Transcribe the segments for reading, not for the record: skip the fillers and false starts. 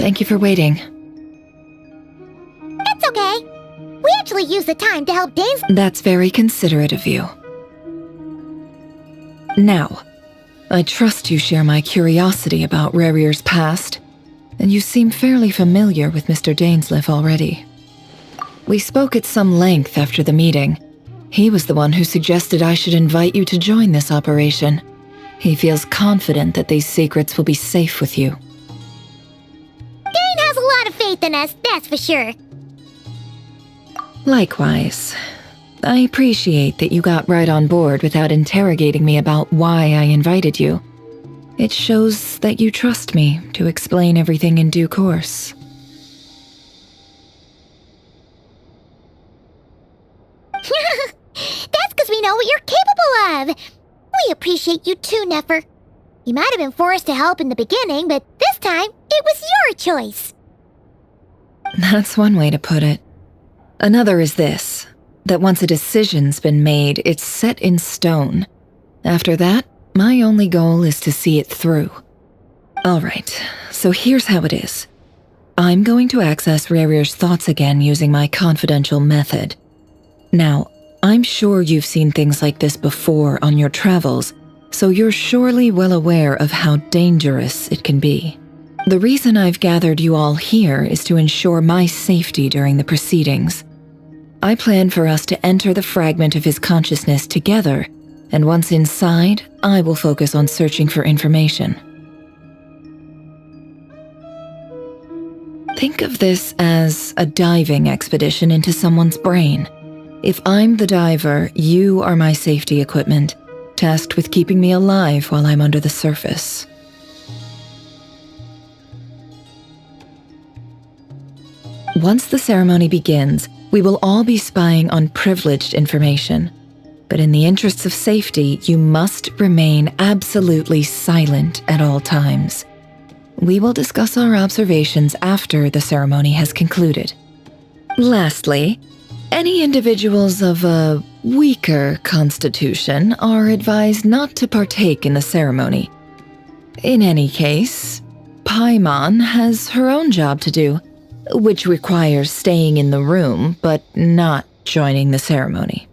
Thank you for waiting. It's okay. We actually used the time to help Dane's— That's very considerate of you. Now, I trust you share my curiosity about Rarier's past, and you seem fairly familiar with Mr. Dainsleif already. We spoke at some length after the meeting. He was the one who suggested I should invite you to join this operation. He feels confident that these secrets will be safe with you. Dane has a lot of faith in us, that's for sure. Likewise. I appreciate that you got right on board without interrogating me about why I invited you. It shows that you trust me to explain everything in due course. That's because we know what you're capable of. We appreciate you too, Nefer. You might have been forced to help in the beginning, but this time, it was your choice. That's one way to put it. Another is this, that once a decision's been made, it's set in stone. After that, my only goal is to see it through. Alright, so here's how it is. I'm going to access Rarier's thoughts again using my confidential method. Now, I'm sure you've seen things like this before on your travels, so you're surely well aware of how dangerous it can be. The reason I've gathered you all here is to ensure my safety during the proceedings. I plan for us to enter the fragment of his consciousness together, and once inside, I will focus on searching for information. Think of this as a diving expedition into someone's brain. If I'm the diver, you are my safety equipment, tasked with keeping me alive while I'm under the surface. Once the ceremony begins, we will all be spying on privileged information. But in the interests of safety, you must remain absolutely silent at all times. We will discuss our observations after the ceremony has concluded. Lastly, any individuals of a weaker constitution are advised not to partake in the ceremony. In any case, Paimon has her own job to do, which requires staying in the room but not joining the ceremony.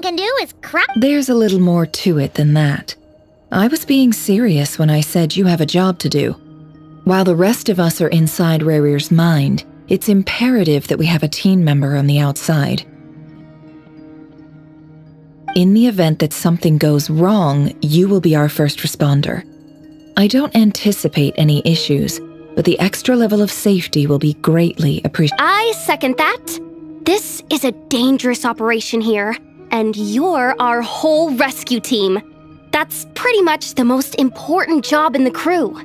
can do is cry. There's a little more to it than that. I was being serious when I said you have a job to do. While the rest of us are inside Rarir's mind, it's imperative that we have a team member on the outside. In the event that something goes wrong, you will be our first responder. I don't anticipate any issues, but the extra level of safety will be greatly appreciated. I second that. This is a dangerous operation here, and you're our whole rescue team. That's pretty much the most important job in the crew.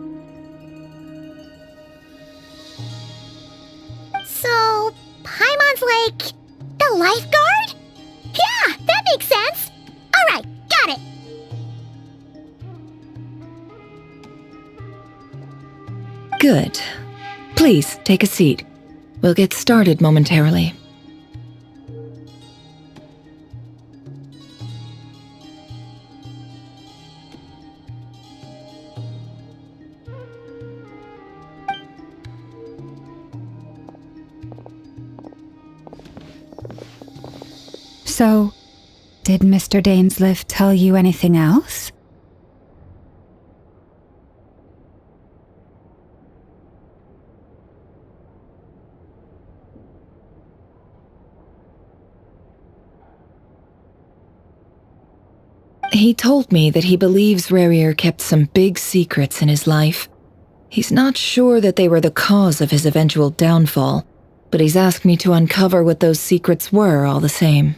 So, Paimon's like the lifeguard? Yeah, that makes sense. Alright, got it. Good. Please, take a seat. We'll get started momentarily. So, did Mr. Dainsliff tell you anything else? He told me that he believes Rarir kept some big secrets in his life. He's not sure that they were the cause of his eventual downfall, but he's asked me to uncover what those secrets were all the same.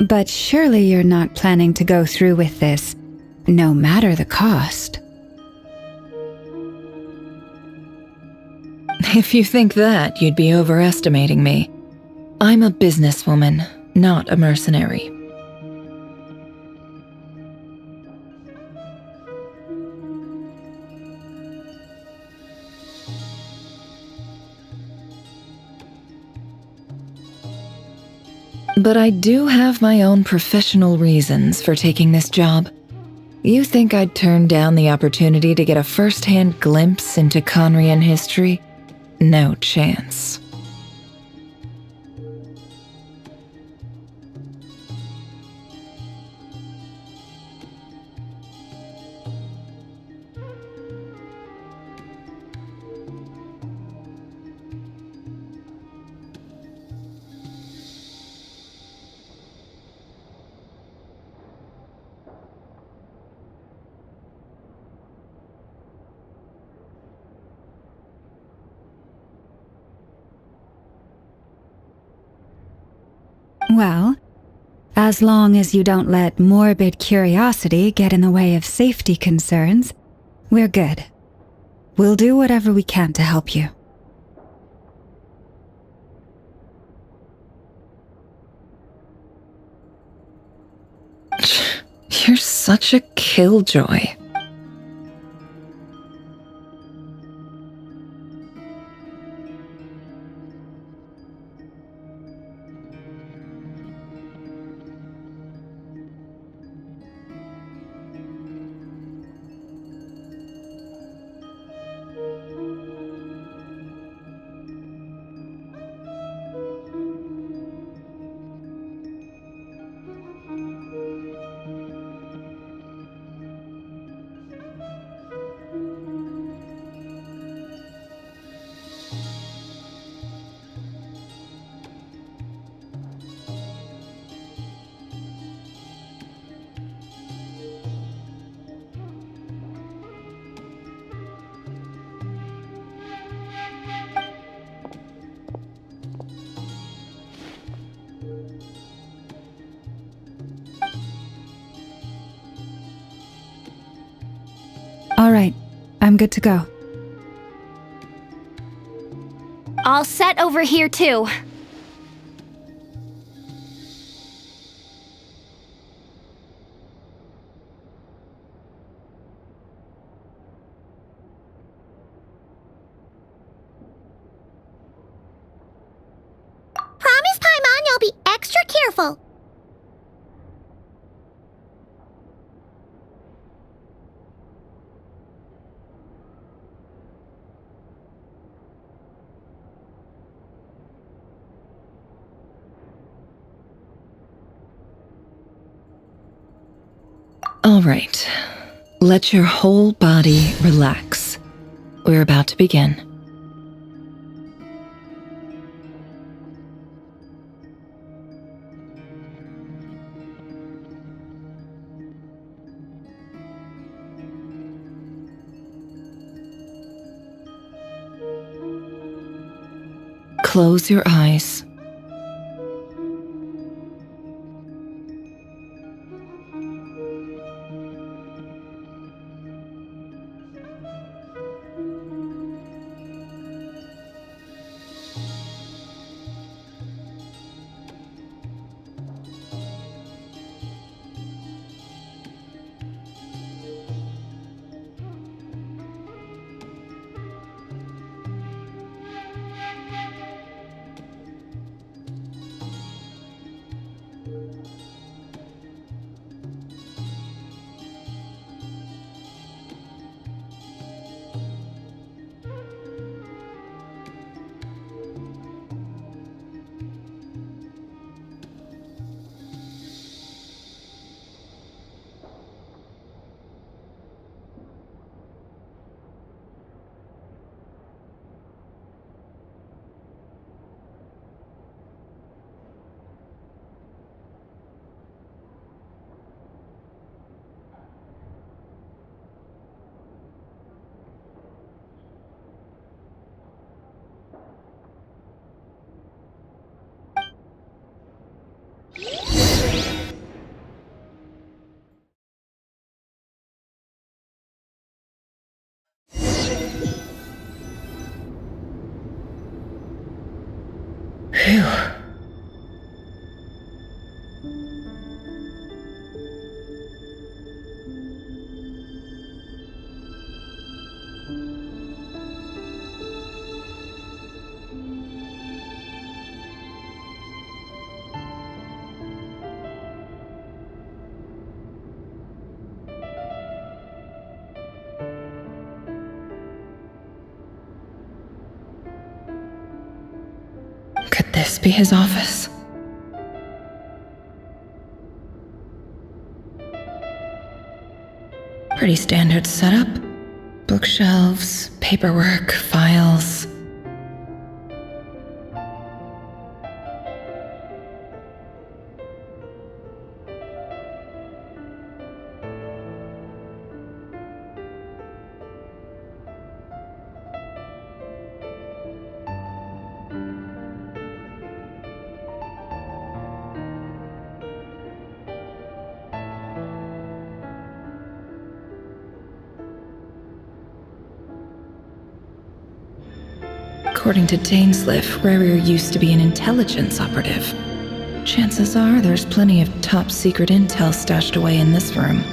But surely you're not planning to go through with this, no matter the cost. If you think that, you'd be overestimating me. I'm a businesswoman, not a mercenary. But I do have my own professional reasons for taking this job. You think I'd turn down the opportunity to get a first-hand glimpse into Conrian history? No chance. Well, as long as you don't let morbid curiosity get in the way of safety concerns, we're good. We'll do whatever we can to help you. You're such a killjoy. All right, I'm good to go. All set over here, too. Promise, Paimon, you'll be Wonderful! All right. Let your whole body relax. We're about to begin. Close your eyes. Phew. Could this be his office? Pretty standard setup. Bookshelves, paperwork, files. According to Dainsliff, Rarier used to be an intelligence operative. Chances are there's plenty of top secret intel stashed away in this room.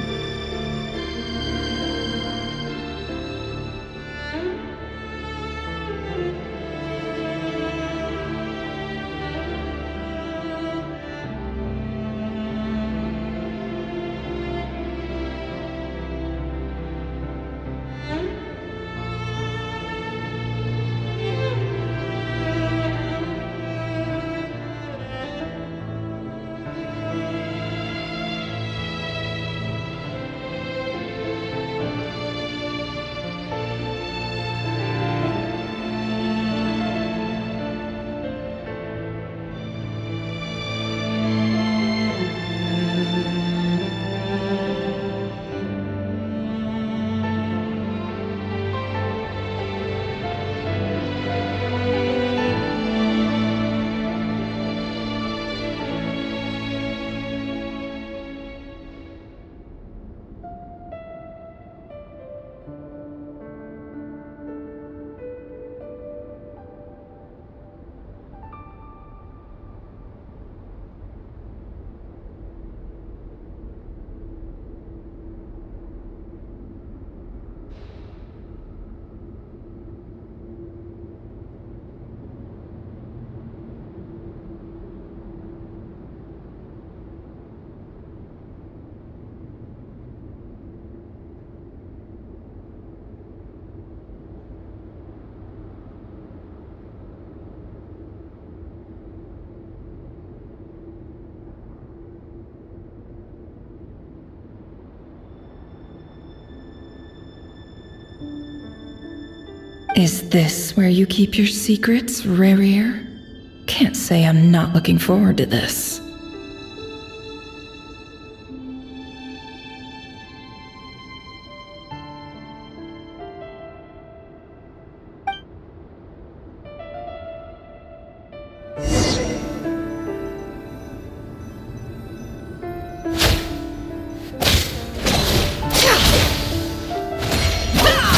Is this where you keep your secrets, Rarier? Can't say I'm not looking forward to this.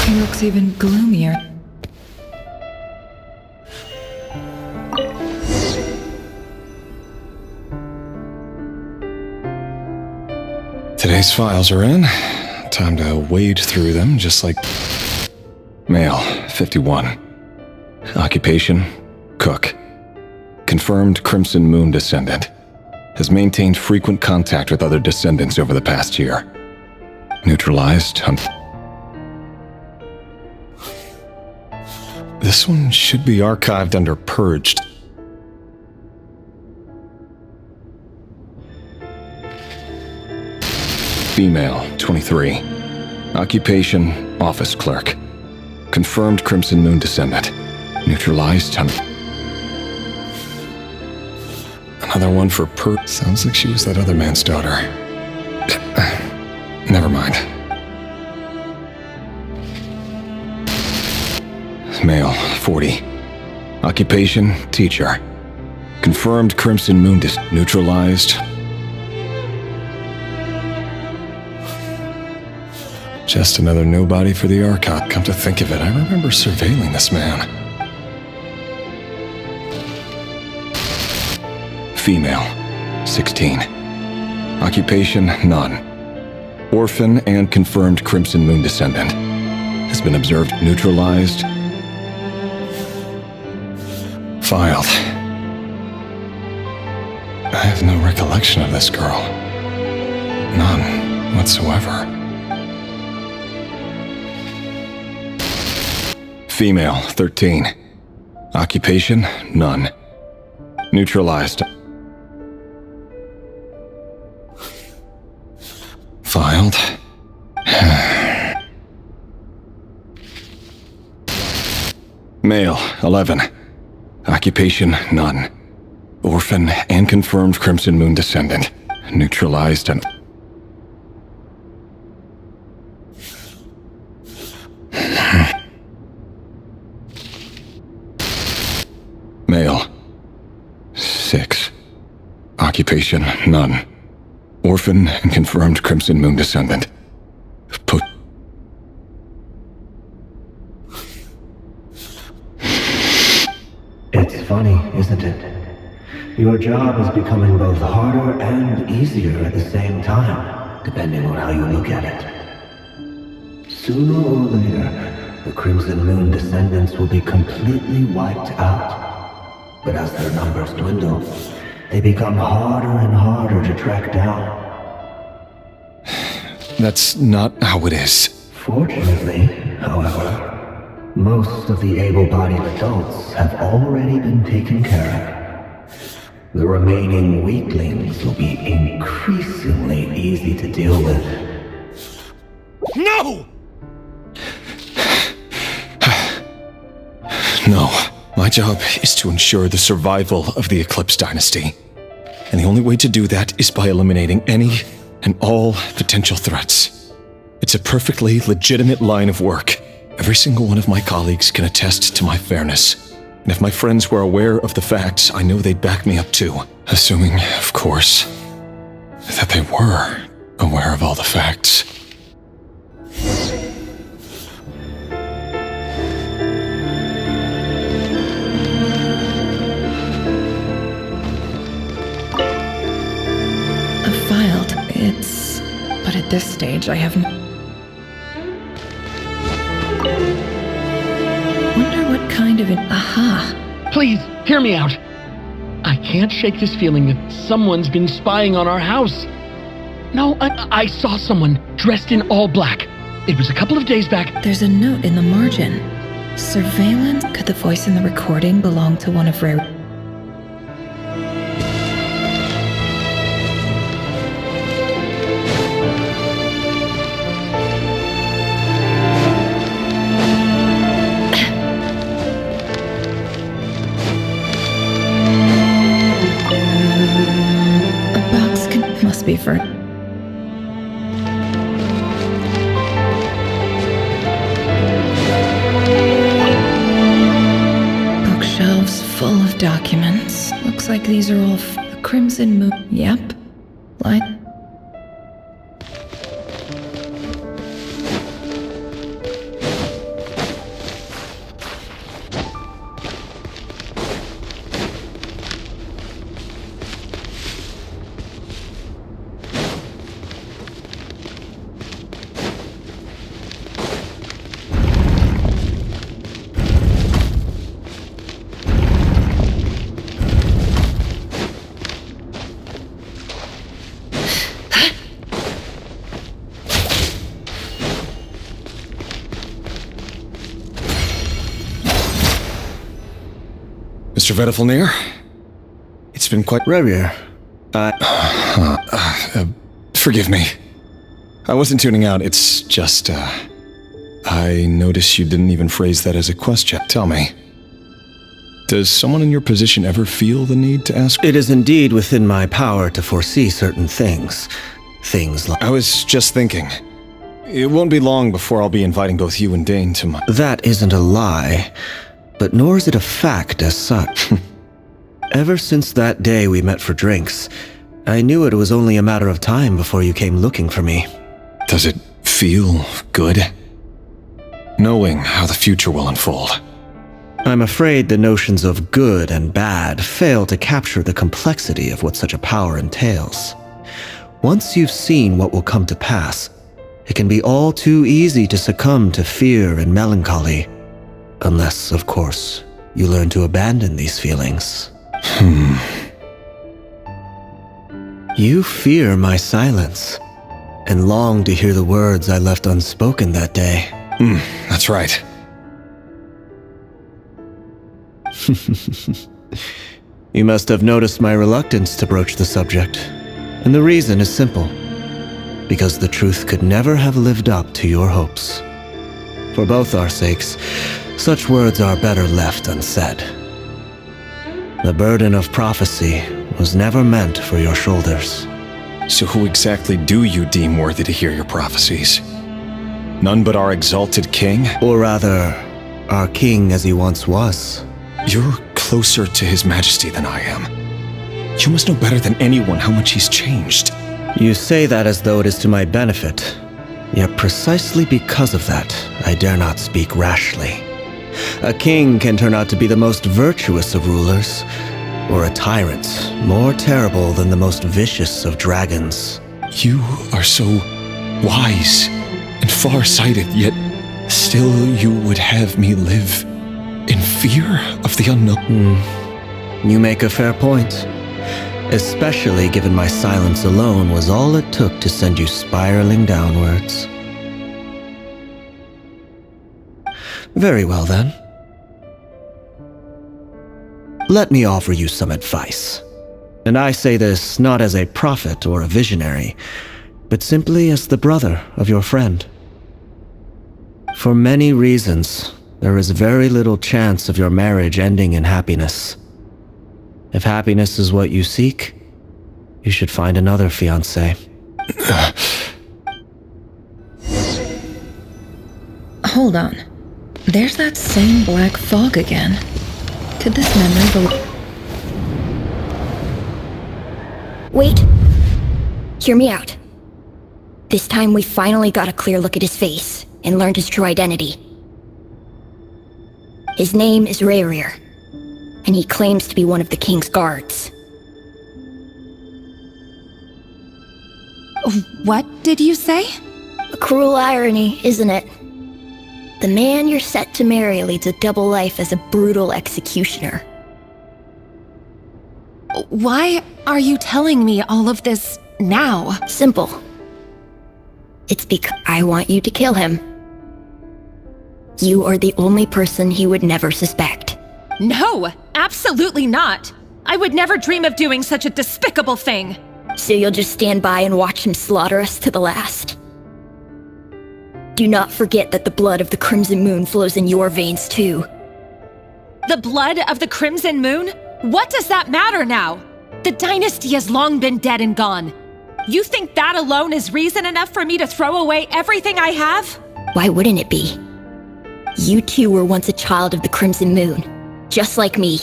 He looks even gloomier. Today's files are in. Time to wade through them just like... Male, 51. Occupation, cook. Confirmed Crimson Moon descendant. Has maintained frequent contact with other descendants over the past year. Neutralized. This one should be archived under Purged. Female, 23. Occupation, office clerk. Confirmed Crimson Moon descendant. Neutralized. Another one for Sounds like she was that other man's daughter. Never mind. Male, 40. Occupation, teacher. Confirmed Crimson Moon neutralized. Just another nobody for the archive. Come to think of it, I remember surveilling this man. Female, 16. Occupation, none. Orphan and confirmed Crimson Moon descendant. Has been observed neutralized. Filed. I have no recollection of this girl. None whatsoever. Female, 13. Occupation, none. Neutralized. Filed. Male, 11. Occupation, none. Orphan and confirmed Crimson Moon descendant. Neutralized and... Male, 6. Occupation, none. Orphan and confirmed Crimson Moon descendant. Put... It's funny, isn't it? Your job is becoming both harder and easier at the same time, depending on how you look at it. Sooner or later, the Crimson Moon descendants will be completely wiped out. But as their numbers dwindle, they become harder and harder to track down. That's not how it is. Fortunately, however, most of the able-bodied adults have already been taken care of. The remaining weaklings will be increasingly easy to deal with. No! No. My job is to ensure the survival of the Eclipse Dynasty. And the only way to do that is by eliminating any and all potential threats. It's a perfectly legitimate line of work. Every single one of my colleagues can attest to my fairness. And if my friends were aware of the facts, I know they'd back me up too. Assuming, of course, that they were aware of all the facts. But at this stage, I have Wonder what kind of an aha. Please, hear me out. I can't shake this feeling that someone's been spying on our house. No, I saw someone dressed in all black. It was a couple of days back. There's a note in the margin. Surveillance? Could the voice in the recording belong to one of Rare... ready for... Bookshelves full of documents. Looks like these are all the Crimson Moon. Yep. Light. Mr. Vedifalnir? It's been quite... Revere, forgive me. I wasn't tuning out, it's just, I noticed you didn't even phrase that as a question. Tell me, does someone in your position ever feel the need to ask? it is indeed within my power to foresee certain things. Things like... I was just thinking, it won't be long before I'll be inviting both you and Dane to my... That isn't a lie, but nor is it a fact as such. Ever since that day we met for drinks, I knew it was only a matter of time before you came looking for me. Does it feel good? Knowing how the future will unfold. I'm afraid the notions of good and bad fail to capture the complexity of what such a power entails. Once you've seen what will come to pass, it can be all too easy to succumb to fear and melancholy. Unless, of course, you learn to abandon these feelings. You fear my silence, and long to hear the words I left unspoken that day. That's right. You must have noticed my reluctance to broach the subject, and the reason is simple. Because the truth could never have lived up to your hopes. For both our sakes, such words are better left unsaid. The burden of prophecy was never meant for your shoulders. So who exactly do you deem worthy to hear your prophecies? None but our exalted king? Or rather, our king as he once was. You're closer to his majesty than I am. You must know better than anyone how much he's changed. You say that as though it is to my benefit. Yet precisely because of that, I dare not speak rashly. A king can turn out to be the most virtuous of rulers, or a tyrant more terrible than the most vicious of dragons. You are so wise and far-sighted, yet still you would have me live in fear of the unknown. You make a fair point. Especially given my silence alone was all it took to send you spiraling downwards. Very well then. Let me offer you some advice. And I say this not as a prophet or a visionary, but simply as the brother of your friend. For many reasons, there is very little chance of your marriage ending in happiness. If happiness is what you seek, you should find another fiancé. Hold on. There's that same black fog again. Could this memory be... Wait. Hear me out. This time we finally got a clear look at his face and learned his true identity. His name is Restream, and he claims to be one of the king's guards. What did you say? A cruel irony, isn't it? The man you're set to marry leads a double life as a brutal executioner. Why are you telling me all of this now? Simple. It's because I want you to kill him. You are the only person he would never suspect. No, absolutely not. I would never dream of doing such a despicable thing. So you'll just stand by and watch him slaughter us to the last? Do not forget that the blood of the Crimson Moon flows in your veins too. The blood of the Crimson Moon? What does that matter now? The dynasty has long been dead and gone. You think that alone is reason enough for me to throw away everything I have? Why wouldn't it be? You two were once a child of the Crimson Moon, just like me.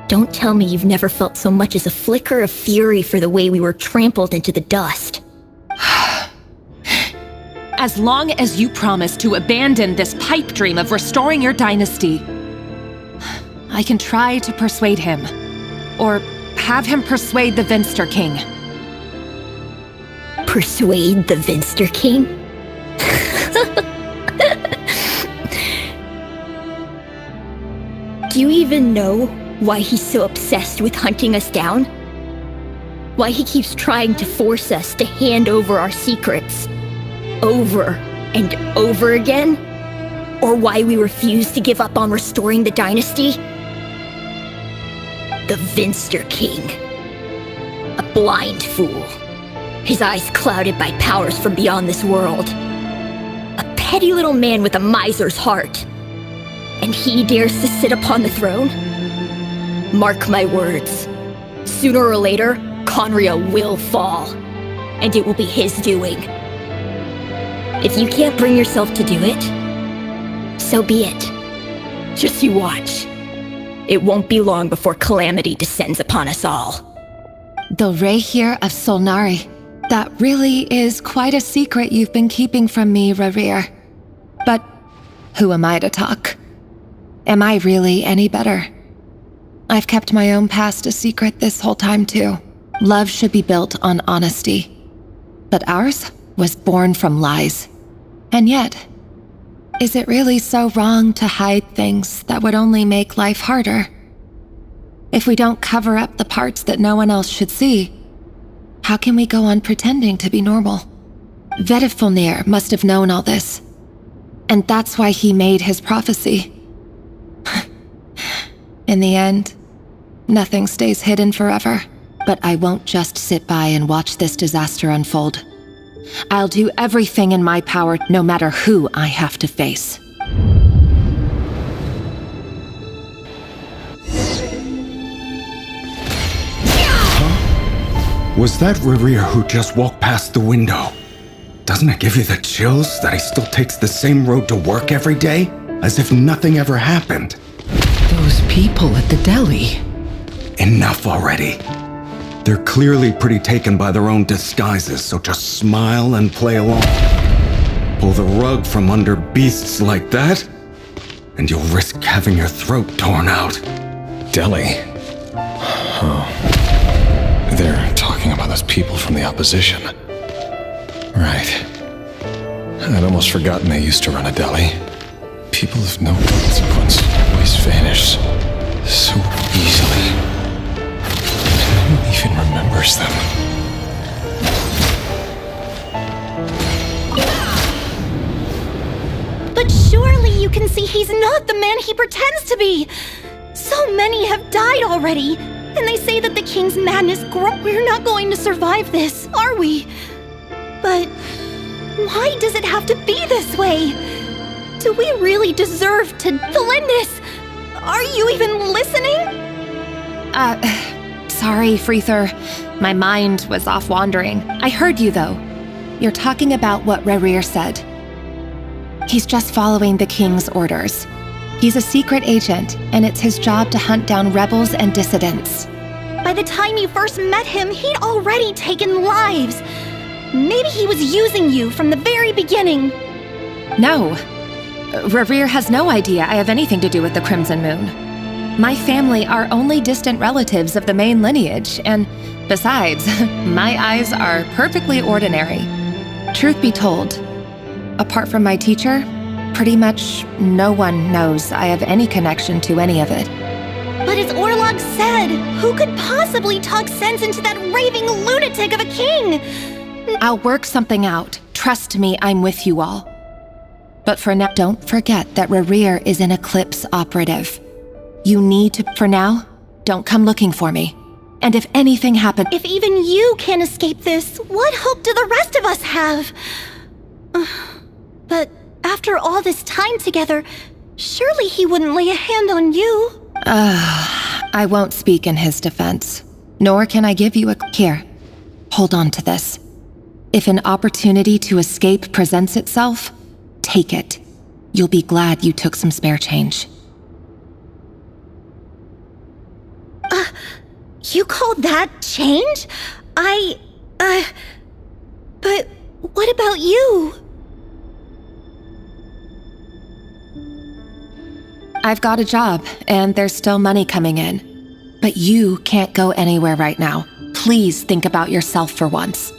Don't tell me you've never felt so much as a flicker of fury for the way we were trampled into the dust. As long as you promise to abandon this pipe dream of restoring your dynasty, I can try to persuade him. Or have him persuade the Vinster King. Persuade the Vinster King? Do you even know why he's so obsessed with hunting us down? Why he keeps trying to force us to hand over our secrets over and over again? Or why we refuse to give up on restoring the dynasty? The Vinster King. A blind fool. His eyes clouded by powers from beyond this world. A petty little man with a miser's heart. And he dares to sit upon the throne? Mark my words. Sooner or later, Conria will fall. And it will be his doing. If you can't bring yourself to do it, so be it. Just you watch. It won't be long before calamity descends upon us all. The Rehir of Solnari. That really is quite a secret you've been keeping from me, Rerir. But who am I to talk? Am I really any better? I've kept my own past a secret this whole time too. Love should be built on honesty. But ours was born from lies. And yet, is it really so wrong to hide things that would only make life harder? If we don't cover up the parts that no one else should see, how can we go on pretending to be normal? Vedifulnir must have known all this. And that's why he made his prophecy. In the end, nothing stays hidden forever. But I won't just sit by and watch this disaster unfold. I'll do everything in my power, no matter who I have to face. Was that Rerir who just walked past the window? Doesn't it give you the chills that he still takes the same road to work every day? As if nothing ever happened. Those people at the deli. Enough already. They're clearly pretty taken by their own disguises, so just smile and play along. Pull the rug from under beasts like that, and you'll risk having your throat torn out. Deli? Oh. They're talking about those people from the opposition. Right. I'd almost forgotten they used to run a deli. People of no consequence always vanish so easily. No one even remembers them. But surely you can see he's not the man he pretends to be! So many have died already, and they say that the king's madness We're not going to survive this, are we? But why does it have to be this way? Do we really deserve to Lindis? Are you even listening? Sorry, Freether. My mind was off wandering. I heard you, though. You're talking about what Rerir said. He's just following the king's orders. He's a secret agent, and it's his job to hunt down rebels and dissidents. By the time you first met him, he'd already taken lives. Maybe he was using you from the very beginning. No. Rerir has no idea I have anything to do with the Crimson Moon. My family are only distant relatives of the main lineage, and besides, my eyes are perfectly ordinary. Truth be told, apart from my teacher, pretty much no one knows I have any connection to any of it. But as Orlog said, who could possibly talk sense into that raving lunatic of a king? I'll work something out. Trust me, I'm with you all. But for now, don't forget that Rerir is an Eclipse operative. You need to, for now, don't come looking for me. And if anything happens— If even you can't escape this, what hope do the rest of us have? But after all this time together, surely he wouldn't lay a hand on you. I won't speak in his defense. Nor can I give you a— Here, hold on to this. If an opportunity to escape presents itself, take it. You'll be glad you took some spare change. You call that change? But what about you? I've got a job, and there's still money coming in. But you can't go anywhere right now. Please think about yourself for once.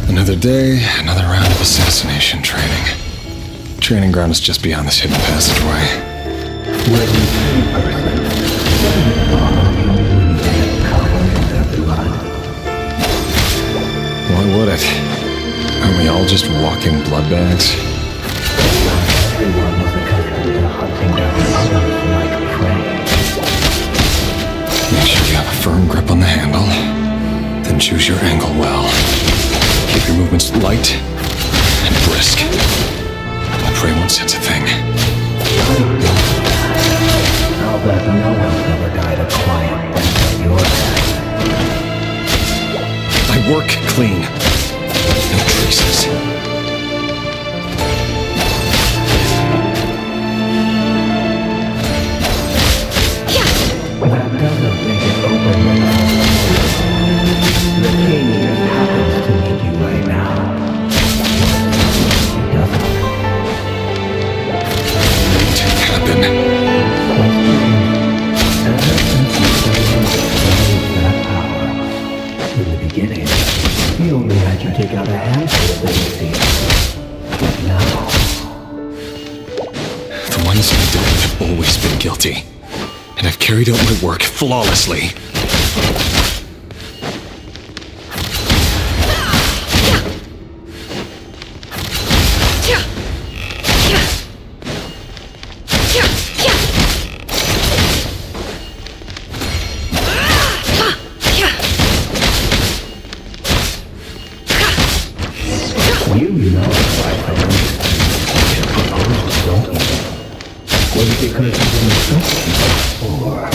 Another day, another round of assassination training. Training ground is just beyond this hidden passageway. When you see a person, you wouldn't get color in their blood. Why would it? Aren't we all just walking blood bags? Everyone was accustomed to hunting down others like prey. Make sure you have a firm grip on the handle. Then choose your angle well. Keep your movements light and brisk. The prey won't sense a thing. I'll bet no one's ever died a quiet death at your hands. I work clean. No traces. That doesn't make it open enough. The king just happens to need you right now. He doesn't. Make it happen. Ever since you started that power, in the beginning, he only had you take out a handful of things. But now, The ones I dealt with have always been guilty. And I've carried out my work flawlessly. you know right from your proposal, don't you? Was it because you didn't trust me, or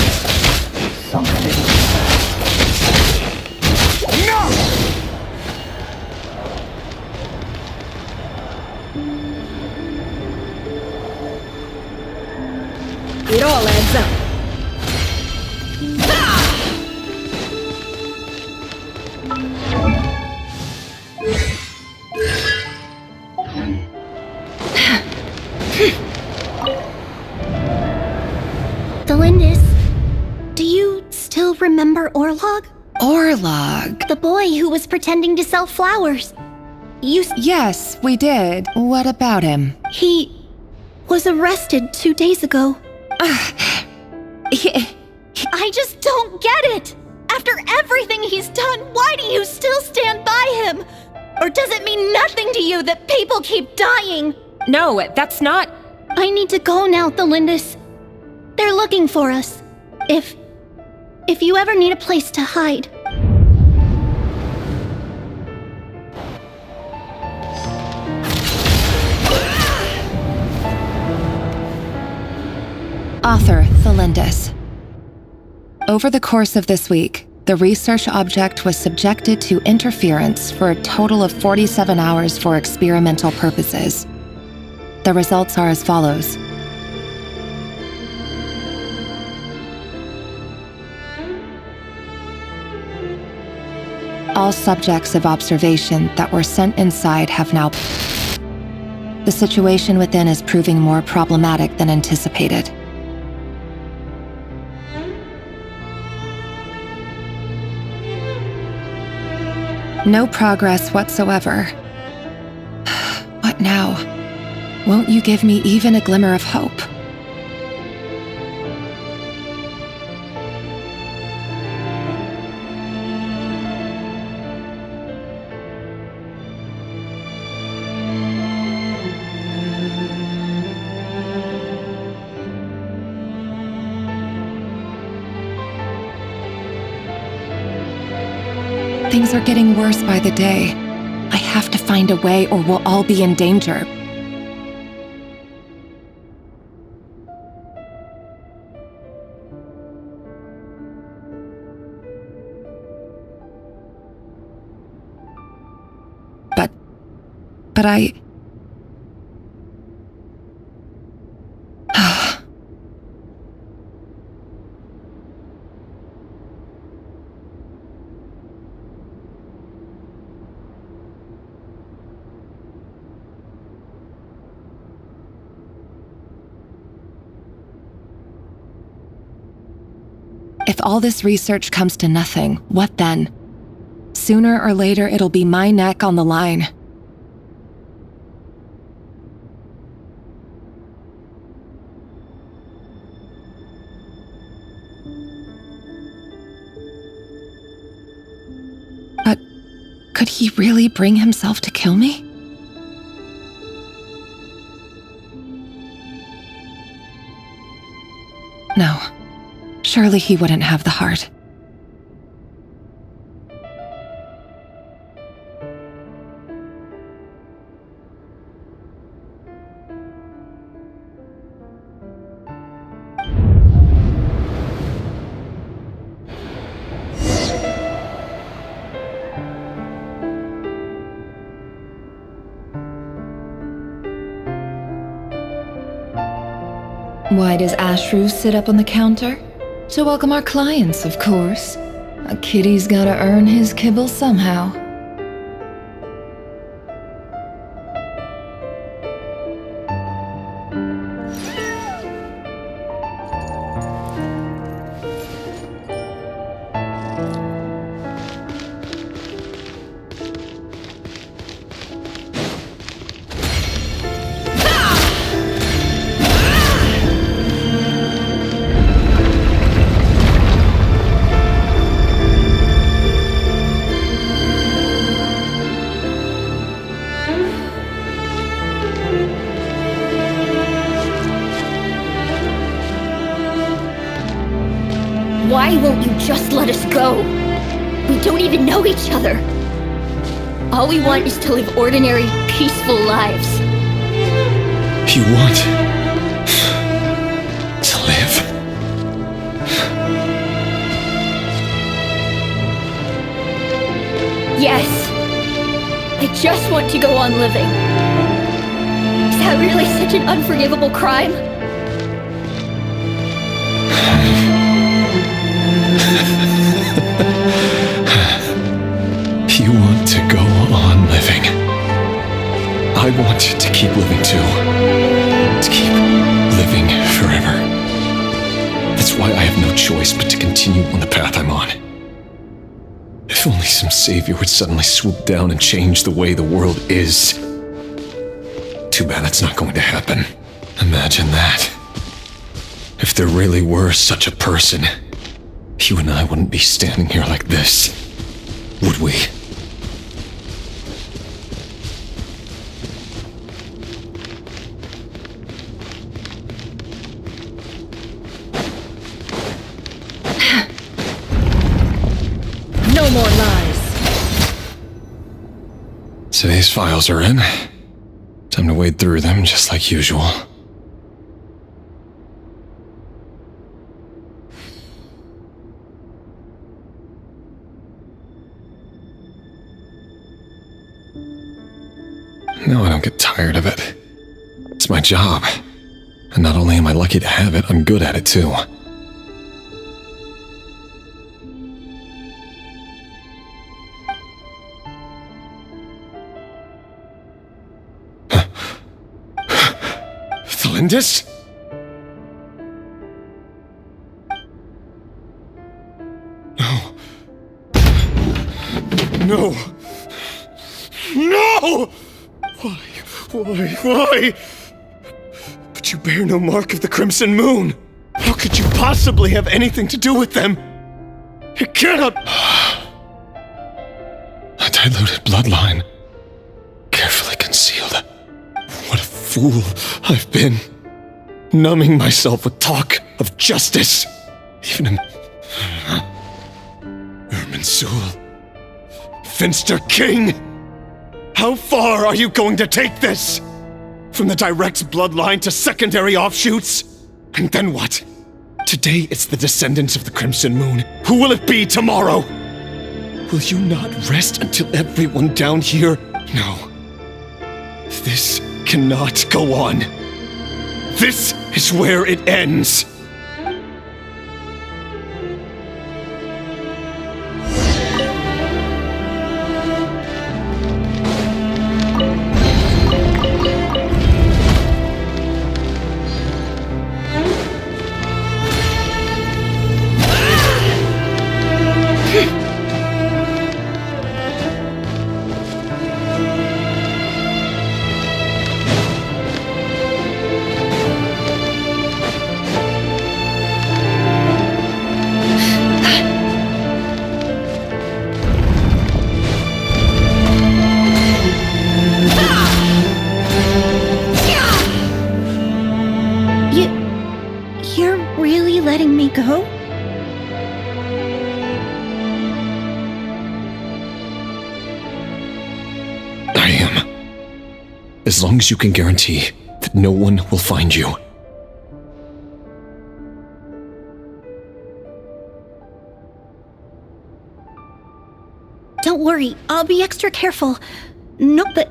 something else? It all adds up. Delindis, do you still remember Orlog? Orlog. The boy who was pretending to sell flowers. Yes, we did. What about him? He was arrested 2 days ago. I just don't get it! After everything he's done, why do you still stand by him? Or does it mean nothing to you that people keep dying? No, that's not... I need to go now, Delindis. They're looking for us. If you ever need a place to hide. Author, Thelindis. Over the course of this week, the research object was subjected to interference for a total of 47 hours for experimental purposes. The results are as follows. All subjects of observation that were sent inside have now... The situation within is proving more problematic than anticipated. No progress whatsoever. What now? Won't you give me even a glimmer of hope? Things are getting worse by the day. I have to find a way or we'll all be in danger. But I... If all this research comes to nothing, what then? Sooner or later, it'll be my neck on the line. But could he really bring himself to kill me? No. Surely he wouldn't have the heart. Why does Ashru sit up on the counter? To welcome our clients, of course. A kitty's gotta earn his kibble somehow. Why won't you just let us go? We don't even know each other. All we want is to live ordinary, peaceful lives. You want to live? Yes. I just want to go on living. Is that really such an unforgivable crime? You want to go on living. I want to keep living too. To keep living forever. That's why I have no choice but to continue on the path I'm on. If only some savior would suddenly swoop down and change the way the world is. Too bad that's not going to happen. Imagine that. If there really were such a person, you and I wouldn't be standing here like this, would we? No more lies. Today's files are in. Time to wade through them just like usual. No, I don't get tired of it. It's my job. And not only am I lucky to have it, I'm good at it too. Lindis? No. No! No! Why? But you bear no mark of the Crimson Moon! How could you possibly have anything to do with them? It cannot... A diluted bloodline. Carefully concealed. What a fool I've been. Numbing myself with talk of justice. Even in... Irminsul. Finster King! How far are you going to take this? From the direct bloodline to secondary offshoots? And then what? Today it's the descendants of the Crimson Moon. Who will it be tomorrow? Will you not rest until everyone down here? No. This cannot go on. This is where it ends. You're really letting me go? I am. As long as you can guarantee that no one will find you. Don't worry, I'll be extra careful. No, but...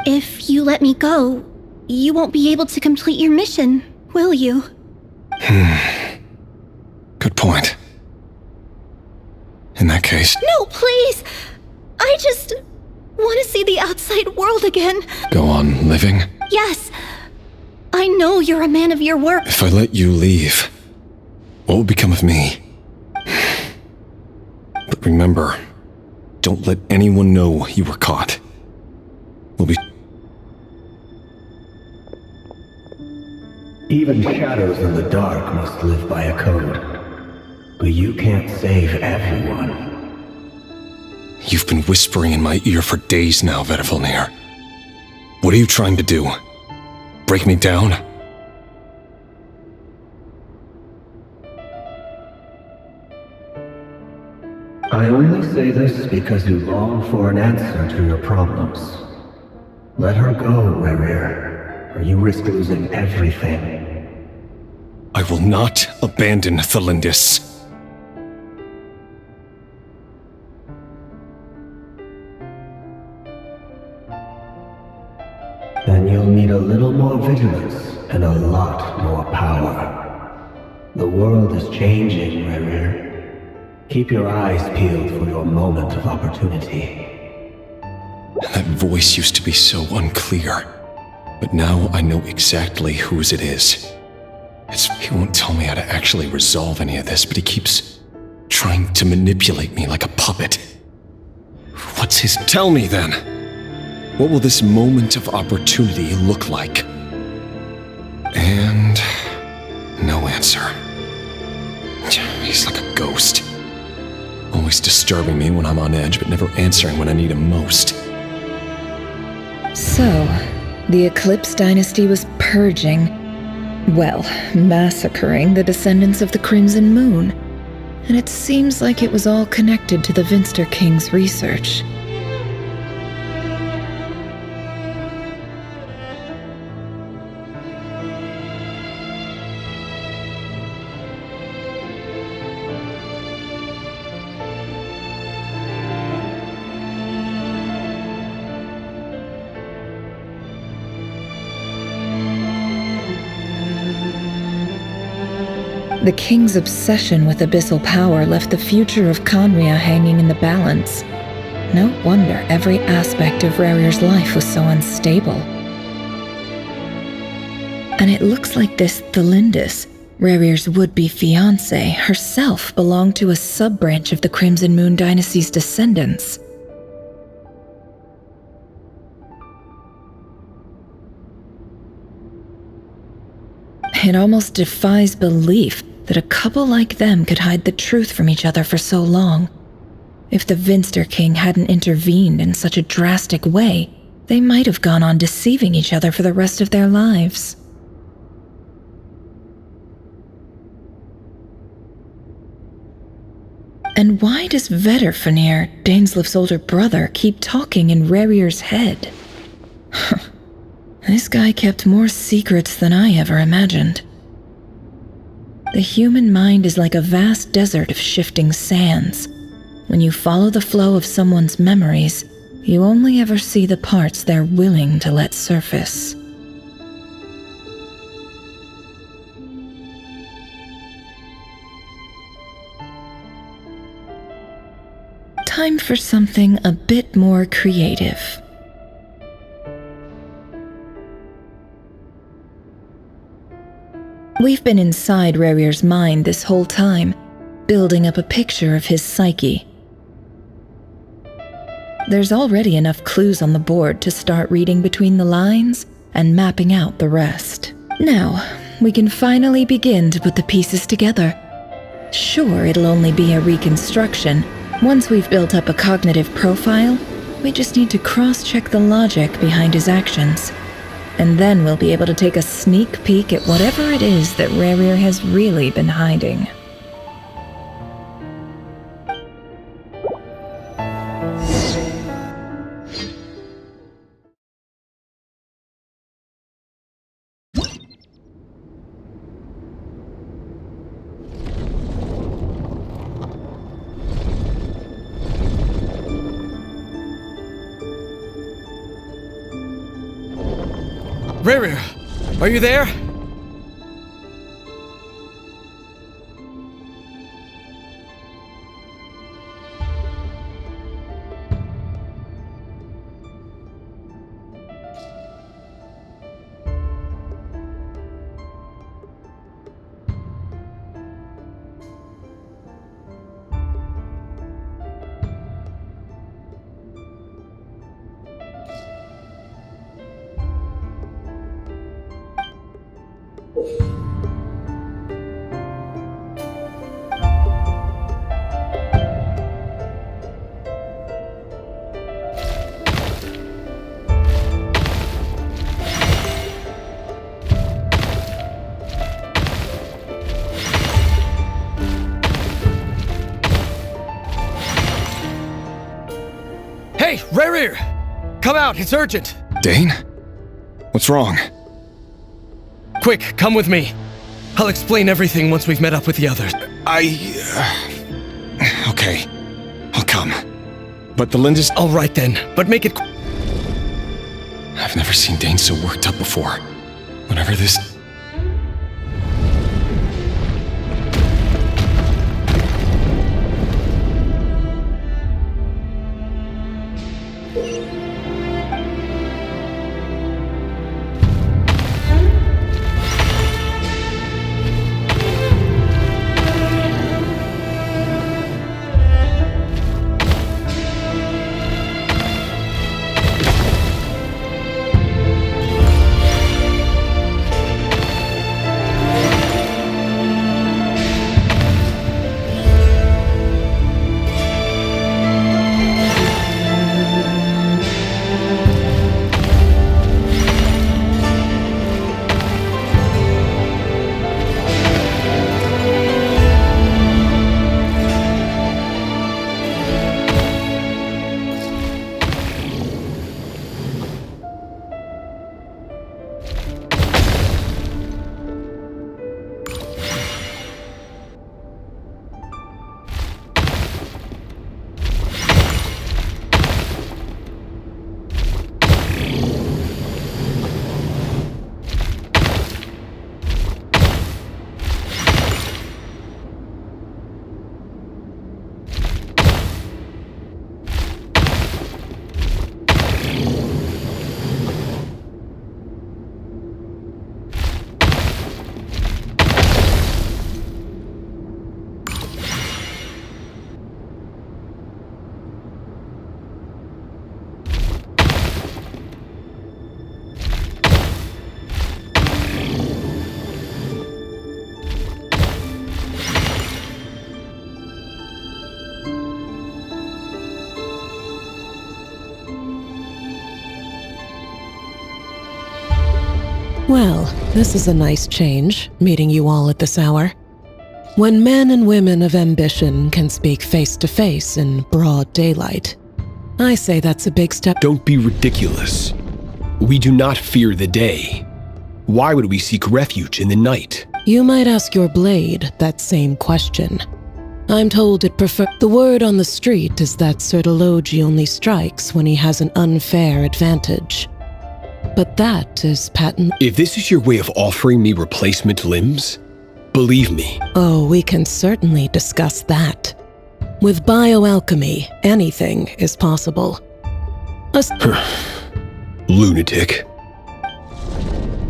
If you let me go, you won't be able to complete your mission, will you? Good point. In that case... No, please! I just want to see the outside world again. Go on living? Yes. I know you're a man of your word. If I let you leave, what will become of me? But remember, don't let anyone know you were caught. We'll be... Even shadows in the dark must live by a code. But you can't save everyone. You've been whispering in my ear for days now, Vedifilnir. What are you trying to do? Break me down? I only say this because you long for an answer to your problems. Let her go, Rerir, or you risk losing everything. I will not abandon Thelindis. Then you'll need a little more vigilance and a lot more power. The world is changing, Rerir. Keep your eyes peeled for your moment of opportunity. That voice used to be so unclear, but now I know exactly whose it is. He won't tell me how to actually resolve any of this, but he keeps trying to manipulate me like a puppet. What's his... Tell me then! What will this moment of opportunity look like? And... no answer. He's like a ghost. Always disturbing me when I'm on edge, but never answering when I need him most. So, the Eclipse Dynasty was purging, well, massacring the descendants of the Crimson Moon. And it seems like it was all connected to the Vinster King's research. The king's obsession with abyssal power left the future of Conria hanging in the balance. No wonder every aspect of Rerir's life was so unstable. And it looks like this Thelindis, Rerir's would-be fiancée, herself belonged to a sub-branch of the Crimson Moon Dynasty's descendants. It almost defies belief that a couple like them could hide the truth from each other for so long. If the Vinster King hadn't intervened in such a drastic way, they might have gone on deceiving each other for the rest of their lives. And why does Vedderfanir, Daneslif's older brother, keep talking in Rerir's head? This guy kept more secrets than I ever imagined. The human mind is like a vast desert of shifting sands. When you follow the flow of someone's memories, you only ever see the parts they're willing to let surface. Time for something a bit more creative. We've been inside Rerir's mind this whole time, building up a picture of his psyche. There's already enough clues on the board to start reading between the lines and mapping out the rest. Now, we can finally begin to put the pieces together. Sure, it'll only be a reconstruction. Once we've built up a cognitive profile, we just need to cross-check the logic behind his actions. And then we'll be able to take a sneak peek at whatever it is that Rerir has really been hiding. Rerir, are you there? Hey, Rerir! Come out, it's urgent! Dane? What's wrong? Quick, come with me. I'll explain everything once we've met up with the others. Okay. I'll come. But the Lindis... All right then, but make it... I've never seen Dane so worked up before. Whenever this... Well, this is a nice change, meeting you all at this hour. When men and women of ambition can speak face to face in broad daylight, I say that's a big step. Don't be ridiculous. We do not fear the day. Why would we seek refuge in the night? You might ask your blade that same question. I'm told it the word on the street is that Sertologi only strikes when he has an unfair advantage. But that is patent. If this is your way of offering me replacement limbs, believe me. Oh, we can certainly discuss that. With bioalchemy, anything is possible. Lunatic.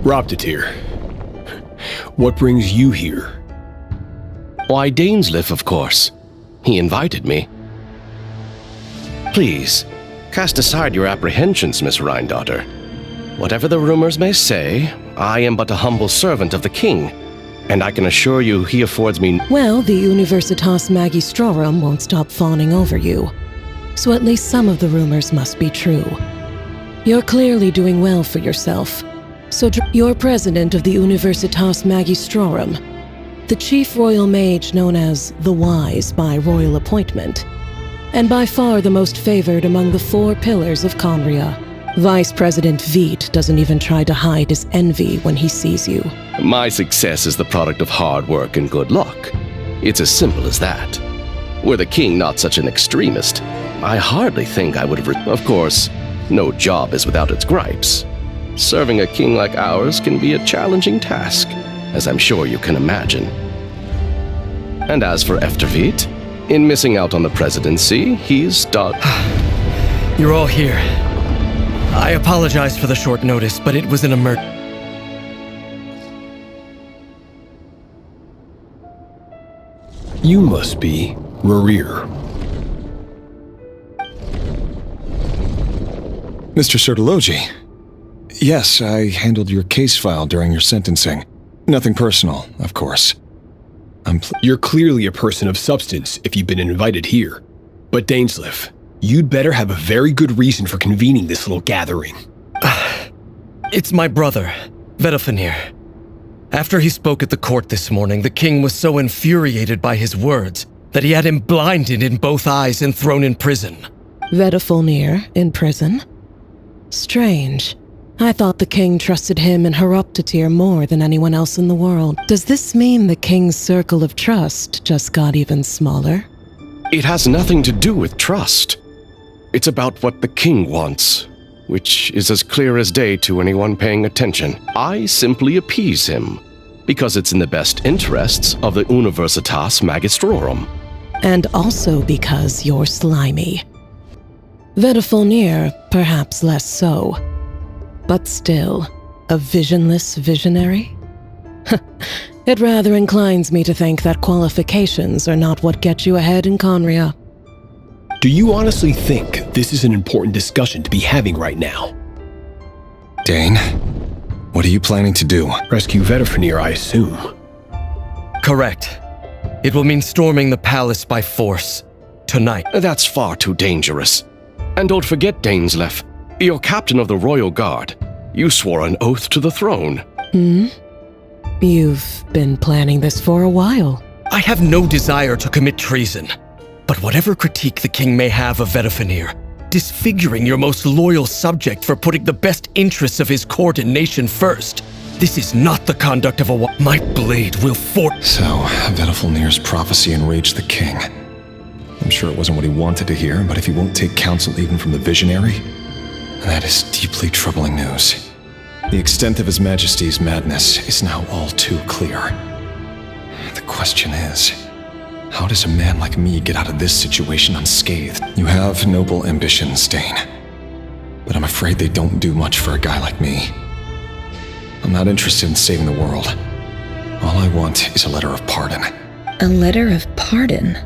Roptatir. What brings you here? Why, Dainsleif, of course. He invited me. Please, cast aside your apprehensions, Miss Rhindaughter. Whatever the rumors may say, I am but a humble servant of the king, and I can assure you he affords me— Well, the Universitas Magistrorum won't stop fawning over you, so at least some of the rumors must be true. You're clearly doing well for yourself, so you're president of the Universitas Magistrorum, the chief royal mage known as the Wise by royal appointment, and by far the most favored among the 4 pillars of Conria. Vice President Veet doesn't even try to hide his envy when he sees you. My success is the product of hard work and good luck. It's as simple as that. Were the king not such an extremist, I hardly think I would have— Of course, no job is without its gripes. Serving a king like ours can be a challenging task, as I'm sure you can imagine. And as for Efterveet, in missing out on the presidency, he's done— You're all here. I apologize for the short notice, but it was an emergency. You must be Rarir. Mr. Sertologi. Yes, I handled your case file during your sentencing. Nothing personal, of course. You're clearly a person of substance if you've been invited here. But Dainsleif, you'd better have a very good reason for convening this little gathering. It's my brother, Vedalfenir. After he spoke at the court this morning, the king was so infuriated by his words that he had him blinded in both eyes and thrown in prison. Vedalfenir in prison? Strange. I thought the king trusted him and Roptatir more than anyone else in the world. Does this mean the king's circle of trust just got even smaller? It has nothing to do with trust. It's about what the king wants, which is as clear as day to anyone paying attention. I simply appease him, because it's in the best interests of the Universitas Magistrorum. And also because you're slimy. Vedalfenir, perhaps less so. But still, a visionless visionary? It rather inclines me to think that qualifications are not what get you ahead in Conria. Do you honestly think this is an important discussion to be having right now? Dane, what are you planning to do? Rescue Vedalfenir, I assume. Correct. It will mean storming the palace by force. Tonight. That's far too dangerous. And don't forget, Dainsleif, you're captain of the Royal Guard. You swore an oath to the throne. You've been planning this for a while. I have no desire to commit treason. But whatever critique the king may have of Vedalfenir, disfiguring your most loyal subject for putting the best interests of his court and nation first, this is not the conduct of a— My blade will So, Vedalfenir's prophecy enraged the king. I'm sure it wasn't what he wanted to hear, but if he won't take counsel even from the visionary, that is deeply troubling news. The extent of His Majesty's madness is now all too clear. The question is, how does a man like me get out of this situation unscathed? You have noble ambitions, Dane, but I'm afraid they don't do much for a guy like me. I'm not interested in saving the world. All I want is a letter of pardon. A letter of pardon?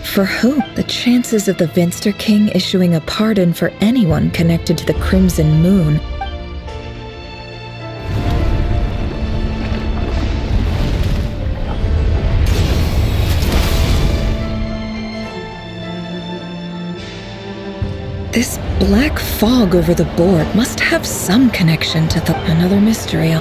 For who? The chances of the Vinster King issuing a pardon for anyone connected to the Crimson Moon. This black fog over the board must have some connection to another mystery.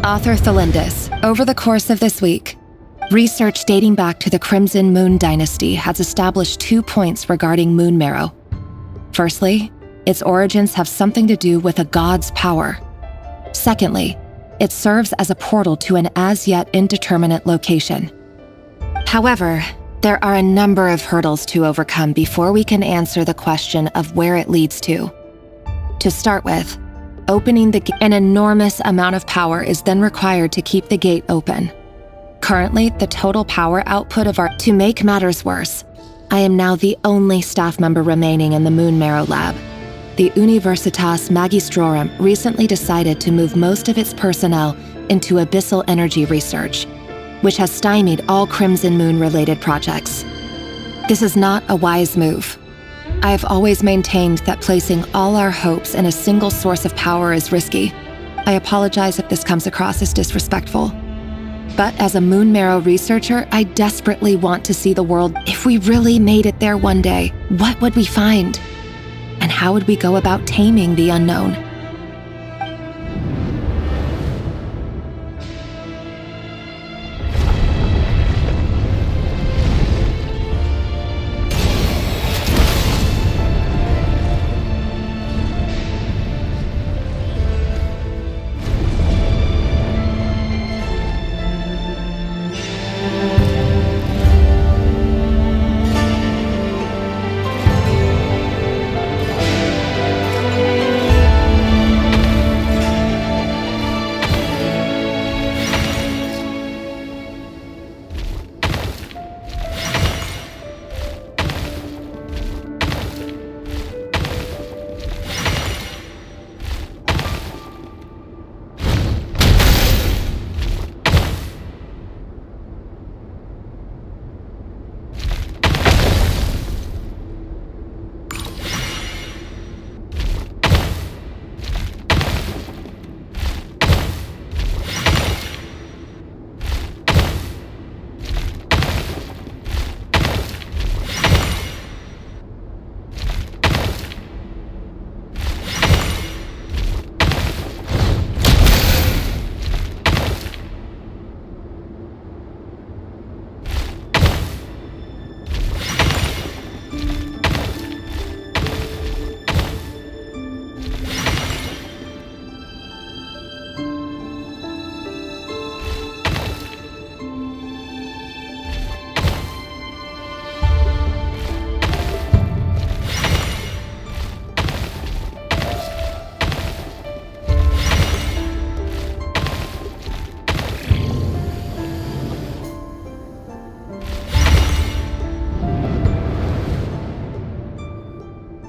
Author Thelindis, over the course of this week, research dating back to the Crimson Moon Dynasty has established 2 points regarding moon marrow. Firstly, its origins have something to do with a god's power. Secondly, it serves as a portal to an as-yet indeterminate location. However, there are a number of hurdles to overcome before we can answer the question of where it leads to. To start with, opening an enormous amount of power is then required to keep the gate open. Currently, the total power output to make matters worse, I am now the only staff member remaining in the Moon Marrow Lab. The Universitas Magistrorum recently decided to move most of its personnel into abyssal energy research, which has stymied all Crimson Moon-related projects. This is not a wise move. I have always maintained that placing all our hopes in a single source of power is risky. I apologize if this comes across as disrespectful. But as a Moon Marrow researcher, I desperately want to see the world. If we really made it there one day, what would we find? And how would we go about taming the unknown?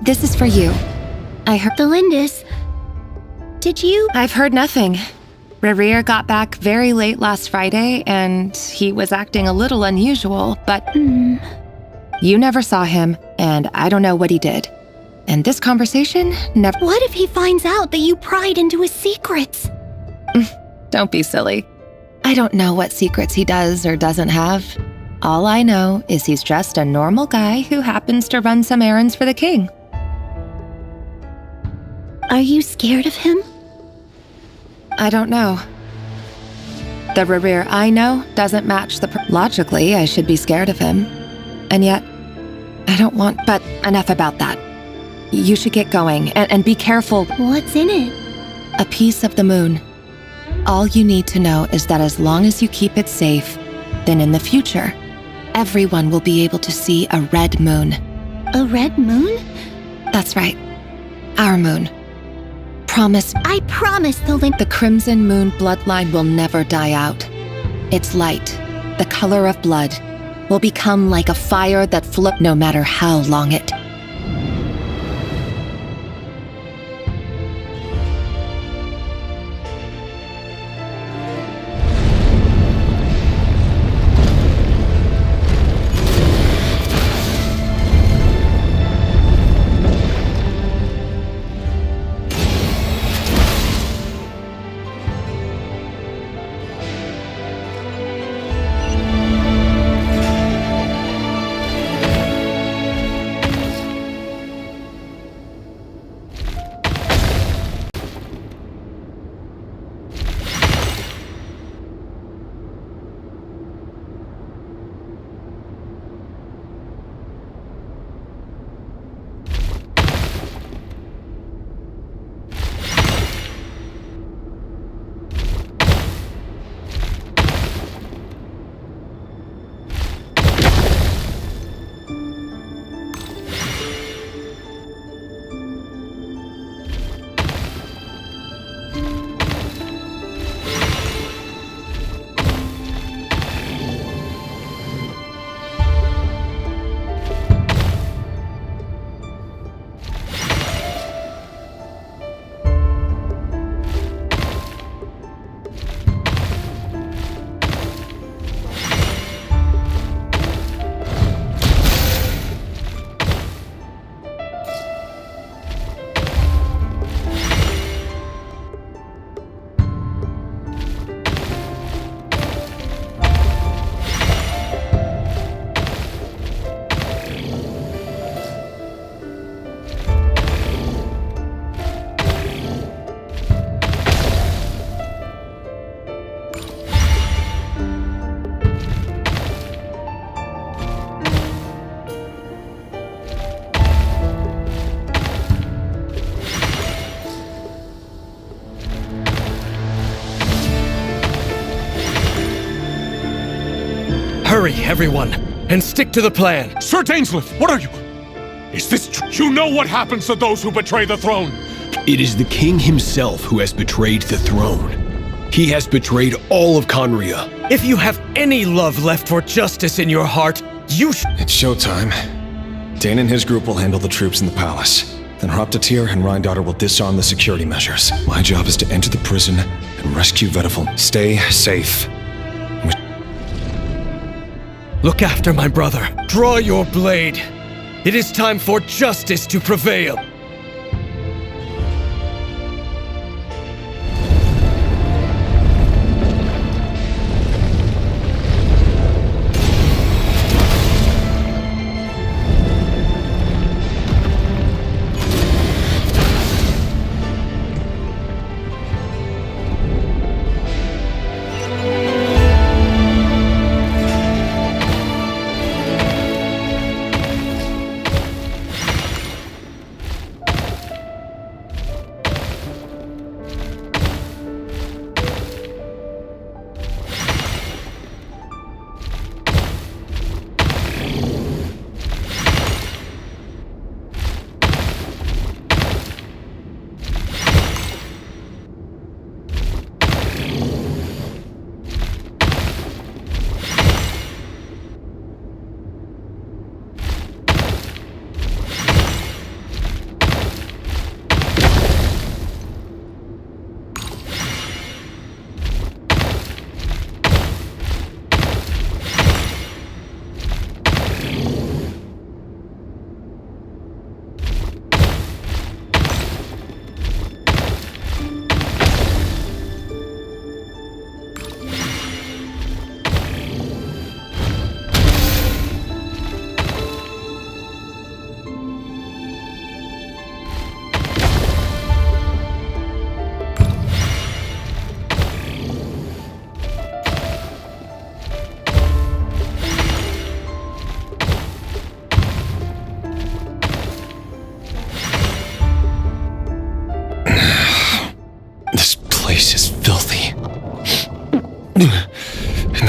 This is for you. I heard— Thelindis, did you— I've heard nothing. Rerir got back very late last Friday, and he was acting a little unusual, but you never saw him, and I don't know what he did. And this conversation never— What if he finds out that you pried into his secrets? Don't be silly. I don't know what secrets he does or doesn't have. All I know is he's just a normal guy who happens to run some errands for the king. Are you scared of him? I don't know. The Rerir I know doesn't match the— Logically, I should be scared of him. And yet, I don't want— But enough about that. You should get going, and be careful. What's in it? A piece of the moon. All you need to know is that as long as you keep it safe, then in the future, everyone will be able to see a red moon. A red moon? That's right. Our moon. Promise. I promise, The Crimson Moon bloodline will never die out. Its light, the color of blood, will become like a fire that no matter how long it. Hurry, everyone, and stick to the plan. Sir Dainsleif, what are you? Is this true? You know what happens to those who betray the throne. It is the king himself who has betrayed the throne. He has betrayed all of Conria. If you have any love left for justice in your heart, you should... It's showtime. Dane and his group will handle the troops in the palace. Then Hraptatyr and Rheindotter will disarm the security measures. My job is to enter the prison and rescue Vedifel. Stay safe. Look after my brother. Draw your blade. It is time for justice to prevail.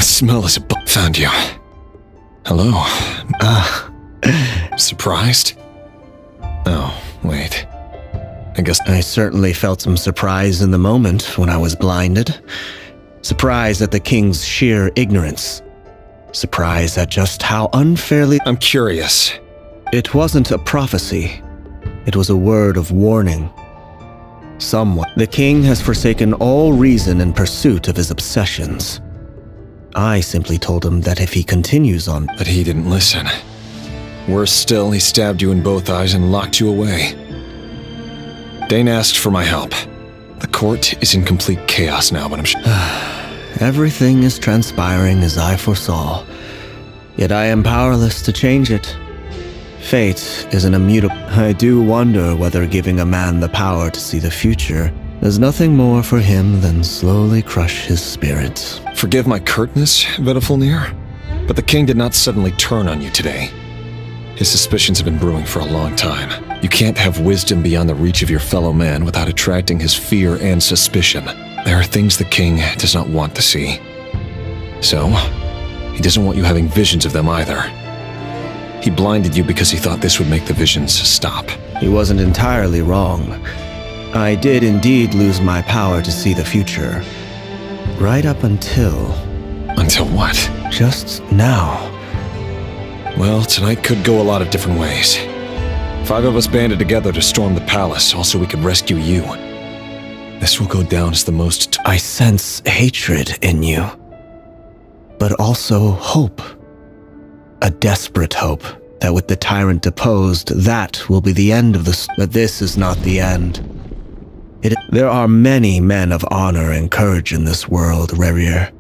Smell as a found you. Hello. Surprised? Oh, wait. I guess I certainly felt some surprise in the moment when I was blinded. Surprise at the king's sheer ignorance. Surprise at just how unfairly... I'm curious. It wasn't a prophecy. It was a word of warning. Someone... The king has forsaken all reason in pursuit of his obsessions. I simply told him that if he continues on... But he didn't listen. Worse still, he stabbed you in both eyes and locked you away. Dane asked for my help. The court is in complete chaos now, but I'm sure... Everything is transpiring as I foresaw. Yet I am powerless to change it. Fate is an immutable... I do wonder whether giving a man the power to see the future does nothing more for him than slowly crush his spirit. Forgive my curtness, Vedifel, but the king did not suddenly turn on you today. His suspicions have been brewing for a long time. You can't have wisdom beyond the reach of your fellow man without attracting his fear and suspicion. There are things the king does not want to see. So, he doesn't want you having visions of them either. He blinded you because he thought this would make the visions stop. He wasn't entirely wrong. I did indeed lose my power to see the future. Right up until... Until what? Just now. Well, tonight could go a lot of different ways. 5 of us banded together to storm the palace, also we could rescue you. This will go down as the most... I sense hatred in you. But also hope. A desperate hope that with the tyrant deposed, that will be the end of the... But this is not the end. There are many men of honor and courage in this world, Rerir.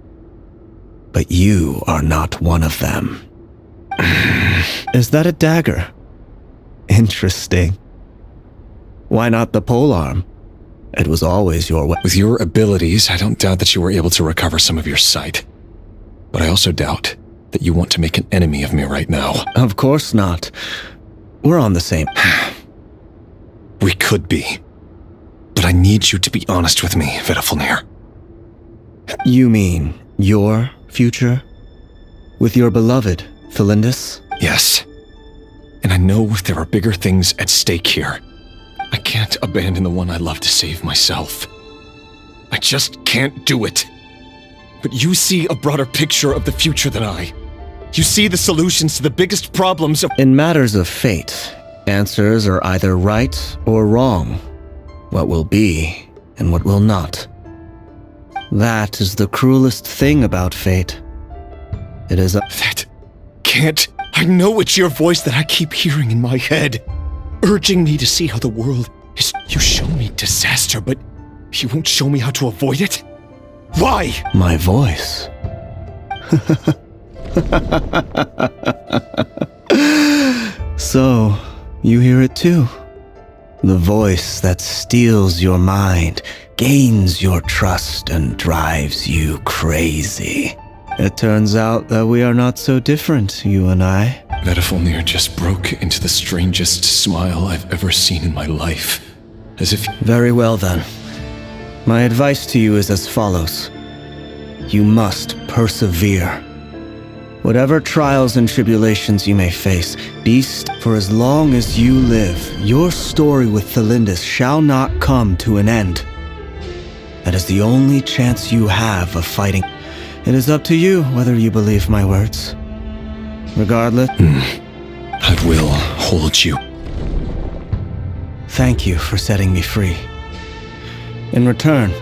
But you are not one of them. Is that a dagger? Interesting. Why not the polearm? It was always your way. With your abilities, I don't doubt that you were able to recover some of your sight. But I also doubt that you want to make an enemy of me right now. Of course not. We're on the same... We could be. But I need you to be honest with me, Vedifel. You mean your future? With your beloved, Thelindis? Yes. And I know there are bigger things at stake here. I can't abandon the one I love to save myself. I just can't do it. But you see a broader picture of the future than I. You see the solutions to the biggest problems of— In matters of fate, answers are either right or wrong. What will be and what will not. That is the cruelest thing about fate. It is That can't— I know it's your voice that I keep hearing in my head, urging me to see how the world is— You show me disaster, but you won't show me how to avoid it? Why? My voice. So, you hear it too? The voice that steals your mind, gains your trust, and drives you crazy. It turns out that we are not so different, you and I. Vedifalnir just broke into the strangest smile I've ever seen in my life. As if— Very well then. My advice to you is as follows. You must persevere. Whatever trials and tribulations you may face, for as long as you live, your story with Thelindis shall not come to an end. That is the only chance you have of fighting. It is up to you whether you believe my words. Regardless, I will hold you. Thank you for setting me free. In return,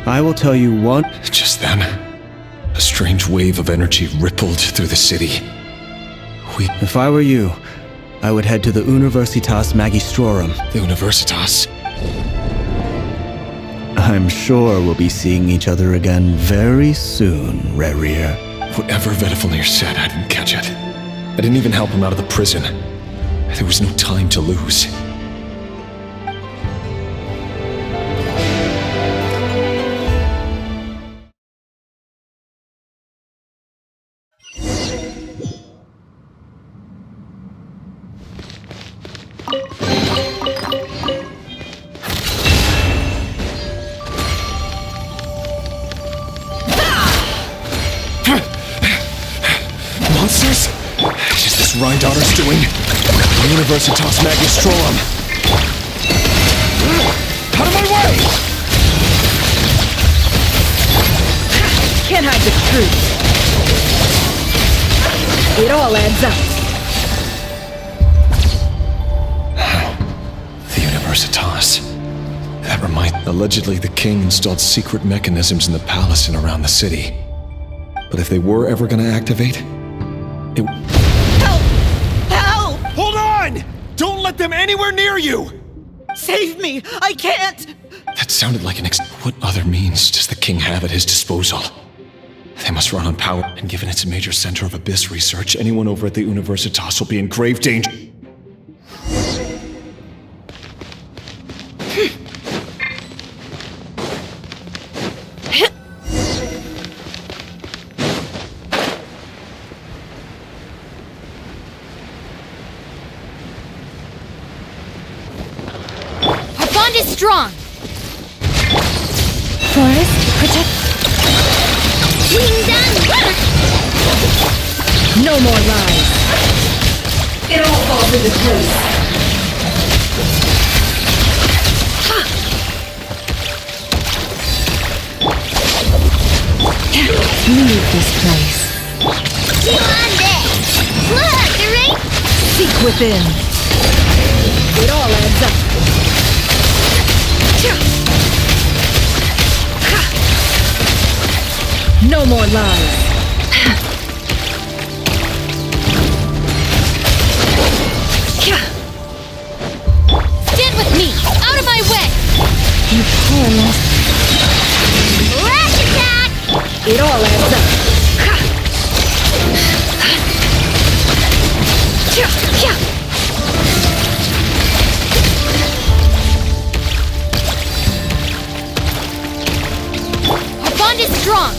I will tell you one— Just then, a strange wave of energy rippled through the city. If I were you, I would head to the Universitas Magistrorum. The Universitas? I'm sure we'll be seeing each other again very soon, Rerir. Whatever Vedifalnir said, I didn't catch it. I didn't even help him out of the prison. There was no time to lose. Monsters? Is this Rhindaughter's doing? The Universitas Magistrorum. Out of my way! Can't hide the truth. It all adds up. The Universitas. That reminds— Allegedly, the king installed secret mechanisms in the palace and around the city. But if they were ever going to activate, it— Help! Help! Hold on! Don't let them anywhere near you! Save me! I can't! That sounded like an What other means does the king have at his disposal? They must run on power, and given it's a major center of abyss research, anyone over at the Universitas will be in grave danger. Our bond is strong. Forest, protect. Wing done. No more lies. It all falls into place. Leave this place. Look, right? Seek within. It all adds up. No more lies. Stand with me. Out of my way. You poor lost. Lash attack. It all adds up. Our bond is strong.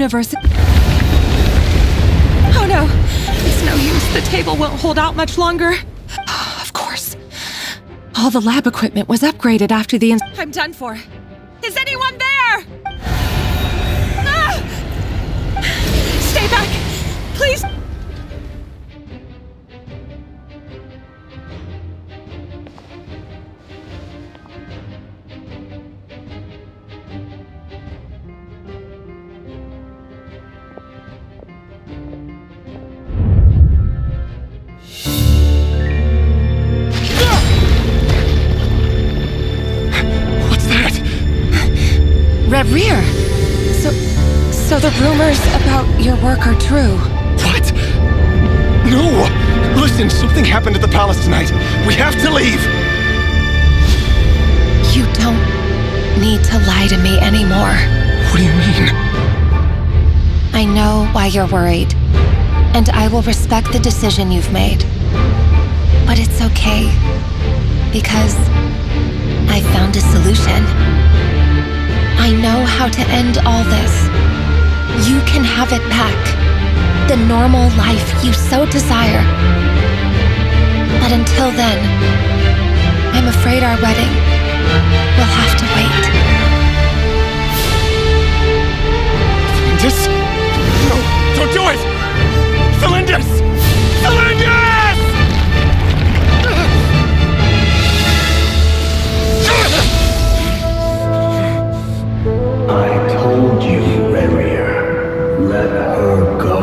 university. Oh no, it's no use. The table won't hold out much longer. Of course. All the lab equipment was upgraded after the I'm done for. Is anyone there? Ah! Stay back, please. Rear. So the rumors about your work are true. What? No! Listen, something happened at the palace tonight. We have to leave! You don't need to lie to me anymore. What do you mean? I know why you're worried, and I will respect the decision you've made. But it's okay, because I found a solution. I know how to end all this. You can have it back. The normal life you so desire. But until then, I'm afraid our wedding will have to wait. Felindis? No, don't do it! Felindis! Felindis! I told you, Rerier. Let her go.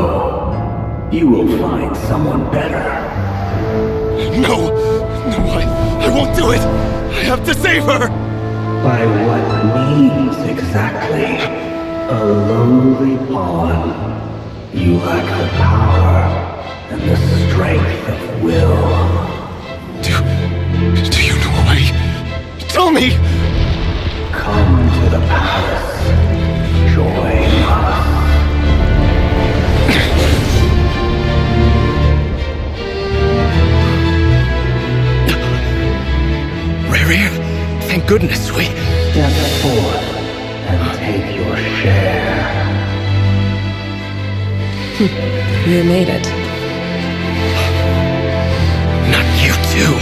You will find someone better. No! No, I won't do it! I have to save her! By what means exactly? A lowly pawn. You lack the power and the strength of will. Do you know a way? Tell me! Come to the palace. Join us. Riri, thank goodness we... Step forth and take your share. You made it. Not you too.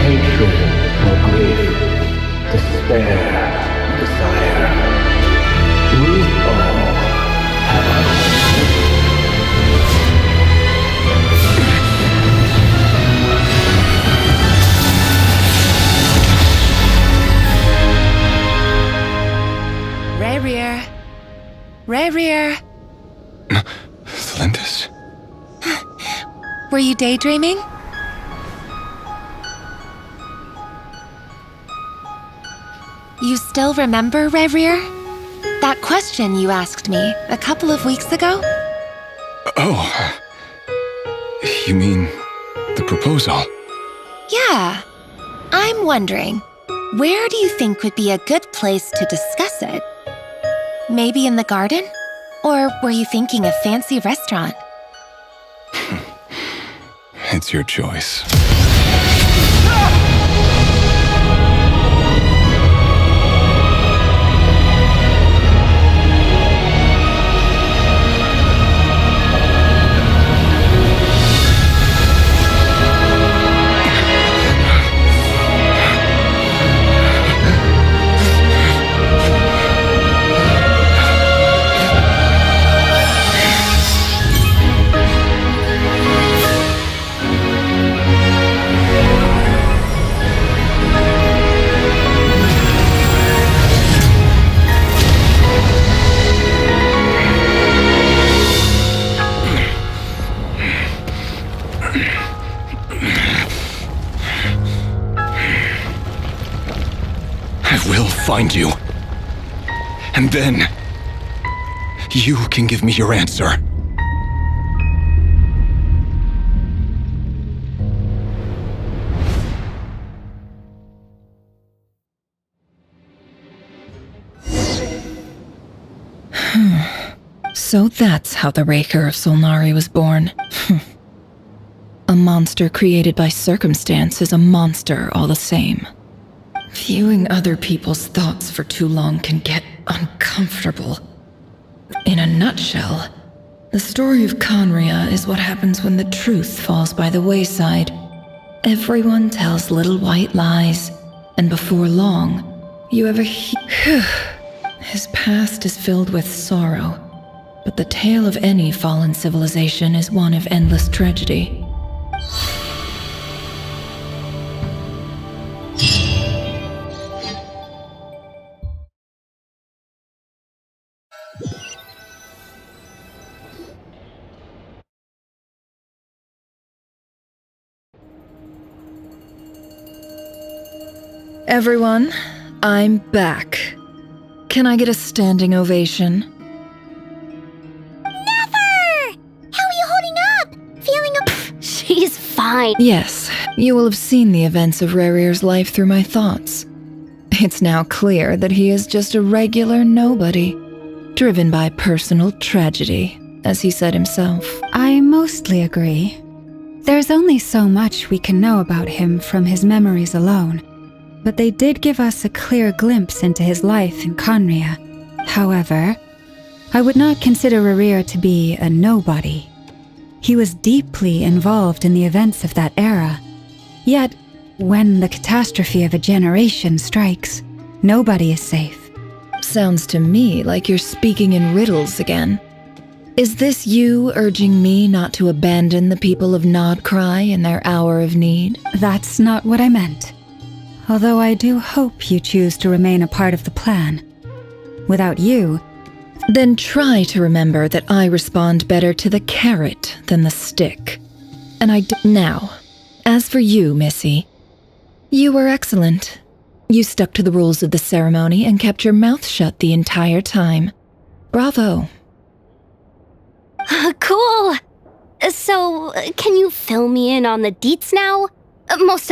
Hatred or grief, despair, desire. We all have our Rear. Felindis? Were you daydreaming? You still remember, Rear? That question you asked me a couple of weeks ago? Oh. You mean the proposal? Yeah. I'm wondering, where do you think would be a good place to discuss it? Maybe in the garden? Or were you thinking a fancy restaurant? It's your choice. I will find you. And then, you can give me your answer. So that's how the Raker of Solnari was born. A monster created by circumstance is a monster all the same. Viewing other people's thoughts for too long can get uncomfortable. In a nutshell, the story of Conria is what happens when the truth falls by the wayside. Everyone tells little white lies, and before long, you ever hear... His past is filled with sorrow, but the tale of any fallen civilization is one of endless tragedy. Everyone, I'm back. Can I get a standing ovation? Never! How are you holding up? Feeling She's fine. Yes, you will have seen the events of Rarir's life through my thoughts. It's now clear that he is just a regular nobody, driven by personal tragedy, as he said himself. I mostly agree. There's only so much we can know about him from his memories alone, but they did give us a clear glimpse into his life in Conria. However, I would not consider Rarir to be a nobody. He was deeply involved in the events of that era. Yet, when the catastrophe of a generation strikes, nobody is safe. Sounds to me like you're speaking in riddles again. Is this you urging me not to abandon the people of Nodcry in their hour of need? That's not what I meant. Although I do hope you choose to remain a part of the plan. Without you... Then try to remember that I respond better to the carrot than the stick. And Now, as for you, Missy, you were excellent. You stuck to the rules of the ceremony and kept your mouth shut the entire time. Bravo. Cool. So, can you fill me in on the deets now?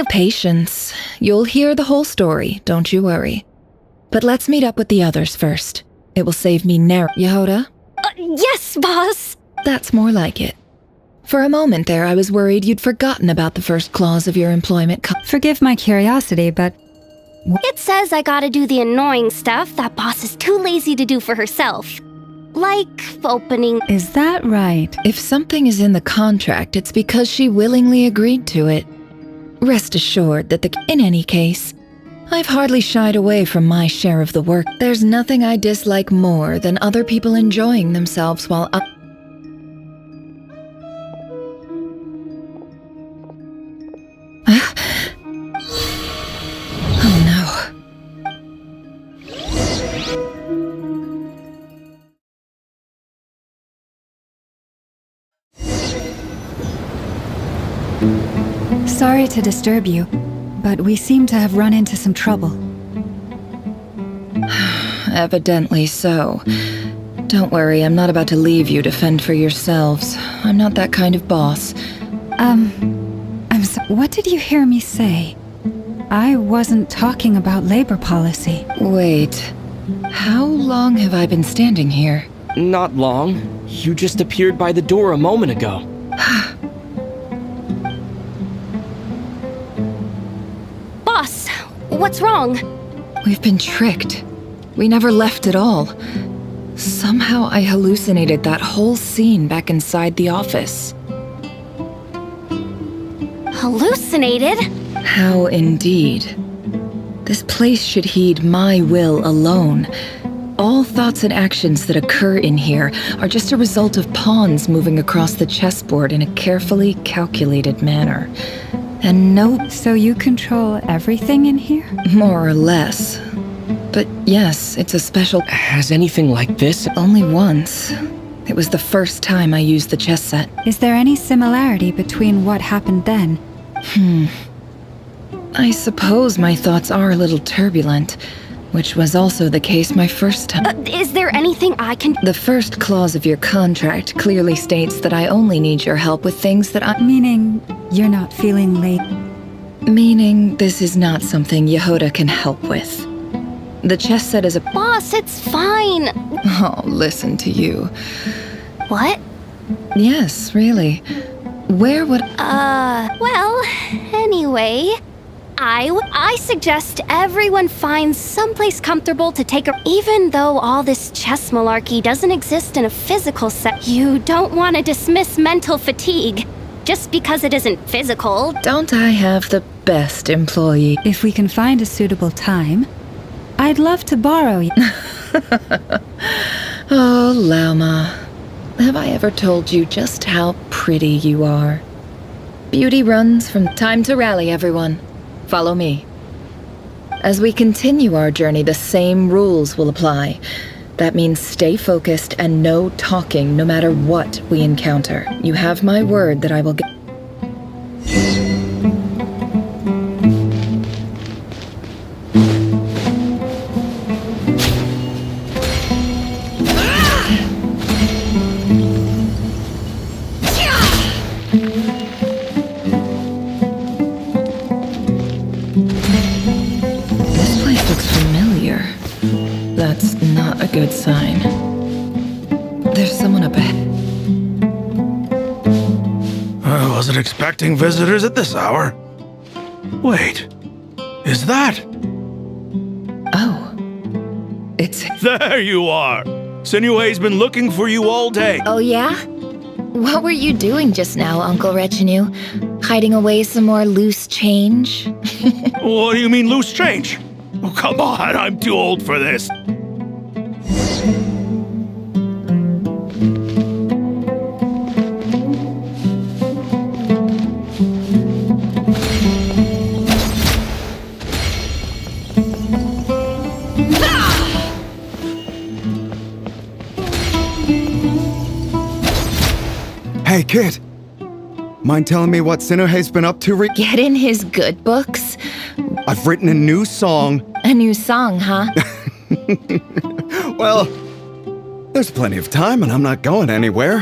Patience. You'll hear the whole story, don't you worry. But let's meet up with the others first. It will save me Yehoda? Yes, boss! That's more like it. For a moment there, I was worried you'd forgotten about the first clause of your employment Forgive my curiosity, but... It says I gotta do the annoying stuff that boss is too lazy to do for herself. Like opening... Is that right? If something is in the contract, it's because she willingly agreed to it. Rest assured that in any case, I've hardly shied away from my share of the work. There's nothing I dislike more than other people enjoying themselves while Oh no. Sorry to disturb you, but we seem to have run into some trouble. Evidently so. Don't worry, I'm not about to leave you to fend for yourselves. I'm not that kind of boss. What did you hear me say? I wasn't talking about labor policy. Wait, how long have I been standing here? Not long. You just appeared by the door a moment ago. Boss, what's wrong? We've been tricked. We never left at all. Somehow I hallucinated that whole scene back inside the office. Hallucinated? How indeed. This place should heed my will alone. All thoughts and actions that occur in here are just a result of pawns moving across the chessboard in a carefully calculated manner. And no... So you control everything in here? More or less. But yes, it's a special... Has anything like this? Only once. It was the first time I used the chess set. Is there any similarity between what happened then? I suppose my thoughts are a little turbulent, which was also the case my first time. Is there anything I can... The first clause of your contract clearly states that I only need your help with things that I... Meaning, you're not feeling late? Meaning, this is not something Yehoda can help with. The chess set is a... Boss, it's fine! Oh, listen to you. What? Yes, really. Where would... Well, anyway... I suggest everyone finds someplace comfortable to take a... Even though all this chess malarkey doesn't exist in a physical set, you don't want to dismiss mental fatigue just because it isn't physical. Don't I have the best employee? If we can find a suitable time, I'd love to borrow you. Oh, Lama. Have I ever told you just how pretty you are? Beauty runs from time to rally, everyone. Follow me. As we continue our journey, the same rules will apply. That means stay focused and no talking no matter what we encounter. You have my word that I will get... That's not a good sign. There's someone up ahead. I wasn't expecting visitors at this hour. Wait, is that? Oh, it's... There you are! Sinue's been looking for you all day. Oh yeah? What were you doing just now, Uncle Retinue? Hiding away some more loose change? What do you mean loose change? Oh, come on, I'm too old for this. Hey, kid. Mind telling me what Sinuhe's been up to? Get in his good books. I've written a new song. A new song, huh? Well, there's plenty of time and I'm not going anywhere.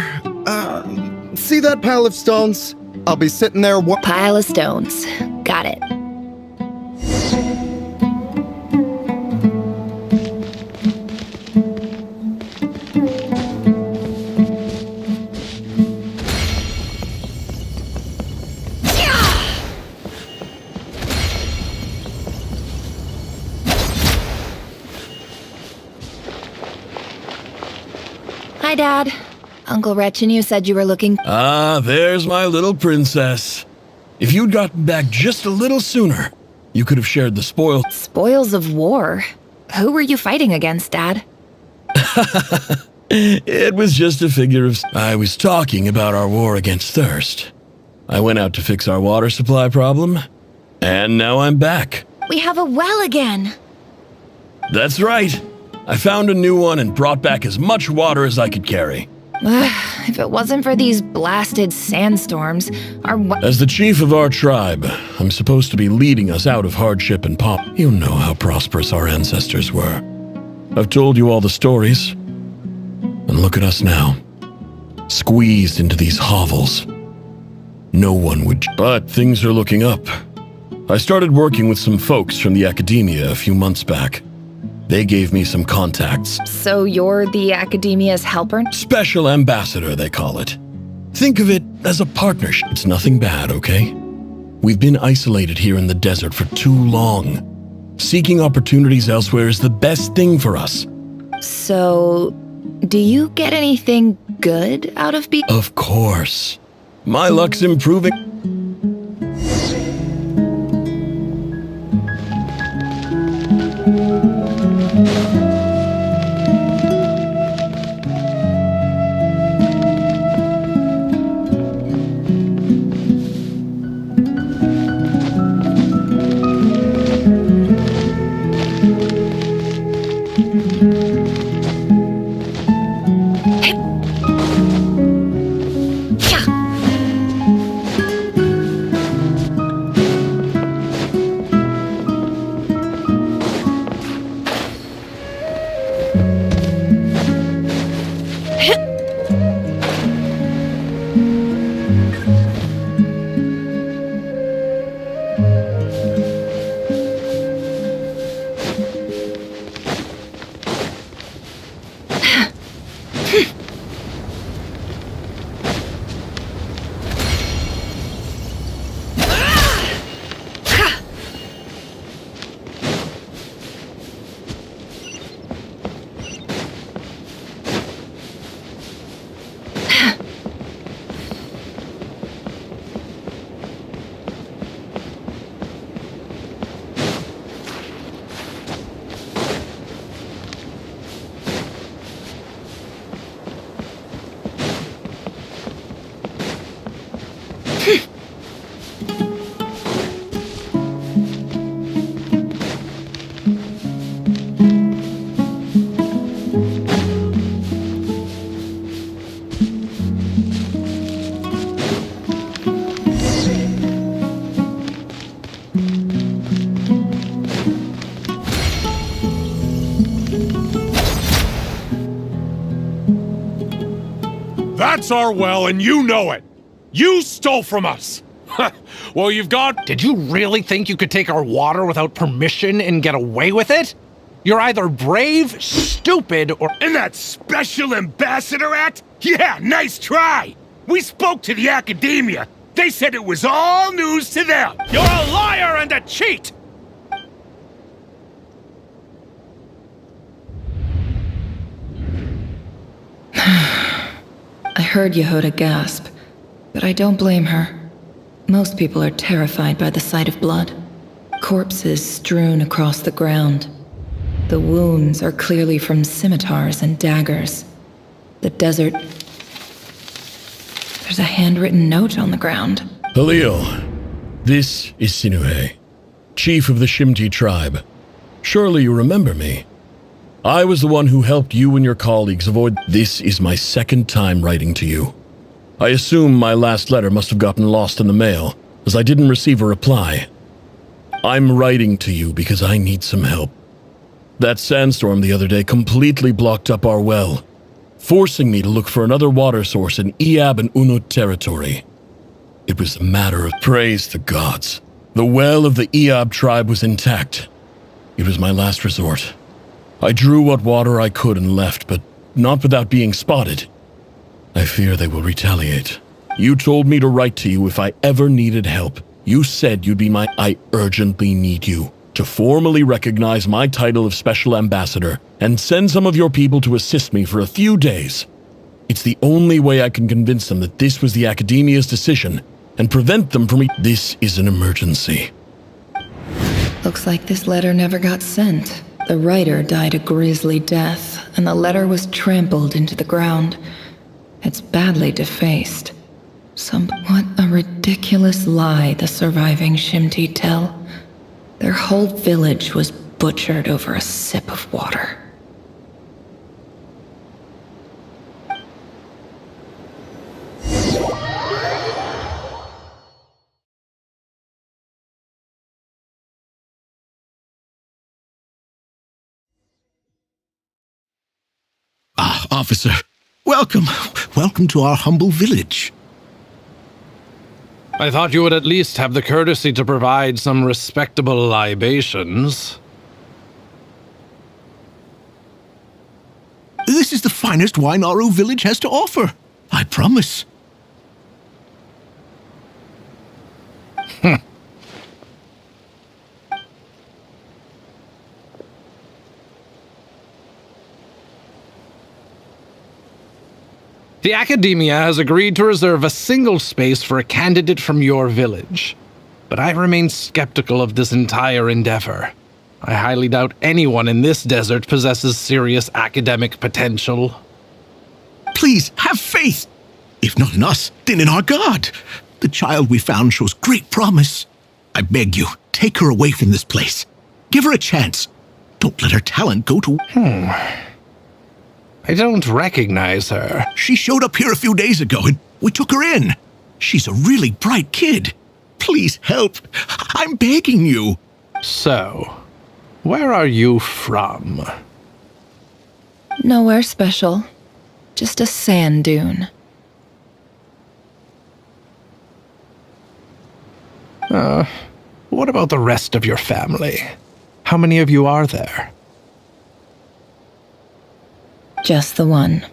See that pile of stones? I'll be sitting there. Pile of stones. Got it. Hi, Dad. Uncle Retinue said you were looking... Ah, there's my little princess. If you'd gotten back just a little sooner, you could have shared the spoils. Spoils of war? Who were you fighting against, Dad? It was just a figure of... I was talking about our war against thirst. I went out to fix our water supply problem, and now I'm back. We have a well again. That's right. I found a new one and brought back as much water as I could carry. If it wasn't for these blasted sandstorms, our... As the chief of our tribe, I'm supposed to be leading us out of hardship and You know how prosperous our ancestors were. I've told you all the stories. And look at us now. Squeezed into these hovels. No one would... But things are looking up. I started working with some folks from the academia a few months back. They gave me some contacts. So you're the academia's helper? Special ambassador, they call it. Think of it as a partnership. It's nothing bad, okay? We've been isolated here in the desert for too long. Seeking opportunities elsewhere is the best thing for us. So, do you get anything good out of being... Of course. My luck's improving. That's our well, and you know it. You stole from us. Well, you've got... Did you really think you could take our water without permission and get away with it? You're either brave, stupid, or... And that special ambassador act? Yeah, nice try. We spoke to the academia. They said it was all news to them. You're a liar and a cheat! I heard Yehuda gasp, but I don't blame her. Most people are terrified by the sight of blood. Corpses strewn across the ground. The wounds are clearly from scimitars and daggers. The desert... There's a handwritten note on the ground. Halil, this is Sinuhe, chief of the Shimti tribe. Surely you remember me. I was the one who helped you and your colleagues avoid... This is my second time writing to you. I assume my last letter must have gotten lost in the mail, as I didn't receive a reply. I'm writing to you because I need some help. That sandstorm the other day completely blocked up our well, forcing me to look for another water source in Iab and Unut territory. It was a matter of praise the gods. The well of the Iab tribe was intact. It was my last resort. I drew what water I could and left, but not without being spotted. I fear they will retaliate. You told me to write to you if I ever needed help. You said you'd be my... I urgently need you to formally recognize my title of Special Ambassador and send some of your people to assist me for a few days. It's the only way I can convince them that this was the Academia's decision and prevent them from... This is an emergency. Looks like this letter never got sent. The writer died a grisly death, and the letter was trampled into the ground. It's badly defaced. What a ridiculous lie the surviving Shimti tell. Their whole village was butchered over a sip of water. Officer, welcome. Welcome to our humble village. I thought you would at least have the courtesy to provide some respectable libations. This is the finest wine our village has to offer. I promise. The Academia has agreed to reserve a single space for a candidate from your village. But I remain skeptical of this entire endeavor. I highly doubt anyone in this desert possesses serious academic potential. Please, have faith. If not in us, then in our God. The child we found shows great promise. I beg you, take her away from this place. Give her a chance. Don't let her talent go to... I don't recognize her. She showed up here a few days ago and we took her in. She's a really bright kid. Please help. I'm begging you. So, where are you from? Nowhere special. Just a sand dune. What about the rest of your family? How many of you are there? Just the one.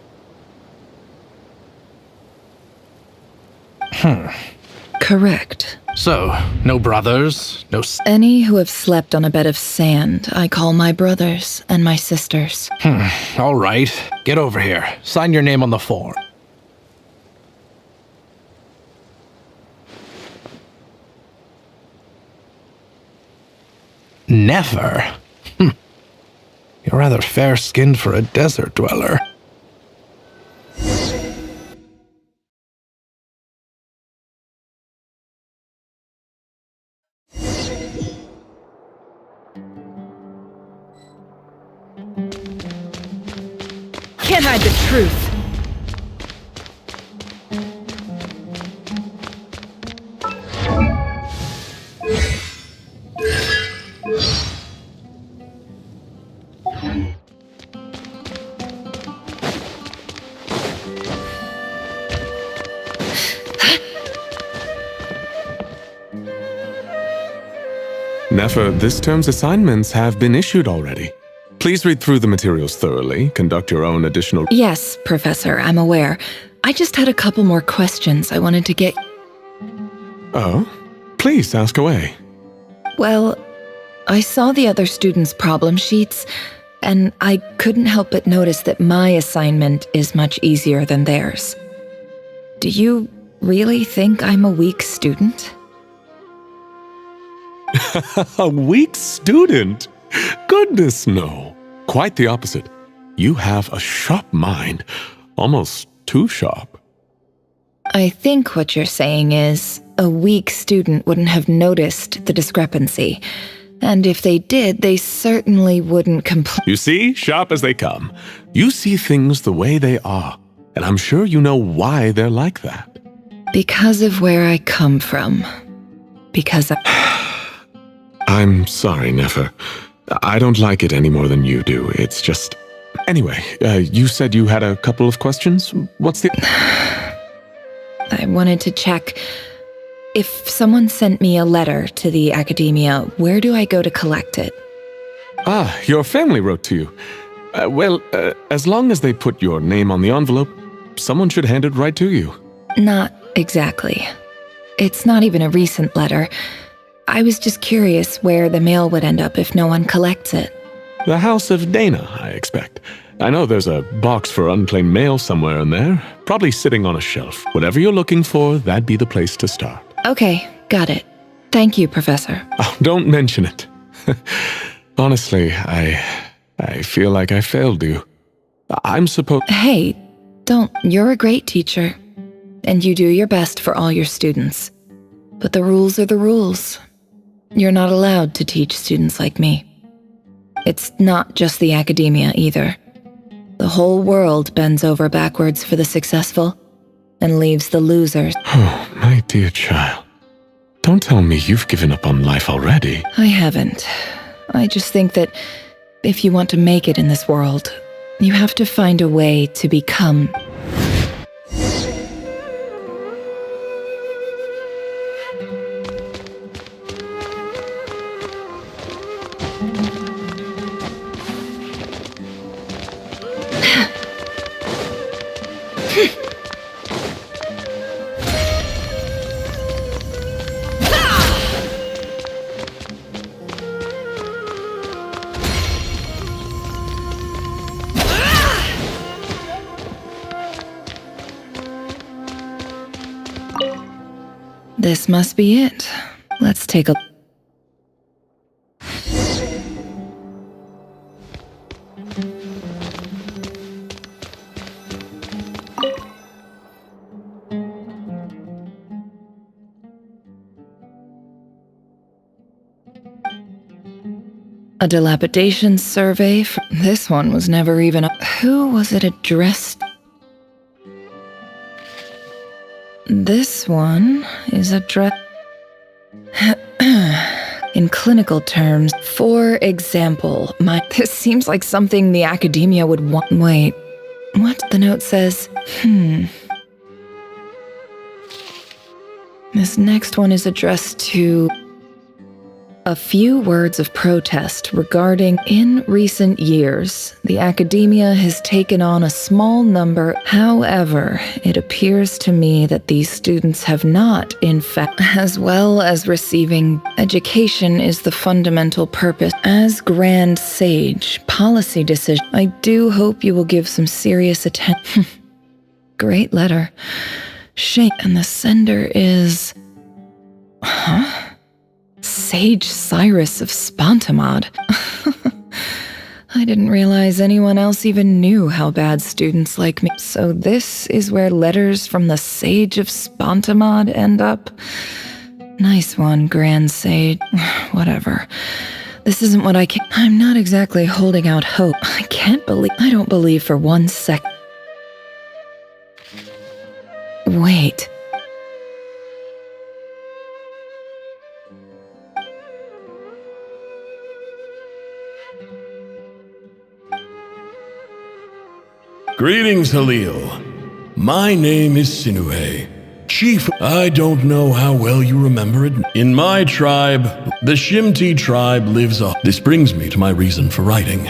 Correct. So, no brothers, no... Any who have slept on a bed of sand, I call my brothers and my sisters. All right. Get over here. Sign your name on the form. Never? You're rather fair-skinned for a desert dweller. can't hide the truth. Nefer, this term's assignments have been issued already. Please read through the materials thoroughly, conduct your own additional— Yes, Professor, I'm aware. I just had a couple more questions I wanted to get— Oh? Please, ask away. Well, I saw the other students' problem sheets, and I couldn't help but notice that my assignment is much easier than theirs. Do you really think I'm a weak student? A weak student? Goodness, no. Quite the opposite. You have a sharp mind. Almost too sharp. I think what you're saying is, a weak student wouldn't have noticed the discrepancy. And if they did, they certainly wouldn't complain. You see, sharp as they come. You see things the way they are. And I'm sure you know why they're like that. Because of where I come from. Because I'm sorry, Nefer. I don't like it any more than you do. It's just— Anyway, you said you had a couple of questions? What's the— I wanted to check. If someone sent me a letter to the academia, where do I go to collect it? Ah, your family wrote to you. Well, as long as they put your name on the envelope, someone should hand it right to you. Not exactly. It's not even a recent letter. I was just curious where the mail would end up if no one collects it. The House of Dana, I expect. I know there's a box for unclaimed mail somewhere in there, probably sitting on a shelf. Whatever you're looking for, that'd be the place to start. Okay, got it. Thank you, Professor. Oh, don't mention it. Honestly, I feel like I failed you. I'm supposed— Hey, don't. You're a great teacher. And you do your best for all your students. But the rules are the rules. You're not allowed to teach students like me. It's not just the academia either. The whole world bends over backwards for the successful and leaves the losers. Oh, my dear child. Don't tell me you've given up on life already. I haven't. I just think that if you want to make it in this world, you have to find a way to become. This must be it. Let's take a... A dilapidation survey. This one was never even... Who was it addressed? This one is addressed... In clinical terms, for example, this seems like something the academia would want... Wait, what? The note says, This next one is addressed to... A few words of protest regarding, in recent years, the academia has taken on a small number. However, it appears to me that these students have not, in fact, as well as receiving education is the fundamental purpose. As Grand Sage, policy decision, I do hope you will give some serious attention. Great letter. Shame. And the sender is... Huh? Sage Cyrus of Spontamod. I didn't realize anyone else even knew how bad students like me. So this is where letters from the Sage of Spontamod end up? Nice one, Grand Sage. Whatever. This isn't what I'm not exactly holding out hope. I don't believe for 1 sec. Wait. Greetings, Halil. My name is Sinuhe. Chief, I don't know how well you remember it. In my tribe, the Shimti tribe lives off. This brings me to my reason for writing.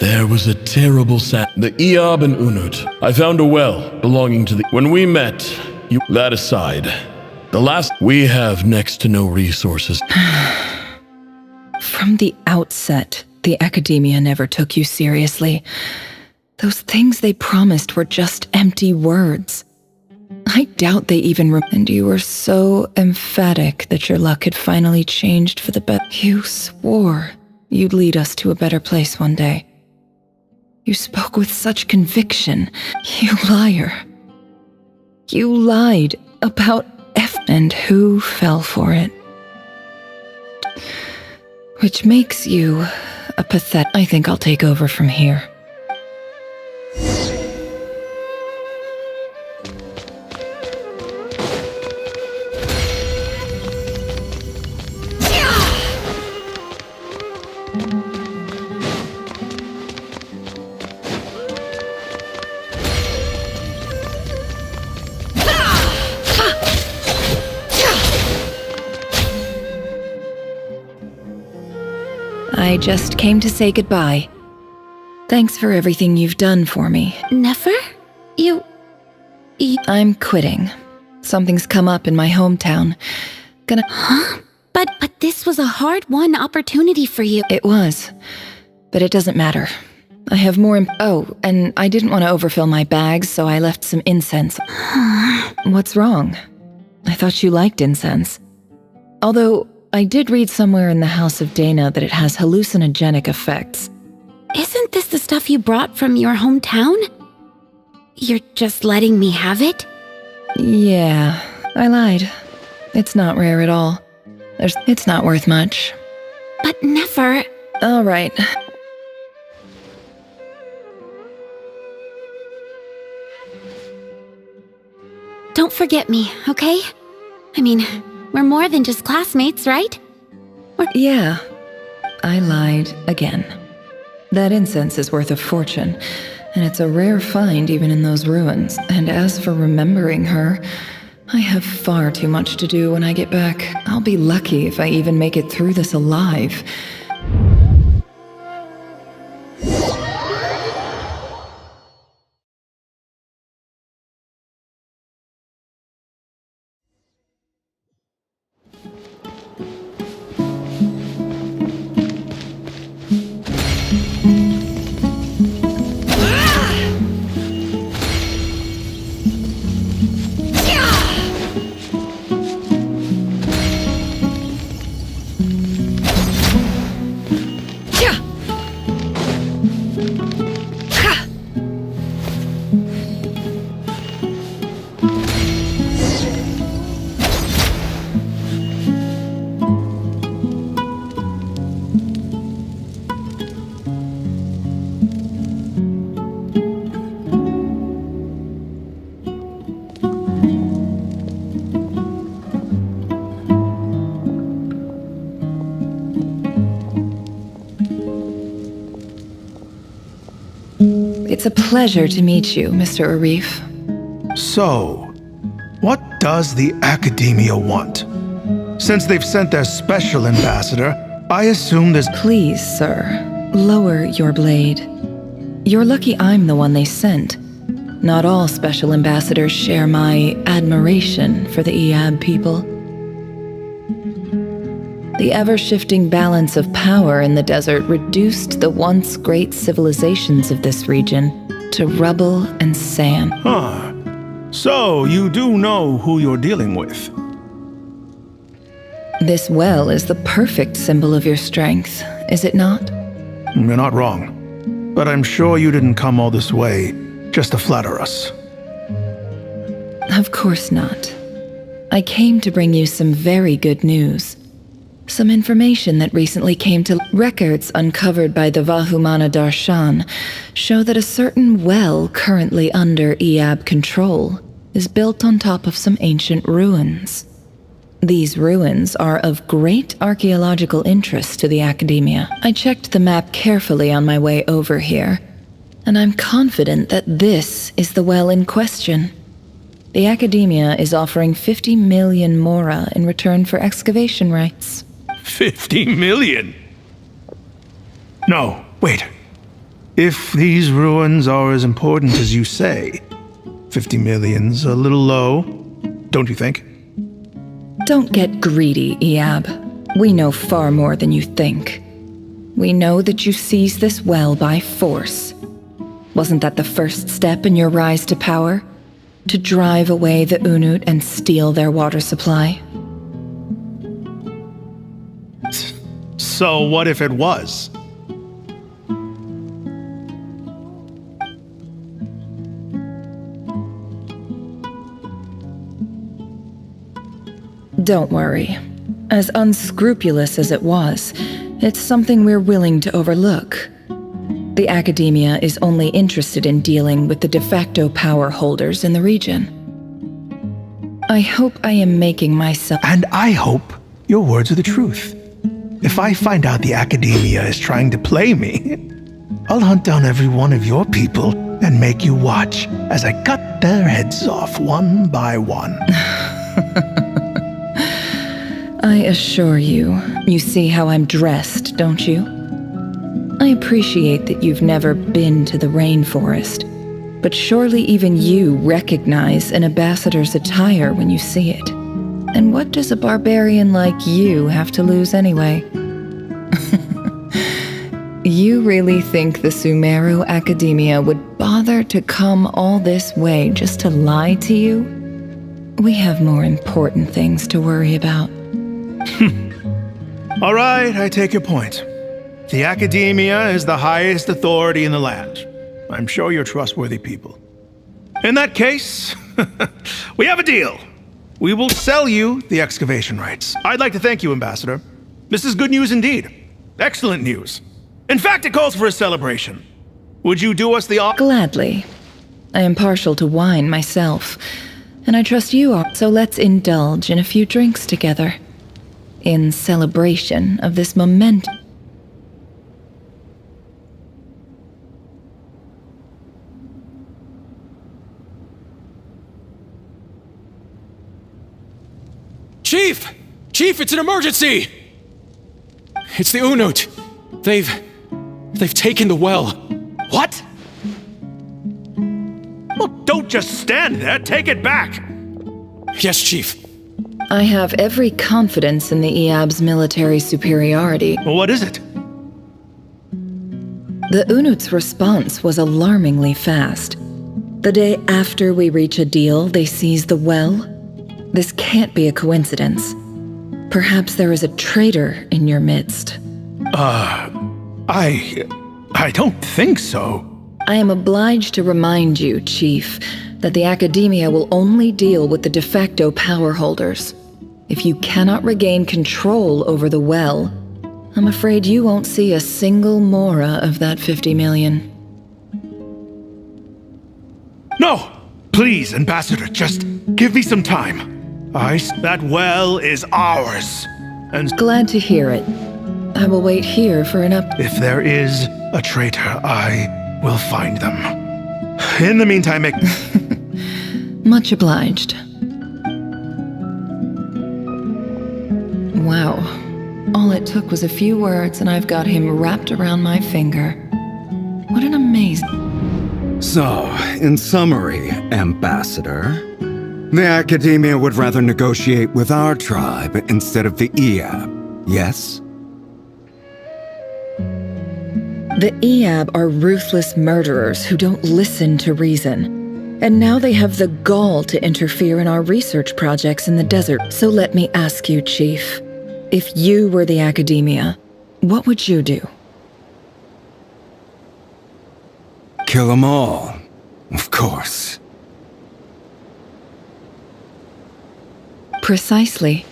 There was a terrible the Eob and Unut. I found a well belonging to the... When we met, that aside, the last... We have next to no resources. From the outset, the Academia never took you seriously. Those things they promised were just empty words. I doubt they even and you were so emphatic that your luck had finally changed for the better. You swore you'd lead us to a better place one day. You spoke with such conviction. You liar. You lied about and who fell for it. Which makes you a pathetic... I think I'll take over from here. I just came to say goodbye. Thanks for everything you've done for me. Nefer? You... I'm quitting. Something's come up in my hometown. Huh? But this was a hard-won opportunity for you. It was. But it doesn't matter. I have more Oh, and I didn't want to overfill my bags, so I left some incense. What's wrong? I thought you liked incense. Although, I did read somewhere in the House of Dana that it has hallucinogenic effects. Isn't this the stuff you brought from your hometown? You're just letting me have it? Yeah, I lied. It's not rare at all. It's not worth much. But Nefer... All right. Don't forget me, okay? I mean, we're more than just classmates, right? Yeah, I lied again. That incense is worth a fortune, and it's a rare find even in those ruins. And as for remembering her, I have far too much to do when I get back. I'll be lucky if I even make it through this alive. It's a pleasure to meet you, Mr. Arif. So, what does the Academia want? Since they've sent their special ambassador, I assume there's... Please, sir, lower your blade. You're lucky I'm the one they sent. Not all special ambassadors share my admiration for the Eab people. The ever-shifting balance of power in the desert reduced the once great civilizations of this region to rubble and sand. Huh. So, you do know who you're dealing with? This well is the perfect symbol of your strength, is it not? You're not wrong. But I'm sure you didn't come all this way just to flatter us. Of course not. I came to bring you some very good news. Some information that recently came to records uncovered by the Vahumana Darshan show that a certain well currently under Eab control is built on top of some ancient ruins. These ruins are of great archaeological interest to the Academia. I checked the map carefully on my way over here, and I'm confident that this is the well in question. The Academia is offering 50 million mora in return for excavation rights. 50 million? No, wait. If these ruins are as important as you say, 50 million's a little low, don't you think? Don't get greedy, Eab. We know far more than you think. We know that you seized this well by force. Wasn't that the first step in your rise to power? To drive away the Unut and steal their water supply? So what if it was? Don't worry. As unscrupulous as it was, it's something we're willing to overlook. The Academia is only interested in dealing with the de facto power holders in the region. I hope I am making myself— And I hope your words are the truth. If I find out the Academia is trying to play me, I'll hunt down every one of your people and make you watch as I cut their heads off one by one. I assure you, you see how I'm dressed, don't you? I appreciate that you've never been to the rainforest, but surely even you recognize an ambassador's attire when you see it. And what does a barbarian like you have to lose anyway? You really think the Sumeru Academia would bother to come all this way just to lie to you? We have more important things to worry about. All right, I take your point. The Academia is the highest authority in the land. I'm sure you're trustworthy people. In that case, we have a deal. We will sell you the excavation rights. I'd like to thank you, Ambassador. This is good news indeed. Excellent news. In fact, it calls for a celebration. Would you do us the honor? Gladly. I am partial to wine myself, and I trust you are, so let's indulge in a few drinks together. In celebration of this momentum. Chief! Chief, it's an emergency! It's the Unut. They've taken the well. What? Well, don't just stand there. Take it back. Yes, Chief. I have every confidence in the Eab's military superiority. Well, what is it? The Unut's response was alarmingly fast. The day after we reach a deal, they seize the well. This can't be a coincidence. Perhaps there is a traitor in your midst. I don't think so. I am obliged to remind you, Chief, that the Academia will only deal with the de facto power holders. If you cannot regain control over the well, I'm afraid you won't see a single mora of that 50 million. No! Please, Ambassador, just give me some time. That well is ours. And glad to hear it. I will wait here for an If there is a traitor, I will find them. In the meantime, Much obliged. Wow. All it took was a few words and I've got him wrapped around my finger. What an amazing... So, in summary, Ambassador, the Academia would rather negotiate with our tribe instead of the Eab, yes? The Eab are ruthless murderers who don't listen to reason. And now they have the gall to interfere in our research projects in the desert. So let me ask you, Chief, if you were the Academia, what would you do? Kill them all, of course. Precisely.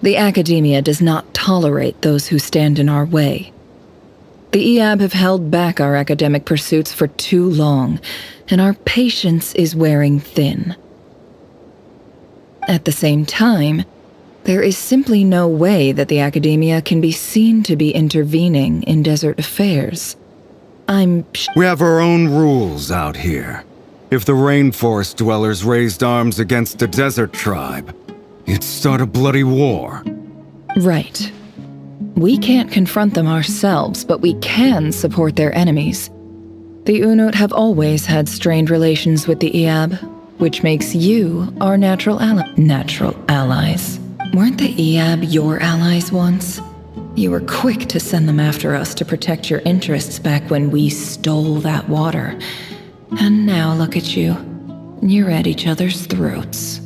The Academia does not tolerate those who stand in our way. The EAB have held back our academic pursuits for too long, and our patience is wearing thin. At the same time, there is simply no way that the academia can be seen to be intervening in desert affairs. We have our own rules out here. If the rainforest dwellers raised arms against a desert tribe, it'd start a bloody war. Right. We can't confront them ourselves, but we can support their enemies. The Unut have always had strained relations with the EAB, which makes you our natural allies. Weren't the EAB your allies once? You were quick to send them after us to protect your interests back when we stole that water. And now look at you. You're at each other's throats.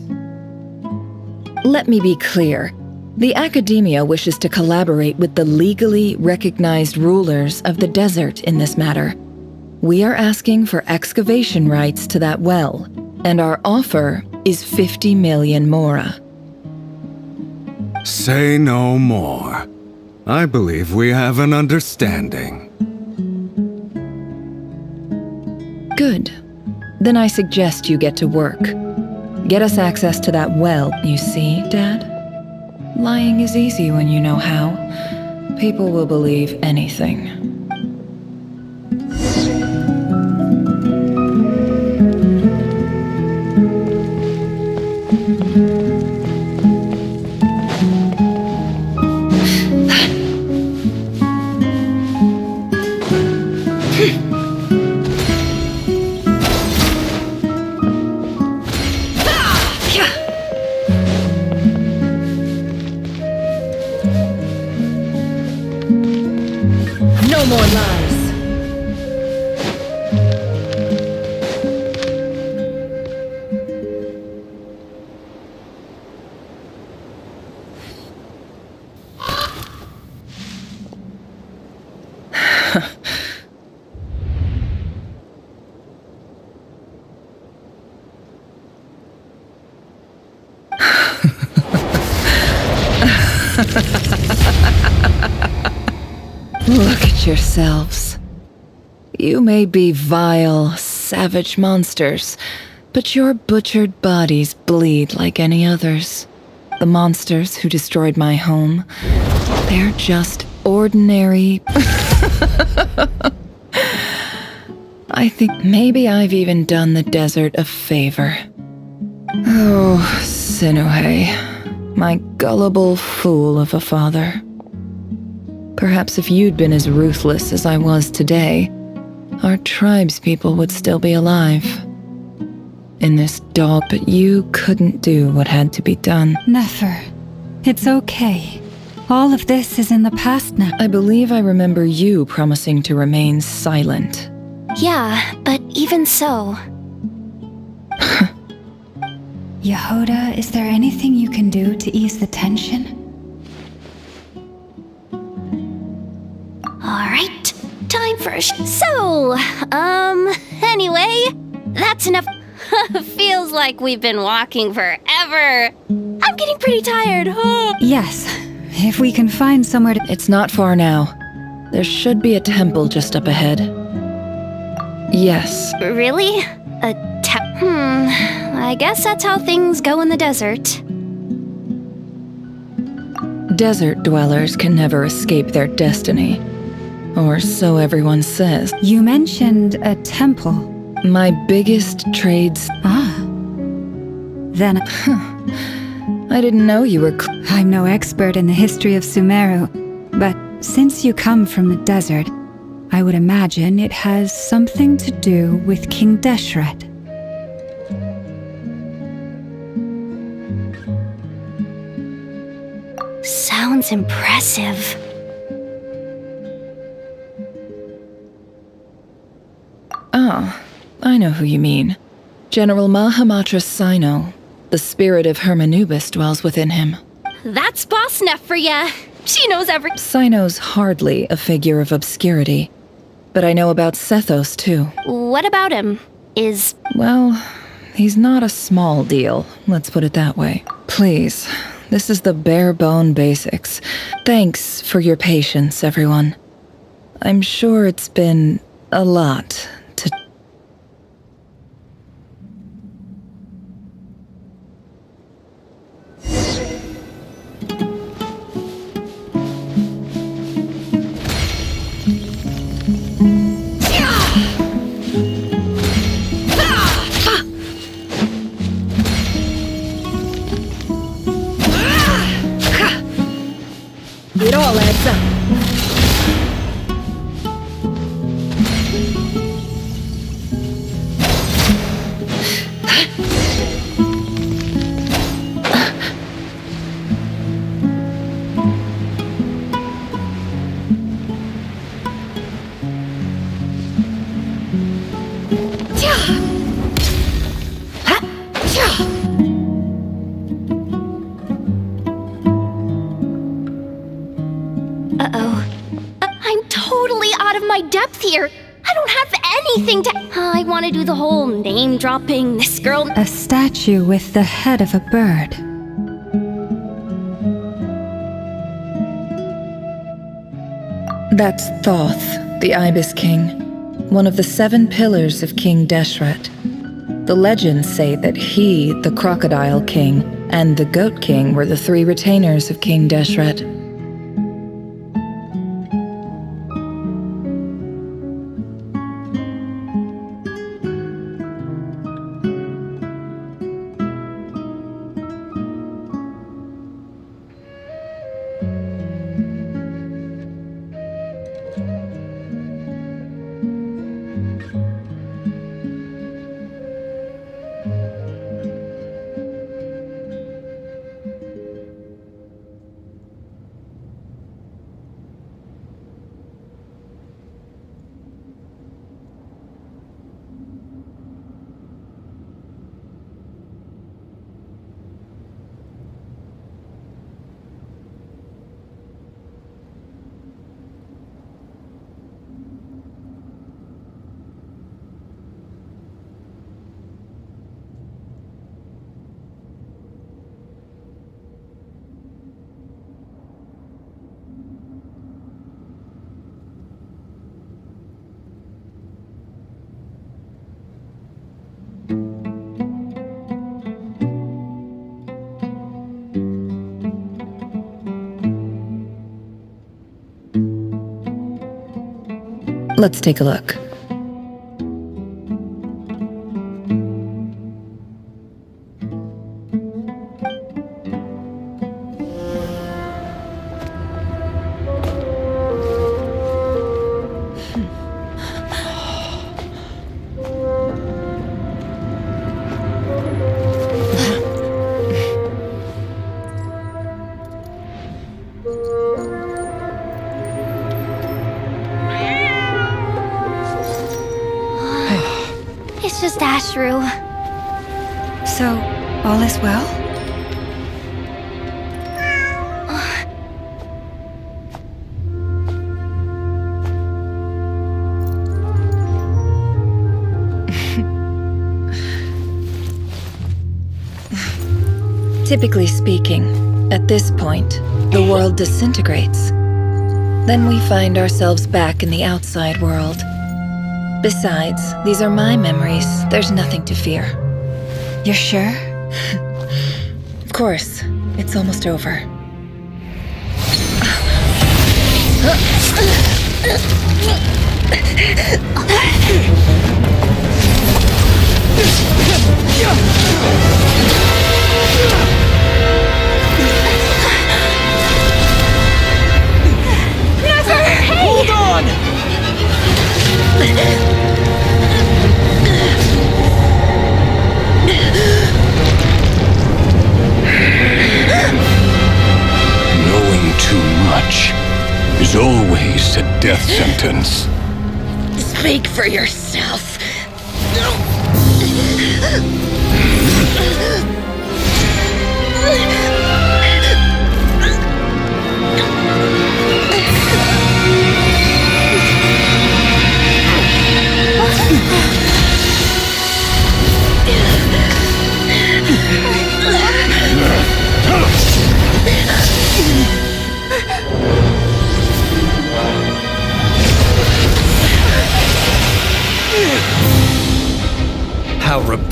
Let me be clear. The academia wishes to collaborate with the legally recognized rulers of the desert in this matter. We are asking for excavation rights to that well, and our offer is 50 million mora. Say no more. I believe we have an understanding. Good. Then I suggest you get to work. Get us access to that well. You see, Dad? Lying is easy when you know how. People will believe anything. No more lies. Look at yourselves. You may be vile, savage monsters, but your butchered bodies bleed like any others. The monsters who destroyed my home, they're just ordinary... I think maybe I've even done the desert a favor. Oh, Sinuhe, my gullible fool of a father. Perhaps if you'd been as ruthless as I was today, our tribespeople would still be alive. In this dog, but you couldn't do what had to be done. Nefer, it's okay. All of this is in the past now. I believe I remember you promising to remain silent. Yeah, but even so... Yehoda, is there anything you can do to ease the tension? Alright, time for a anyway, that's enough. Feels like we've been walking forever. I'm getting pretty tired. Yes, if we can find somewhere to... It's not far now. There should be a temple just up ahead. Yes. Really? I guess that's how things go in the desert. Desert dwellers can never escape their destiny. Or so everyone says. You mentioned a temple. My biggest trades... Then... I didn't know you were... I'm no expert in the history of Sumeru, but since you come from the desert, I would imagine it has something to do with King Deshret. Sounds impressive. Oh, I know who you mean. General Mahamatra Sino. The spirit of Hermanubis dwells within him. That's Boss Neff for ya. She knows every... Sino's hardly a figure of obscurity. But I know about Sethos, too. What about him? Well, he's not a small deal, let's put it that way. Please, This is the bare bone basics. Thanks for your patience, everyone. I'm sure it's been a lot to... It all adds up. I'm totally out of my depth here. I don't have anything to... I want to do the whole name-dropping, this girl... A statue with the head of a bird. That's Thoth, the Ibis King, one of the 7 pillars of King Deshret. The legends say that he, the Crocodile King, and the Goat King were the 3 retainers of King Deshret. Let's take a look. It's just Ashru. So, all is well? Typically speaking, at this point, the world disintegrates. Then we find ourselves back in the outside world. Besides, these are my memories. There's nothing to fear. You're sure? Of course. It's almost over. Hold on! Knowing too much is always a death sentence. Speak for yourself.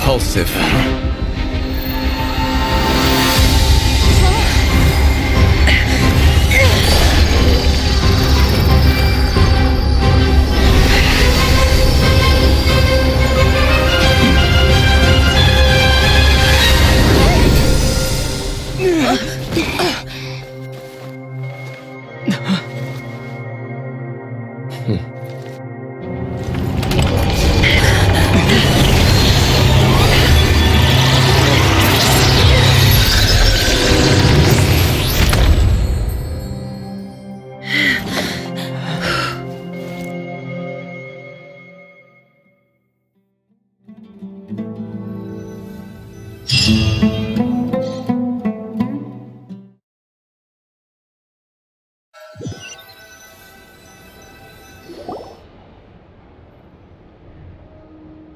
impulsive.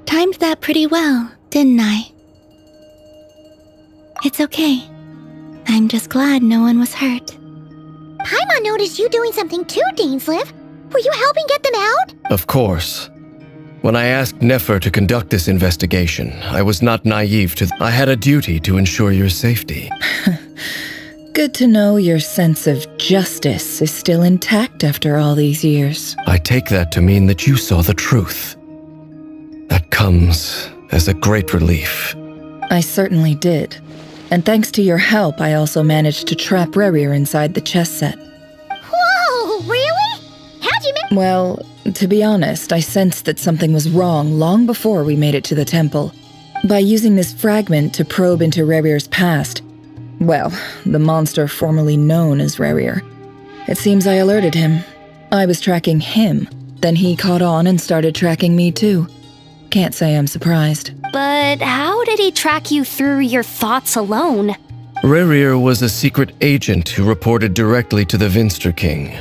Timed that pretty well, didn't I? It's okay. I'm just glad no one was hurt. Paimon noticed you doing something too, Dainsleif. Were you helping get them out? Of course. When I asked Nefer to conduct this investigation, I was not naive to... I had a duty to ensure your safety. Good to know your sense of justice is still intact after all these years. I take that to mean that you saw the truth. That comes as a great relief. I certainly did. And thanks to your help, I also managed to trap Rerir inside the chess set. Whoa, really? How'd you manage? Well, to be honest, I sensed that something was wrong long before we made it to the temple. By using this fragment to probe into Rerir's past, well, the monster formerly known as Rerir, it seems I alerted him. I was tracking him, then he caught on and started tracking me too. Can't say I'm surprised. But how did he track you through your thoughts alone? Rerir was a secret agent who reported directly to the Vinster King.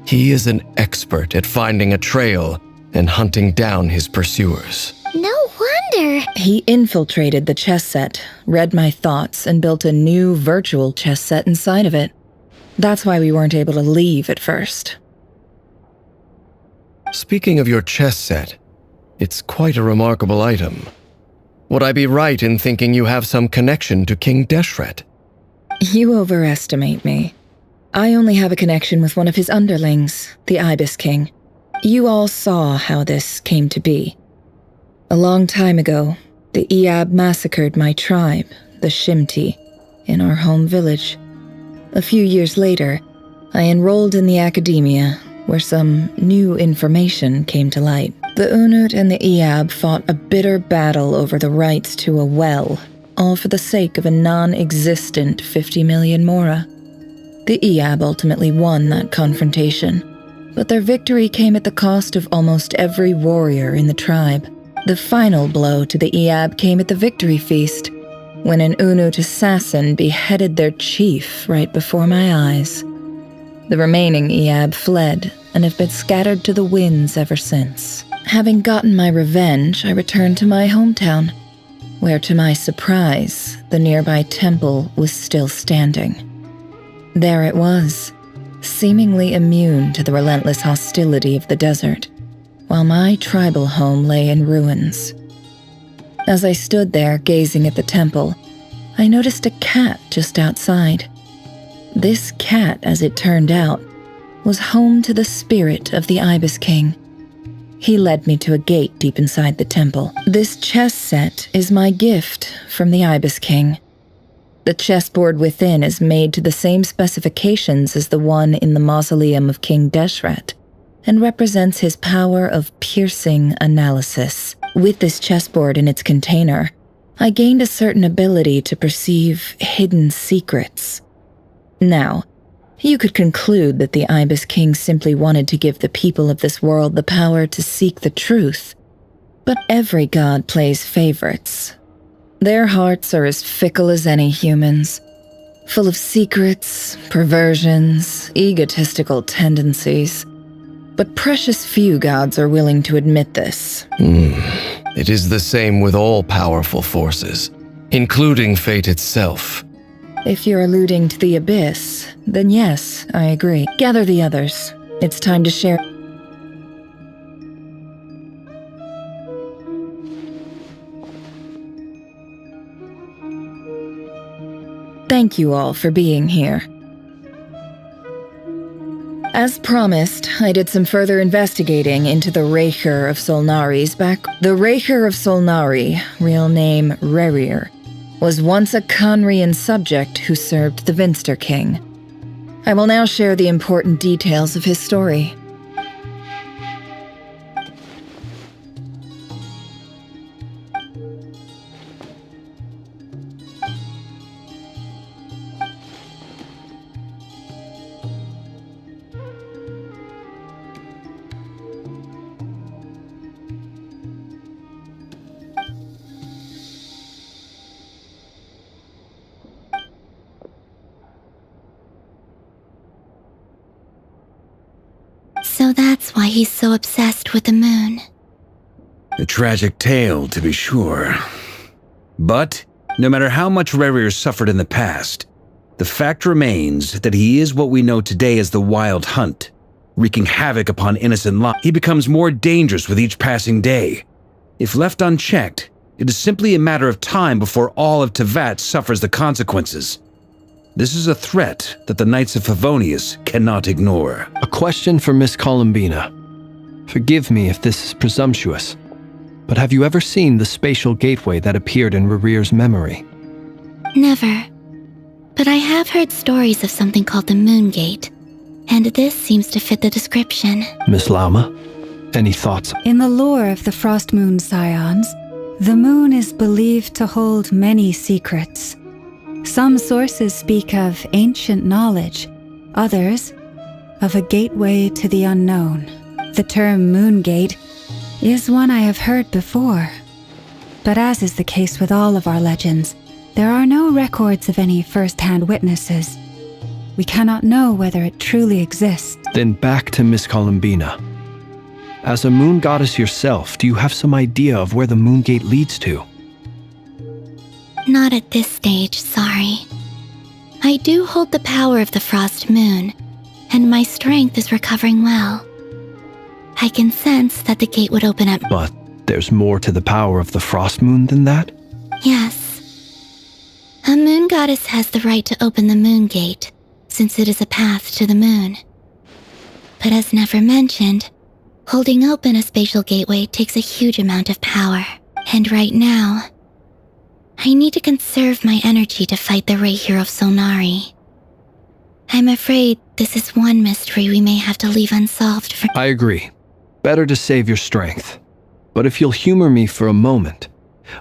He is an expert at finding a trail and hunting down his pursuers. No wonder. He infiltrated the chess set, read my thoughts, and built a new virtual chess set inside of it. That's why we weren't able to leave at first. Speaking of your chess set, it's quite a remarkable item. Would I be right in thinking you have some connection to King Deshret? You overestimate me. I only have a connection with one of his underlings, the Ibis King. You all saw how this came to be. A long time ago, the Iab massacred my tribe, the Shimti, in our home village. A few years later, I enrolled in the academia, where some new information came to light. The Unut and the Iab fought a bitter battle over the rights to a well, all for the sake of a non-existent 50 million mora. The Iab ultimately won that confrontation, but their victory came at the cost of almost every warrior in the tribe. The final blow to the Iab came at the victory feast, when an Unut assassin beheaded their chief right before my eyes. The remaining Iab fled and have been scattered to the winds ever since. Having gotten my revenge, I returned to my hometown, where to my surprise, the nearby temple was still standing. There it was, seemingly immune to the relentless hostility of the desert, while my tribal home lay in ruins. As I stood there gazing at the temple, I noticed a cat just outside. This cat, as it turned out, was home to the spirit of the Ibis King. He led me to a gate deep inside the temple. This chess set is my gift from the Ibis King. The chessboard within is made to the same specifications as the one in the mausoleum of King Deshret, and represents his power of piercing analysis. With this chessboard in its container, I gained a certain ability to perceive hidden secrets. Now, you could conclude that the Ibis King simply wanted to give the people of this world the power to seek the truth. But every god plays favorites. Their hearts are as fickle as any human's, full of secrets, perversions, egotistical tendencies. But precious few gods are willing to admit this. It is the same with all powerful forces, including fate itself. If you're alluding to the Abyss, then yes, I agree. Gather the others. It's time to share. Thank you all for being here. As promised, I did some further investigating into the Raker of Solnari's back. The Raker of Solnari, real name Rerir, was once a Conrian subject who served the Vinster King. I will now share the important details of his story. So that's why he's so obsessed with the moon. A tragic tale, to be sure. But, no matter how much Rerir suffered in the past, the fact remains that he is what we know today as the Wild Hunt, wreaking havoc upon innocent lives. He becomes more dangerous with each passing day. If left unchecked, it is simply a matter of time before all of Tevat suffers the consequences. This is a threat that the Knights of Favonius cannot ignore. A question for Miss Columbina. Forgive me if this is presumptuous, but have you ever seen the spatial gateway that appeared in Rerir's memory? Never. But I have heard stories of something called the Moon Gate, and this seems to fit the description. Miss Lauma, any thoughts? In the lore of the Frost Moon Scions, the moon is believed to hold many secrets. Some sources speak of ancient knowledge, others of a gateway to the unknown. The term Moon Gate is one I have heard before. But as is the case with all of our legends, there are no records of any first-hand witnesses. We cannot know whether it truly exists. Then back to Miss Columbina. As a moon goddess yourself, do you have some idea of where the Moon Gate leads to? Not at this stage, sorry. I do hold the power of the Frost Moon, and my strength is recovering well. I can sense that the gate would open up. But there's more to the power of the Frost Moon than that? Yes. A moon goddess has the right to open the Moon Gate, since it is a path to the moon. But as never mentioned, holding open a spatial gateway takes a huge amount of power. And right now, I need to conserve my energy to fight the Raker of Solnari. I'm afraid this is one mystery we may have to leave unsolved for— I agree. Better to save your strength. But if you'll humor me for a moment,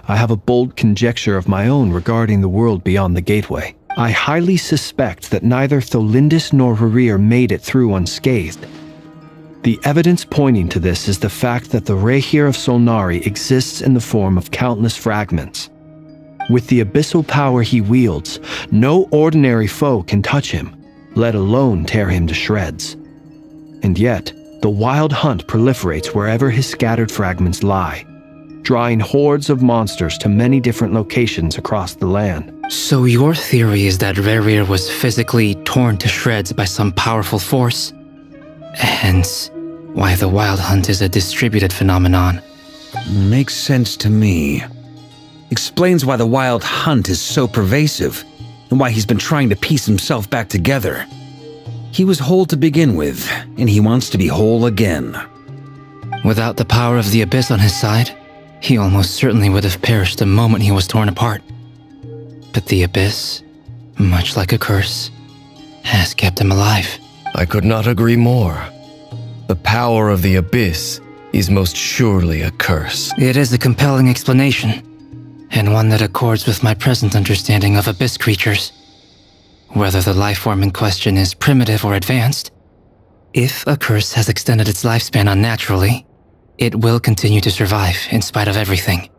I have a bold conjecture of my own regarding the world beyond the gateway. I highly suspect that neither Tholindis nor Rerir made it through unscathed. The evidence pointing to this is the fact that the Raker of Solnari exists in the form of countless fragments. With the abyssal power he wields, no ordinary foe can touch him, let alone tear him to shreds. And yet, the Wild Hunt proliferates wherever his scattered fragments lie, drawing hordes of monsters to many different locations across the land. So your theory is that Rerir was physically torn to shreds by some powerful force? Hence, why the Wild Hunt is a distributed phenomenon. Makes sense to me. Explains why the Wild Hunt is so pervasive, and why he's been trying to piece himself back together. He was whole to begin with, and he wants to be whole again. Without the power of the Abyss on his side, he almost certainly would have perished the moment he was torn apart. But the Abyss, much like a curse, has kept him alive. I could not agree more. The power of the Abyss is most surely a curse. It is a compelling explanation, and one that accords with my present understanding of Abyss creatures. Whether the life form in question is primitive or advanced, if a curse has extended its lifespan unnaturally, it will continue to survive in spite of everything.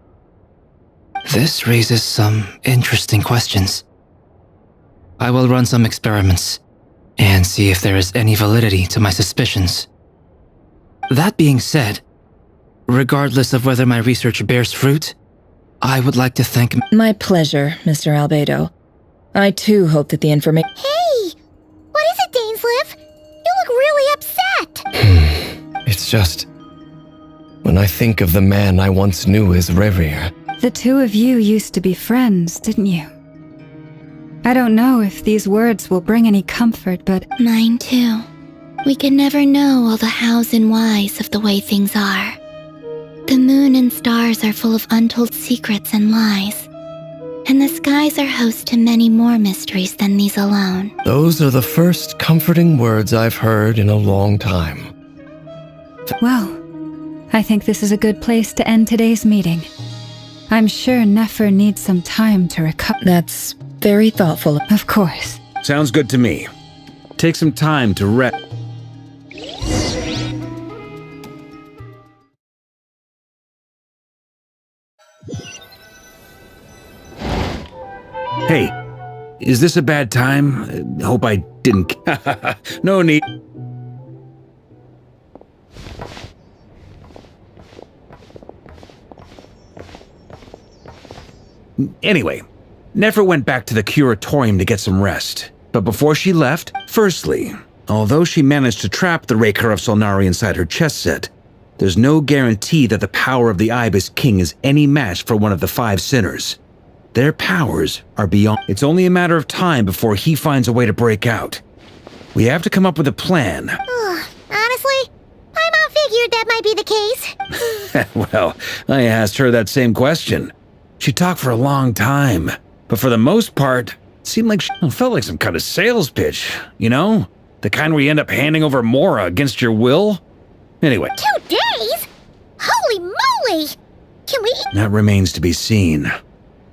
This raises some interesting questions. I will run some experiments and see if there is any validity to my suspicions. That being said, regardless of whether my research bears fruit, I would like to thank— My pleasure, Mr. Albedo. I too hope that the information— Hey! What is it, Dainsleif? You look really upset! It's just, when I think of the man I once knew as Rerir. The two of you used to be friends, didn't you? I don't know if these words will bring any comfort, but... Mine too. We can never know all the hows and whys of the way things are. The moon and stars are full of untold secrets and lies. And the skies are host to many more mysteries than these alone. Those are the first comforting words I've heard in a long time. Well, I think this is a good place to end today's meeting. I'm sure Nefer needs some time to recover. That's very thoughtful. Of course. Sounds good to me. Take some time to rest. Hey, is this a bad time? Hope I didn't... No need... Anyway, Nefer went back to the curatorium to get some rest. But before she left, firstly, although she managed to trap the Raker of Solnari inside her chess set, there's no guarantee that the power of the Ibis King is any match for one of the 5 sinners. Their powers are beyond... It's only a matter of time before he finds a way to break out. We have to come up with a plan. Honestly, my mom figured that might be the case. Well, I asked her that same question. She talked for a long time, but for the most part, it seemed like she felt like some kind of sales pitch, you know? The kind where you end up handing over Mora against your will? Anyway. 2 days? Holy moly! Can we... That remains to be seen.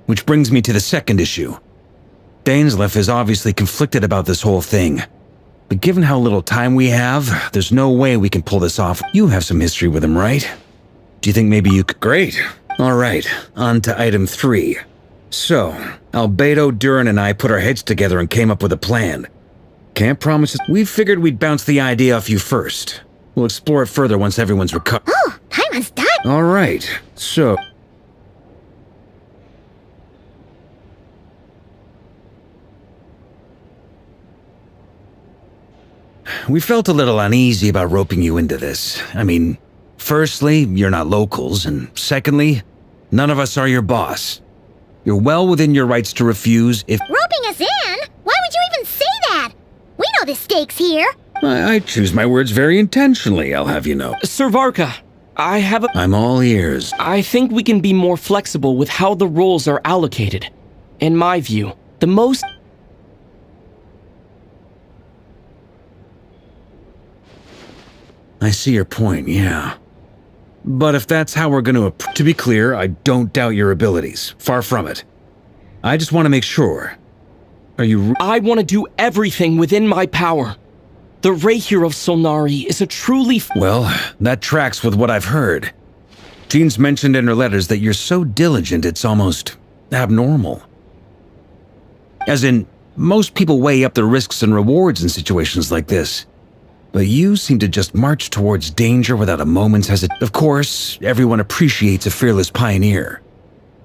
Which brings me to the second issue. Dainsleif is obviously conflicted about this whole thing. But given how little time we have, there's no way we can pull this off. You have some history with him, right? Do you think maybe you could... Great. Alright, on to item 3. So, Albedo, Durin, and I put our heads together and came up with a plan. Can't promise it. We figured we'd bounce the idea off you first. We'll explore it further once everyone's recovered. Oh, Paimon's done! Alright, so... We felt a little uneasy about roping you into this. I mean, firstly, you're not locals, and secondly, none of us are your boss. You're well within your rights to refuse if— Roping us in? Why would you even say that? We know the stakes here. I choose my words very intentionally, I'll have you know. Sir Varka, I have a— I'm all ears. I think we can be more flexible with how the roles are allocated. In my view, the most— I see your point, yeah. But if that's how we're going to be clear, I don't doubt your abilities. Far from it. I just want to make sure. Are you— I want to do everything within my power. The Raher of Solnari is a truly— Well, that tracks with what I've heard. Jean's mentioned in her letters that you're so diligent it's almost abnormal. As in, most people weigh up the risks and rewards in situations like this. But you seem to just march towards danger without a moment's hesitation. Of course, everyone appreciates a fearless pioneer.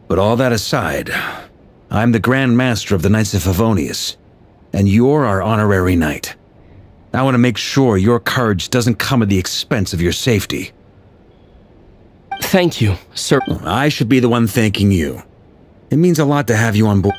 But all that aside, I'm the Grand Master of the Knights of Favonius, and you're our honorary knight. I want to make sure your courage doesn't come at the expense of your safety. Thank you, sir. I should be the one thanking you. It means a lot to have you on board.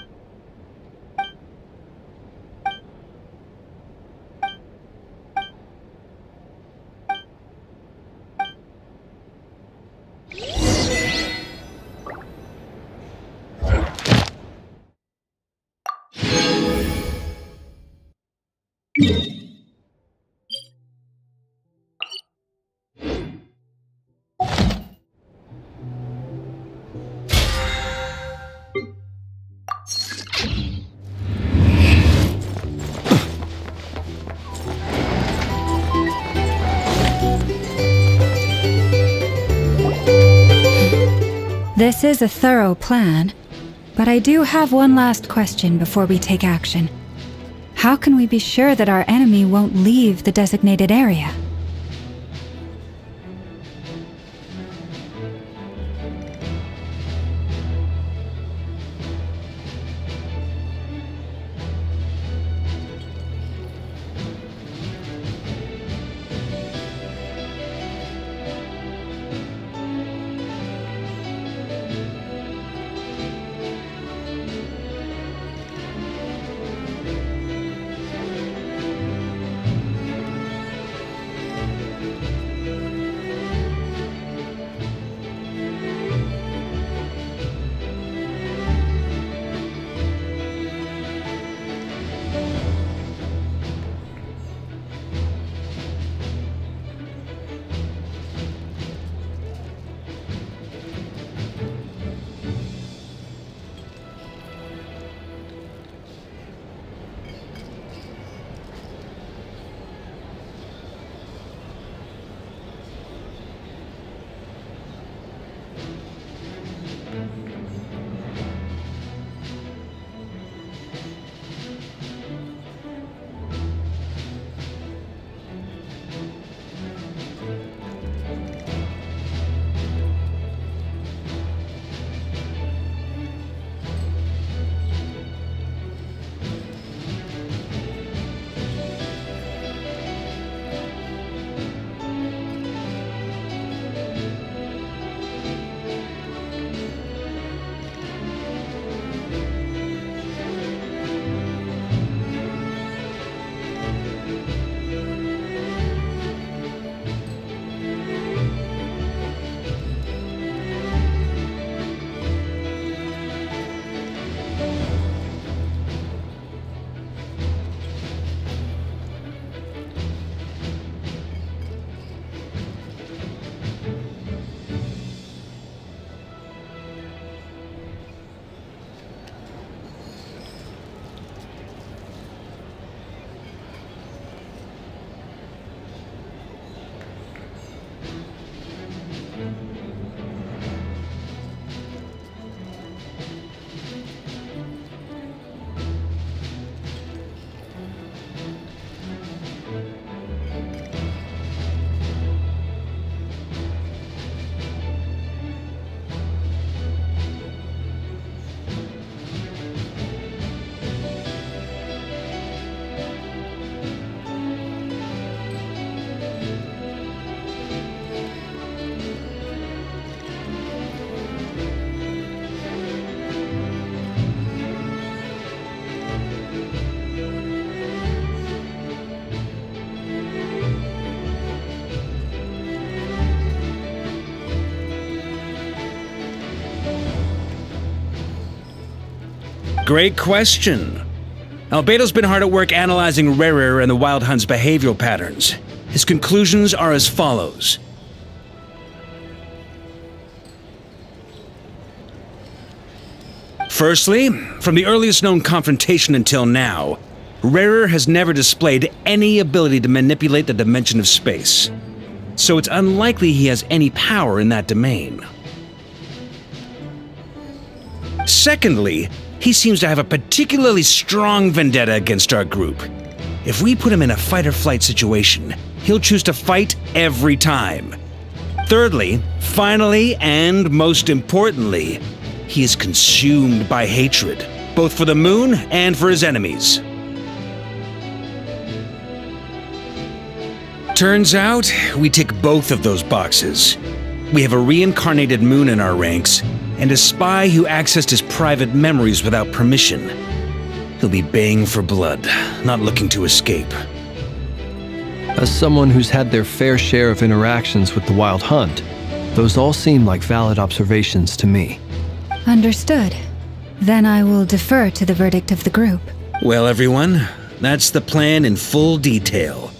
This is a thorough plan, but I do have one last question before we take action. How can we be sure that our enemy won't leave the designated area? Great question. Albedo's been hard at work analyzing Rarer and the Wild Hunt's behavioral patterns. His conclusions are as follows. Firstly, from the earliest known confrontation until now, Rarer has never displayed any ability to manipulate the dimension of space. So it's unlikely he has any power in that domain. Secondly, he seems to have a particularly strong vendetta against our group. If we put him in a fight-or-flight situation, he'll choose to fight every time. Thirdly, finally, and most importantly, he is consumed by hatred, both for the moon and for his enemies. Turns out, we tick both of those boxes. We have a reincarnated moon in our ranks, and a spy who accessed his private memories without permission. He'll be baying for blood, not looking to escape. As someone who's had their fair share of interactions with the Wild Hunt, those all seem like valid observations to me. Understood. Then I will defer to the verdict of the group. Well, everyone, that's the plan in full detail.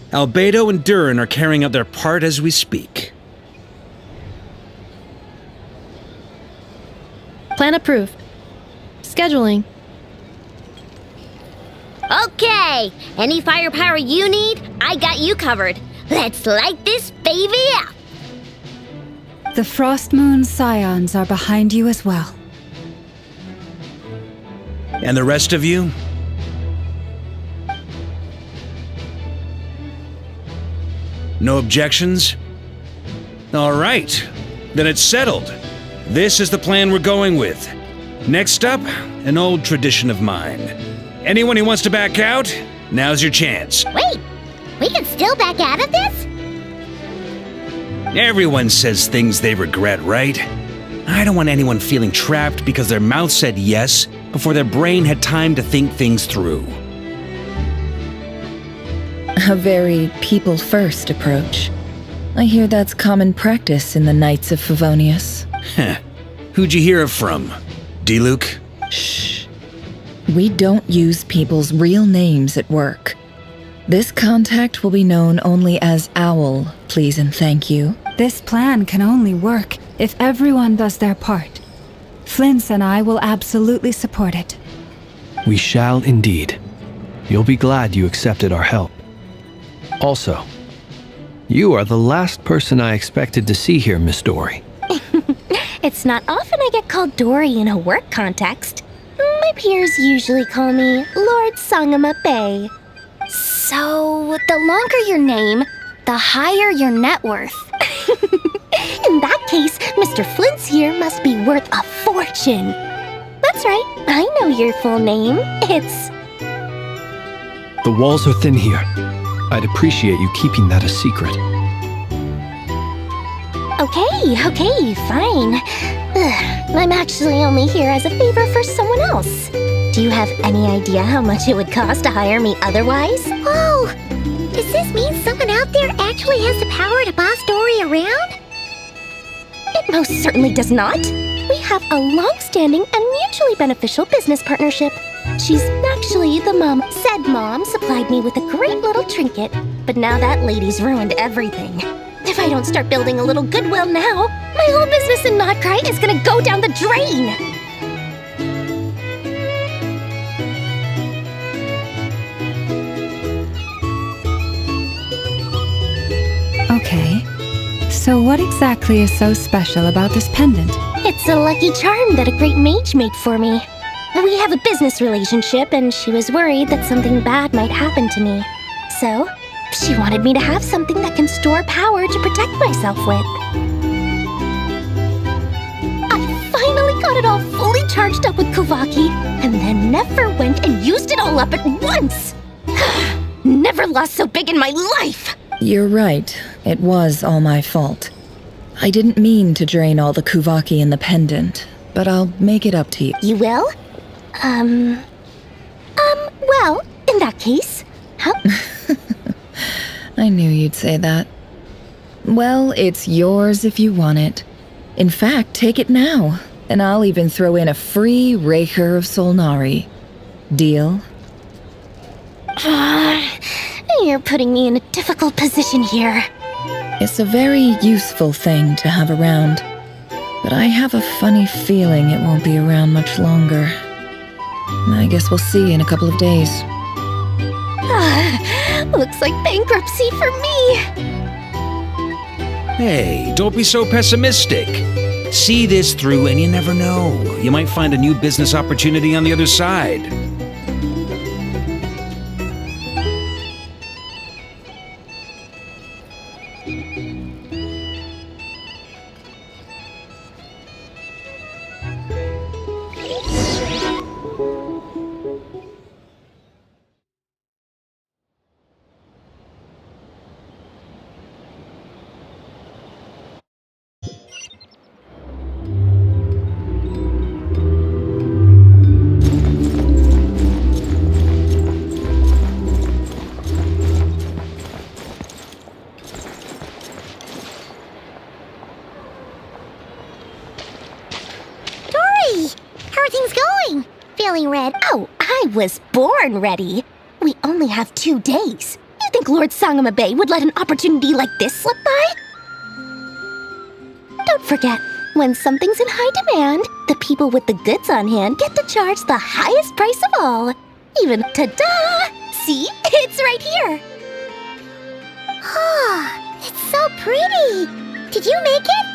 Albedo and Durin are carrying out their part as we speak. Plan approved. Scheduling. Okay, any firepower you need, I got you covered. Let's light this baby up. The Frost Moon Scions are behind you as well. And the rest of you? No objections? All right, then it's settled. This is the plan we're going with. Next up, an old tradition of mine. Anyone who wants to back out, now's your chance. Wait, we can still back out of this? Everyone says things they regret, right? I don't want anyone feeling trapped because their mouth said yes before their brain had time to think things through. A very people-first approach. I hear that's common practice in the Knights of Favonius. Heh. Who'd you hear it from? D-Luke? Shh. We don't use people's real names at work. This contact will be known only as Owl, please and thank you. This plan can only work if everyone does their part. Flint's and I will absolutely support it. We shall indeed. You'll be glad you accepted our help. Also, you are the last person I expected to see here, Miss Dory. It's not often I get called Dory in a work context. My peers usually call me Lord Sangamabe. So, the longer your name, the higher your net worth. In that case, Mr. Flint's here must be worth a fortune. That's right, I know your full name. It's... The walls are thin here. I'd appreciate you keeping that a secret. Okay, fine. I'm actually only here as a favor for someone else. Do you have any idea how much it would cost to hire me otherwise? Oh, does this mean someone out there actually has the power to boss Dory around? It most certainly does not. We have a long-standing and mutually beneficial business partnership. She's actually the mom. Said mom supplied me with a great little trinket, but now that lady's ruined everything. If I don't start building a little goodwill now, my whole business in Notcry is gonna go down the drain! Okay. So what exactly is so special about this pendant? It's a lucky charm that a great mage made for me. We have a business relationship, and she was worried that something bad might happen to me. So, she wanted me to have something that can store power to protect myself with. I finally got it all fully charged up with Kuvaki, and then never went and used it all up at once! Never lost so big in my life! You're right. It was all my fault. I didn't mean to drain all the Kuvaki in the pendant, but I'll make it up to you. You will? Well, in that case, I knew you'd say that. Well, it's yours if you want it. In fact, take it now. And I'll even throw in a free Raker of Solnari. Deal? You're putting me in a difficult position here. It's a very useful thing to have around, but I have a funny feeling it won't be around much longer. I guess we'll see in a couple of days. Looks like bankruptcy for me. Hey, don't be so pessimistic. See this through and you never know. You might find a new business opportunity on the other side. Oh, I was born ready. We only have 2 days. You think Lord Sangamabe would let an opportunity like this slip by? Don't forget, when something's in high demand, the people with the goods on hand get to charge the highest price of all. Even, ta-da! See? It's right here. Oh, it's so pretty. Did you make it?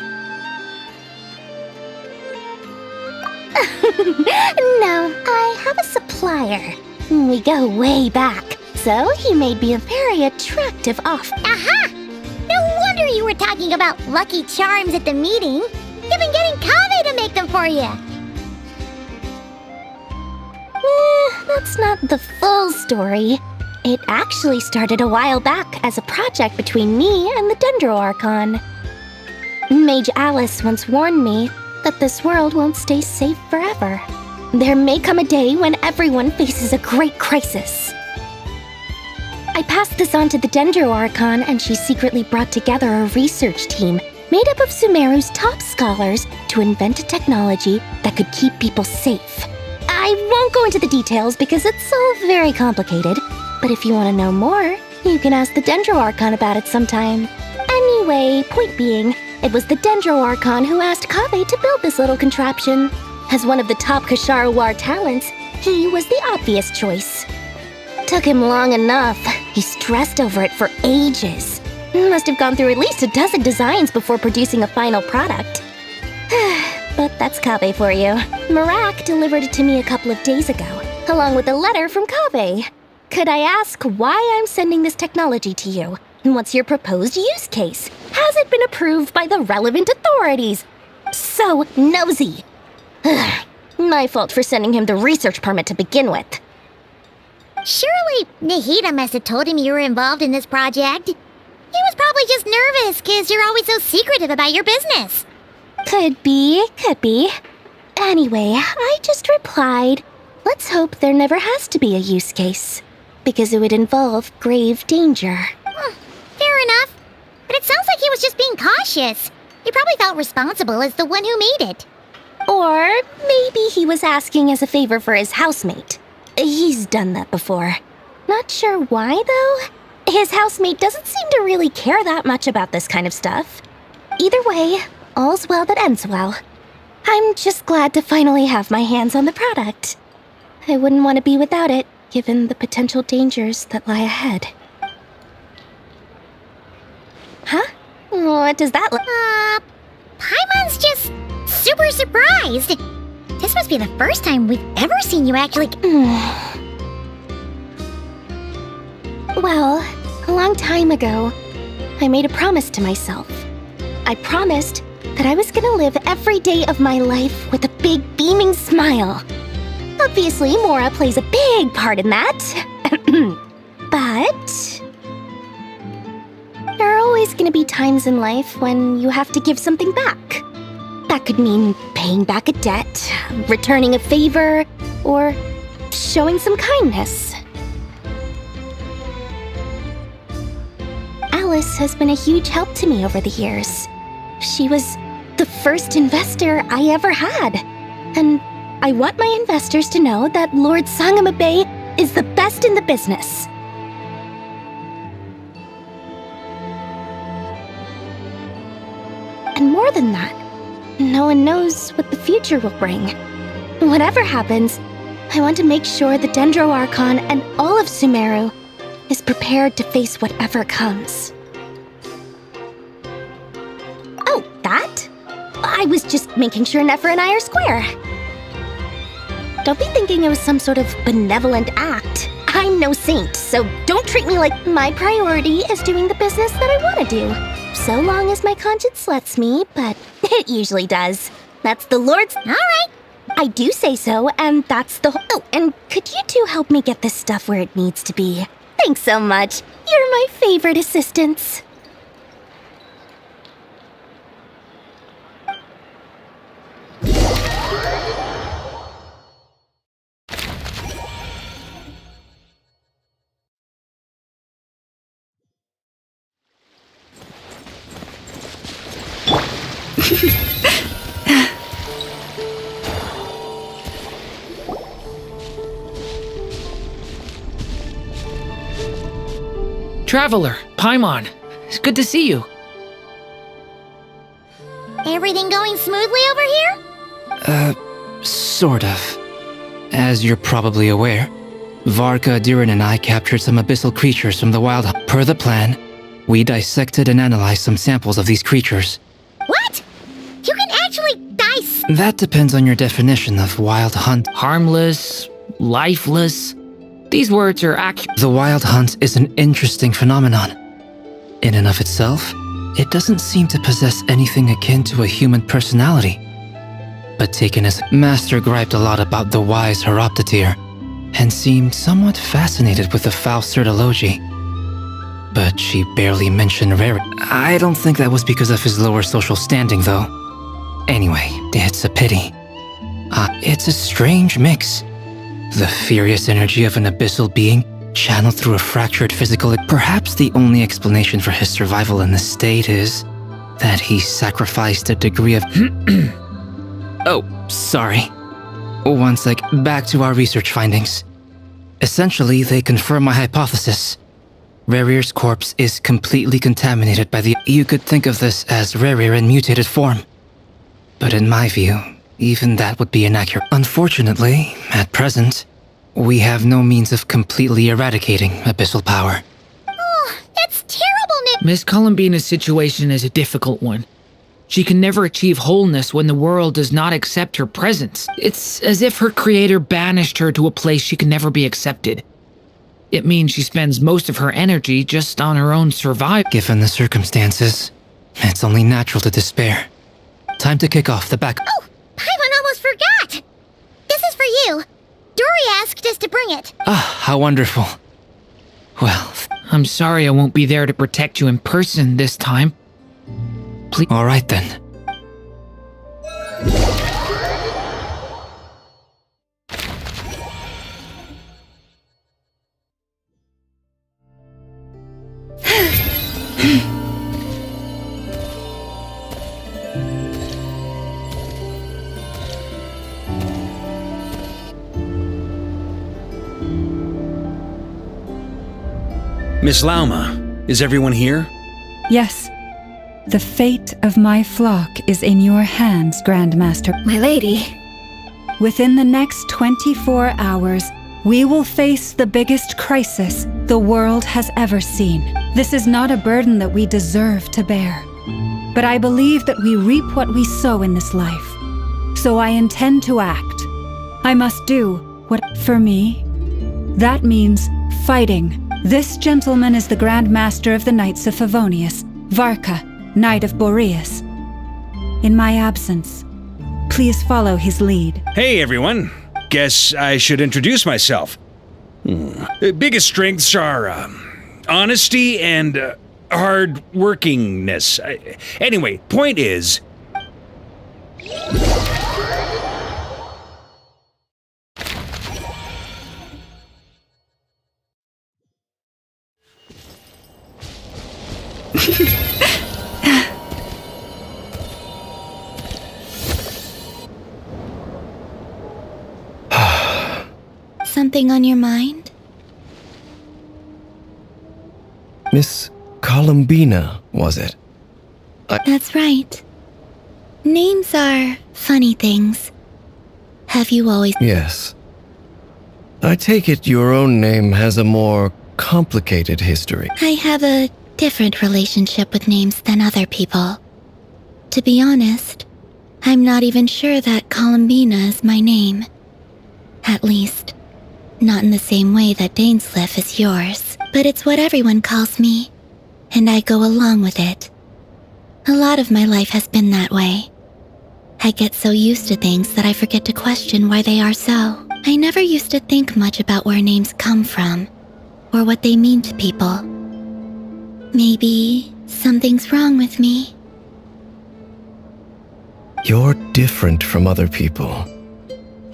No, I have a supplier. We go way back, so he made me a very attractive offer. Aha! No wonder you were talking about Lucky Charms at the meeting. You've been getting Kave to make them for you. That's not the full story. It actually started a while back as a project between me and the Dendro Archon. Mage Alice once warned me that this world won't stay safe forever. There may come a day when everyone faces a great crisis. I passed this on to the Dendro Archon, and she secretly brought together a research team made up of Sumeru's top scholars to invent a technology that could keep people safe. I won't go into the details because it's all very complicated, but if you want to know more, you can ask the Dendro Archon about it sometime. Anyway, point being, it was the Dendro Archon who asked Kave to build this little contraption. As one of the top Kasharu War talents, he was the obvious choice. Took him long enough. He stressed over it for ages. Must have gone through at least a dozen designs before producing a final product. But that's Kave for you. Marak delivered it to me a couple of days ago, along with a letter from Kave. Could I ask why I'm sending this technology to you? What's your proposed use case? Has it been approved by the relevant authorities? So nosy. My fault for sending him the research permit to begin with. Surely Nahida must have told him you were involved in this project. He was probably just nervous because you're always so secretive about your business. Could be. Anyway, I just replied, let's hope there never has to be a use case, because it would involve grave danger. Fair enough. But it sounds like he was just being cautious. He probably felt responsible as the one who made it. Or maybe he was asking as a favor for his housemate. He's done that before. Not sure why, though. His housemate doesn't seem to really care that much about this kind of stuff. Either way, all's well that ends well. I'm just glad to finally have my hands on the product. I wouldn't want to be without it, given the potential dangers that lie ahead. Huh? What does that look? Paimon's just super surprised. This must be the first time we've ever seen you actually... Well, a long time ago, I made a promise to myself. I promised that I was gonna live every day of my life with a big beaming smile. Obviously, Mora plays a big part in that. But there are always gonna be times in life when you have to give something back. That could mean paying back a debt, returning a favor, or showing some kindness. Alice has been a huge help to me over the years. She was the first investor I ever had. And I want my investors to know that Lord Sangamabe is the best in the business. And more than that, no one knows what the future will bring. Whatever happens, I want to make sure the Dendro Archon and all of Sumeru is prepared to face whatever comes. Oh, that? I was just making sure Nefer and I are square. Don't be thinking it was some sort of benevolent act. I'm no saint, so don't treat me like my priority is doing the business that I want to do. So long as my conscience lets me, but it usually does. That's the Lord's... All right. I do say so, and that's the whole... Oh, and could you two help me get this stuff where it needs to be? Thanks so much. You're my favorite assistants. Traveler, Paimon, it's good to see you. Everything going smoothly over here? Sort of. As you're probably aware, Varka, Diren, and I captured some abyssal creatures from the wild. Per the plan, we dissected and analyzed some samples of these creatures. What? You can actually dice? That depends on your definition of wild hunt. Harmless, lifeless. These words are The wild hunt is an interesting phenomenon. In and of itself, it doesn't seem to possess anything akin to a human personality. But taken as Master griped a lot about the wise Horoptatir, and seemed somewhat fascinated with the Faust Certology. But she barely mentioned rarity. I don't think that was because of his lower social standing, though. Anyway, it's a pity. It's a strange mix. The furious energy of an abyssal being channeled through a fractured physical... Perhaps the only explanation for his survival in this state is that he sacrificed a degree of... Oh, sorry. One sec, back to our research findings. Essentially, they confirm my hypothesis. Rarir's corpse is completely contaminated by the... You could think of this as Rarir in mutated form. But in my view, even that would be inaccurate. Unfortunately, at present, we have no means of completely eradicating abyssal power. Oh, that's terrible, Nick. Miss Columbina's situation is a difficult one. She can never achieve wholeness when the world does not accept her presence. It's as if her creator banished her to a place she can never be accepted. It means she spends most of her energy just on her own survival. Given the circumstances, it's only natural to despair. Time to kick off the back... Oh, Paimon almost forgot! This is for you. Dory asked us to bring it. Ah, how wonderful. Well... I'm sorry I won't be there to protect you in person this time. Please... All right then. Miss Lauma, is everyone here? Yes. The fate of my flock is in your hands, Grandmaster. My lady. Within the next 24 hours, we will face the biggest crisis the world has ever seen. This is not a burden that we deserve to bear. But I believe that we reap what we sow in this life. So I intend to act. I must do what... For me, that means fighting. This gentleman is the Grand Master of the Knights of Favonius, Varka, Knight of Boreas. In my absence, please follow his lead. Hey everyone, guess I should introduce myself. The biggest strengths are honesty and hard-workingness. Anyway, point is... something on your mind? Miss Columbina, was it? That's right. Names are funny things. Have you always... Yes. I take it your own name has a more complicated history. I have a different relationship with names than other people. To be honest, I'm not even sure that Columbina is my name. At least, not in the same way that Dainsleif is yours. But it's what everyone calls me, and I go along with it. A lot of my life has been that way. I get so used to things that I forget to question why they are so. I never used to think much about where names come from, or what they mean to people. Maybe something's wrong with me. You're different from other people.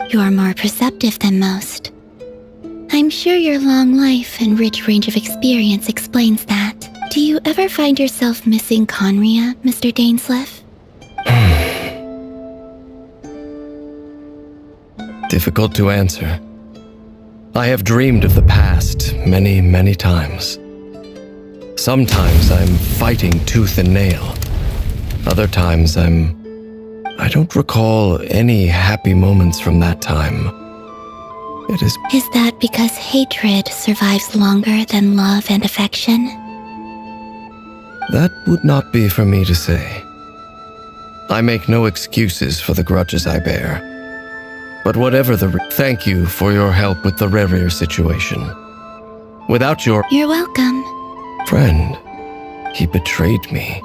You're more perceptive than most. I'm sure your long life and rich range of experience explains that. Do you ever find yourself missing Conria, Mr. Dainsleif? Difficult to answer. I have dreamed of the past many, many times. Sometimes I'm fighting tooth and nail. Other times I don't recall any happy moments from that time. Is that because hatred survives longer than love and affection? That would not be for me to say. I make no excuses for the grudges I bear. But whatever thank you for your help with the Rerir situation. Without your... You're welcome. Friend, he betrayed me.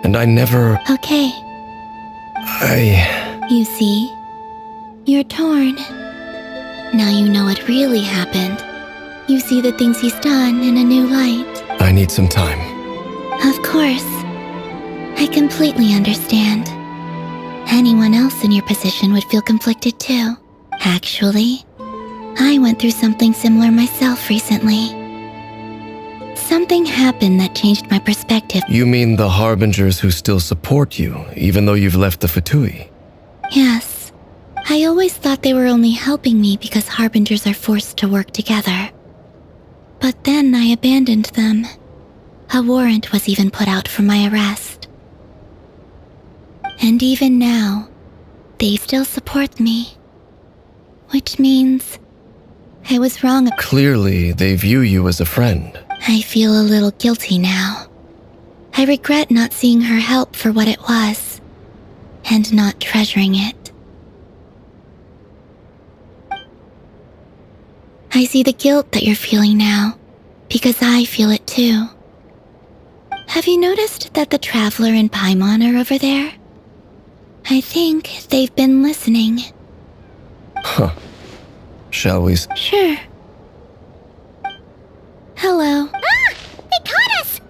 And I never... Okay. You see, you're torn. Now you know what really happened. You see the things he's done in a new light. I need some time. Of course. I completely understand. Anyone else in your position would feel conflicted too. Actually, I went through something similar myself recently. Something happened that changed my perspective. You mean the Harbingers who still support you, even though you've left the Fatui? Yes. I always thought they were only helping me because Harbingers are forced to work together. But then I abandoned them. A warrant was even put out for my arrest. And even now, they still support me. Which means I was wrong. Clearly, they view you as a friend. I feel a little guilty now. I regret not seeing her help for what it was, and not treasuring it. I see the guilt that you're feeling now, because I feel it too. Have you noticed that the Traveler and Paimon are over there? I think they've been listening. Huh. Shall we? Sure. Hello. Ah! They caught us!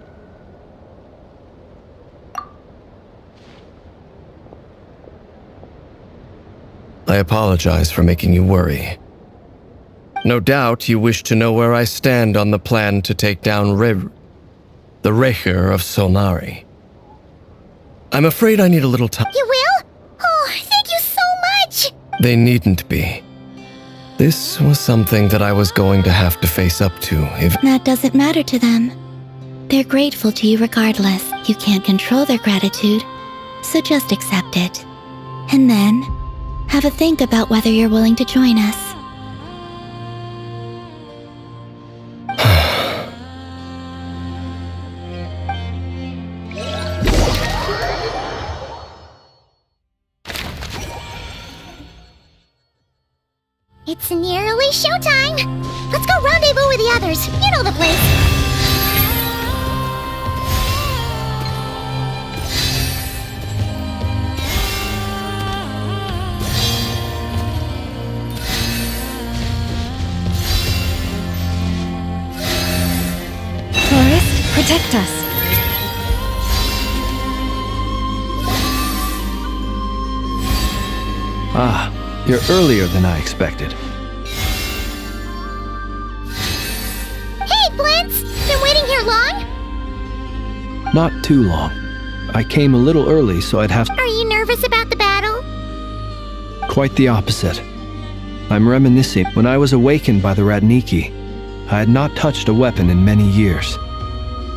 I apologize for making you worry. No doubt you wish to know where I stand on the plan to take down the Recher of Solnari. I'm afraid I need a little time. You will? Oh, thank you so much! They needn't be. This was something that I was going to have to face up to if... That doesn't matter to them. They're grateful to you regardless. You can't control their gratitude, so just accept it. And then, have a think about whether you're willing to join us. It's nearly showtime! Let's go rendezvous with the others. You know the place. Forest, protect us. Ah, you're earlier than I expected. Hey, Blintz! Been waiting here long? Not too long. I came a little early, so I'd have... Are you nervous about the battle? Quite the opposite. I'm reminiscing. When I was awakened by the Radniki, I had not touched a weapon in many years.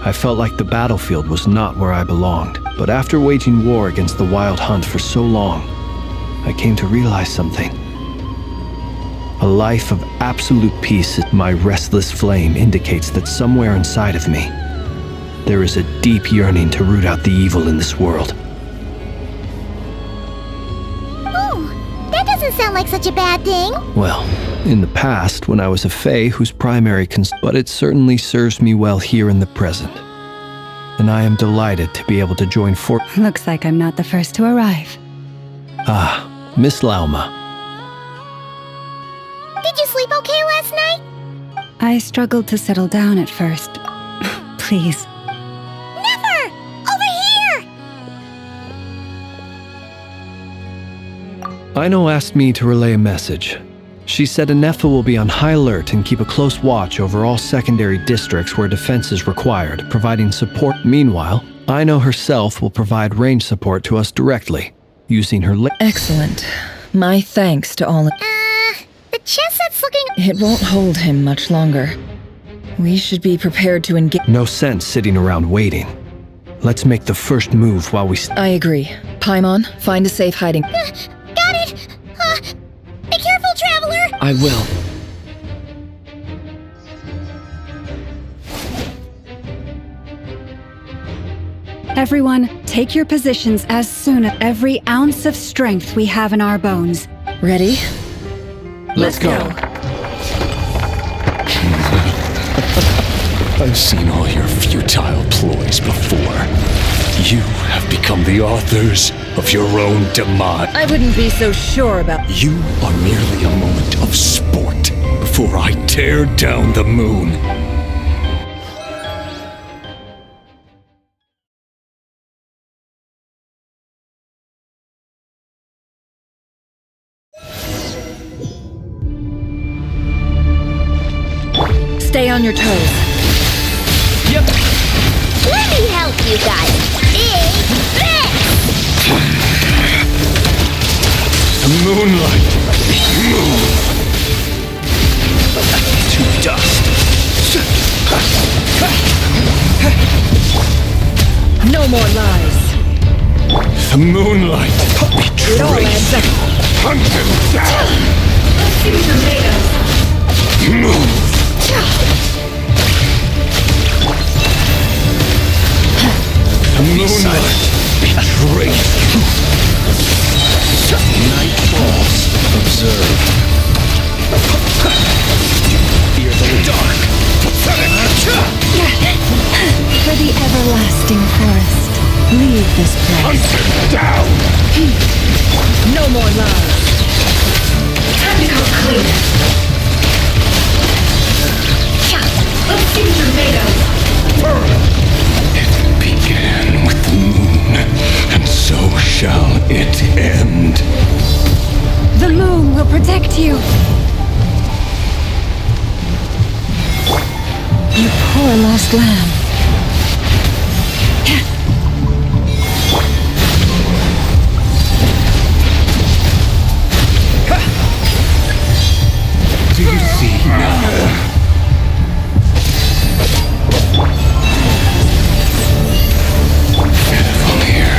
I felt like the battlefield was not where I belonged. But after waging war against the Wild Hunt for so long, I came to realize something. A life of absolute peace. My restless flame indicates that somewhere inside of me, there is a deep yearning to root out the evil in this world. Oh, that doesn't sound like such a bad thing. Well, in the past, when I was a fae whose primary but it certainly serves me well here in the present. And I am delighted to be able to join Looks like I'm not the first to arrive. Ah, Miss Lauma. Did you sleep okay last night? I struggled to settle down at first. Please. Never! Over here! Aino asked me to relay a message. She said Anefa will be on high alert and keep a close watch over all secondary districts where defense is required, providing support. Meanwhile, Aino herself will provide range support to us directly, using her Excellent. My thanks to all. The chest set's looking. It won't hold him much longer. We should be prepared to engage. No sense sitting around waiting. Let's make the first move while we. I agree. Paimon, find a safe hiding. Got it! Be careful, traveler! I will. Everyone, take your positions as soon as every ounce of strength we have in our bones. Ready? Let's go. I've seen all your futile ploys before. You have become the authors of your own demise. I wouldn't be so sure about. You are merely a moment of sport before I tear down the moon. Stay on your toes. Yep. Let me help you guys. Big The moonlight. Move. To dust. No more lies. The moonlight. It all adds up. Hunt them down. Let's see what you're made of. Move. The moonlight betrays you. Night falls. Observe. Fear the dark. For the everlasting forest, leave this place. Hunt them down. No more lies. Time to come clean. Let's see what you're made of. It began with the moon, and so shall it end. The moon will protect you. You poor lost lamb. Do you see now? Venomir,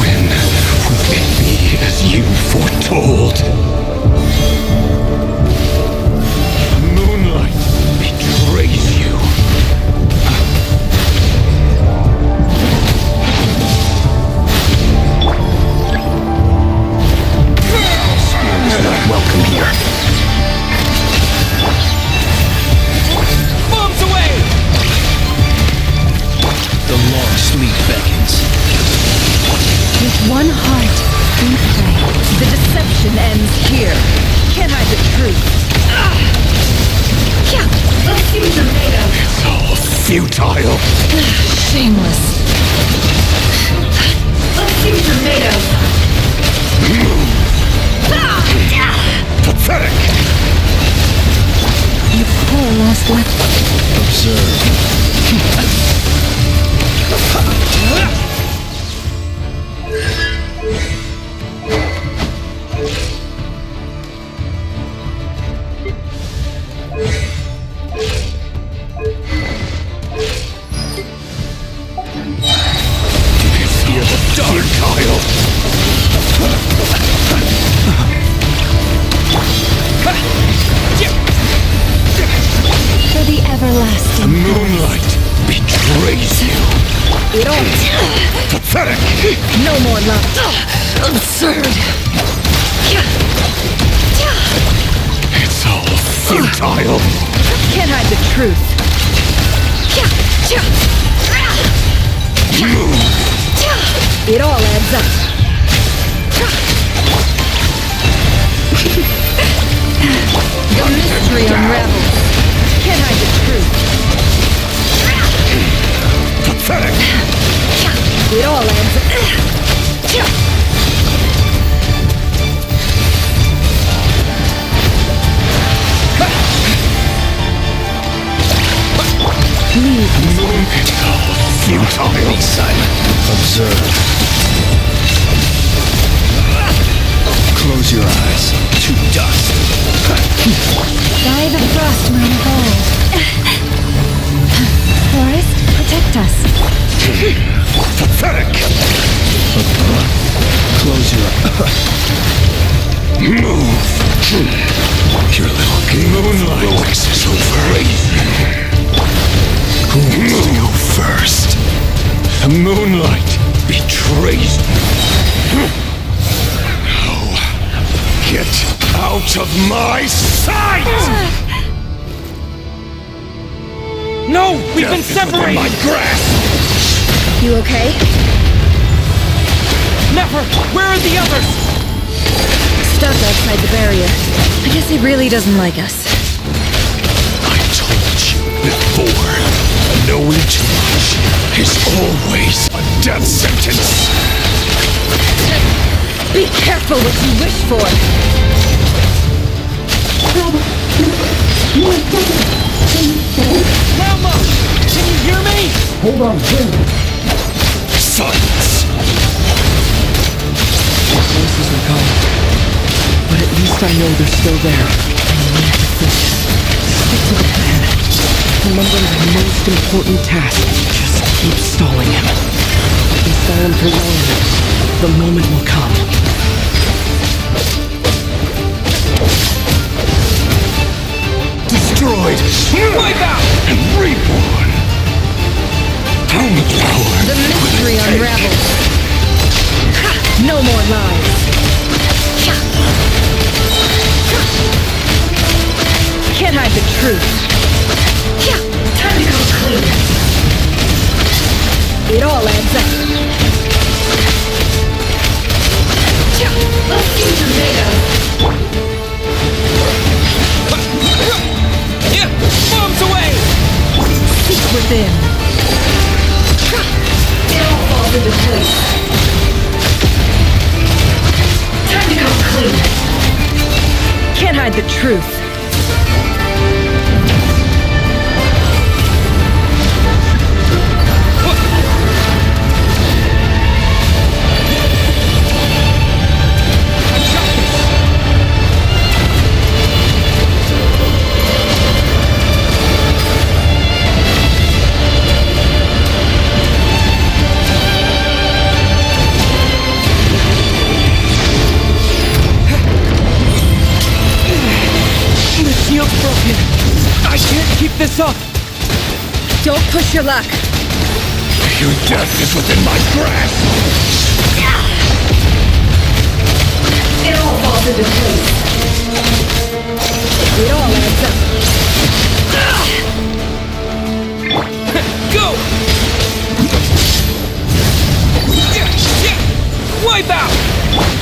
when will it be as you foretold? The moonlight betrays you. Spear is not welcome here. Bombs away! The long sleep beckons. With one heart, we pray. The deception ends here. Can't hide the truth. Let's see what you're made of. It's all futile. Shameless. Let's see what you're made of. Pathetic. You poor lost lamb. Observe. lasting. Moonlight betrays you. It all. Pathetic. No more love. Absurd. It's all futile. Can't hide the truth. It all adds up. The mystery unravels. Can't hide the truth. Pathetic. It all adds up. It's all futile. Be silent. Observe. Close your eyes. To dust. By the frost moon of old. Forest, protect us. Pathetic. Close your eyes. Move. Your little game moonlight is over. Who wants to go first? The moonlight betrays you. Now, get out of my sight! No! We've Death been is within separated! my grasp! You okay? Never! Where are the others? Stuck outside the barrier. I guess he really doesn't like us. I told you before, knowing too much is always a death sentence. Be careful what you wish for. Grandma! Can you hear me? Hold on, silence. Their voices are gone. But at least I know they're still there. I need to focus. Stick to the plan. Remember my most important task. Just keep stalling him. If we stall him for long enough, the moment will come. Destroyed, Wipe out! and reborn. How much power? The mystery unravels. No more lies. Can't hide the truth. Time to go clean. It all adds up. Let's see tomatoes. Bombs away! Seek within. It all falls into place. Time to go clean. Can't hide the truth. This up! Don't push your luck. Your death is within my grasp. It all falls into place. It all adds up. Go! Wipe out!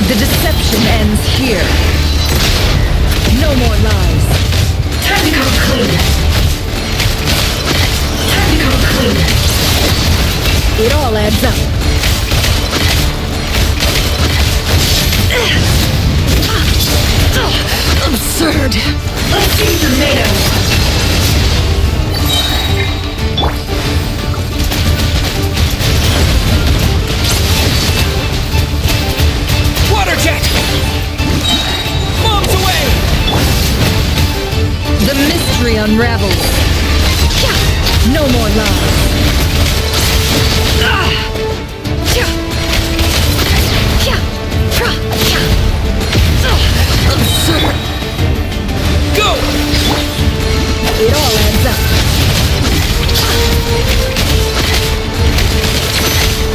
The deception ends here. No more lies. Time to come clean. It all adds up. Absurd. Let's see tomatoes. Water jet! Bombs away! The mystery unravels. No more lies. Absurd. Go! It all adds up.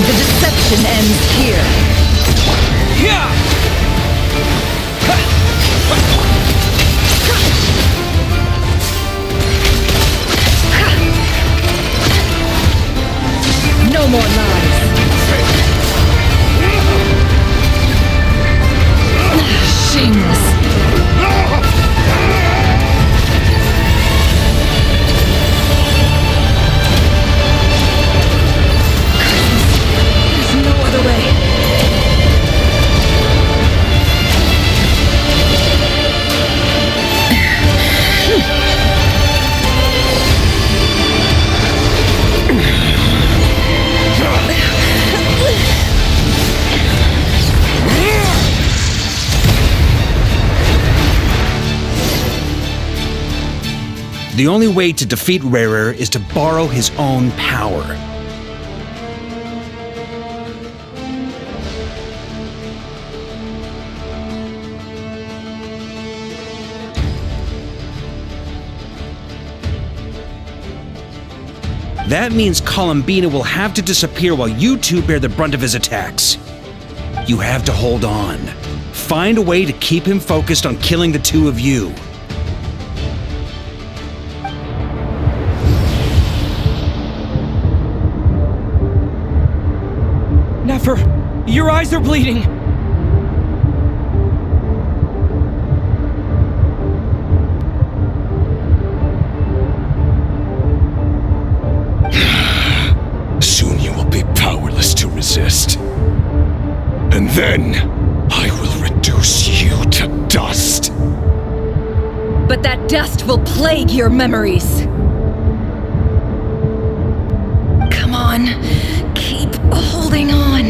The deception ends here. No more lies. Shameless. There's no other way. The only way to defeat Rarer is to borrow his own power. That means Columbina will have to disappear while you two bear the brunt of his attacks. You have to hold on. Find a way to keep him focused on killing the two of you. Nefer, your eyes are bleeding! Soon you will be powerless to resist. And then, I will reduce you to dust. But that dust will plague your memories. Come on, keep holding on.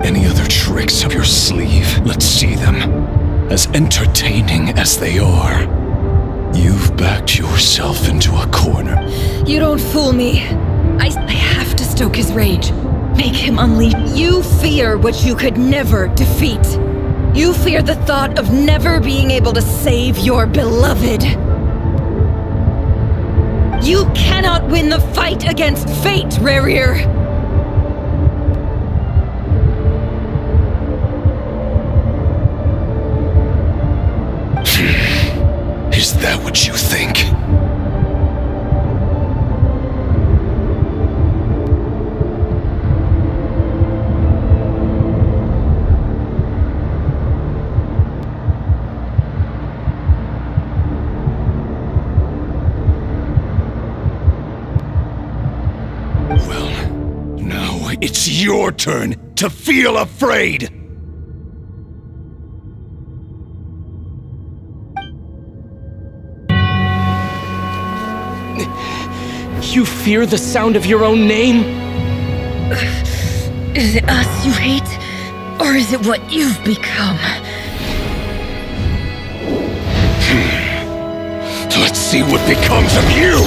Any other tricks up your sleeve? Let's see them. As entertaining as they are. You've backed yourself into a corner. You don't fool me. I have to stoke his rage. Make him unleash. You fear what you could never defeat. You fear the thought of never being able to save your beloved. You cannot win the fight against fate, Rarir. Is that what you think? Well, now it's your turn to feel afraid! You fear the sound of your own name? Is it us you hate? Or is it what you've become? Let's see what becomes of you!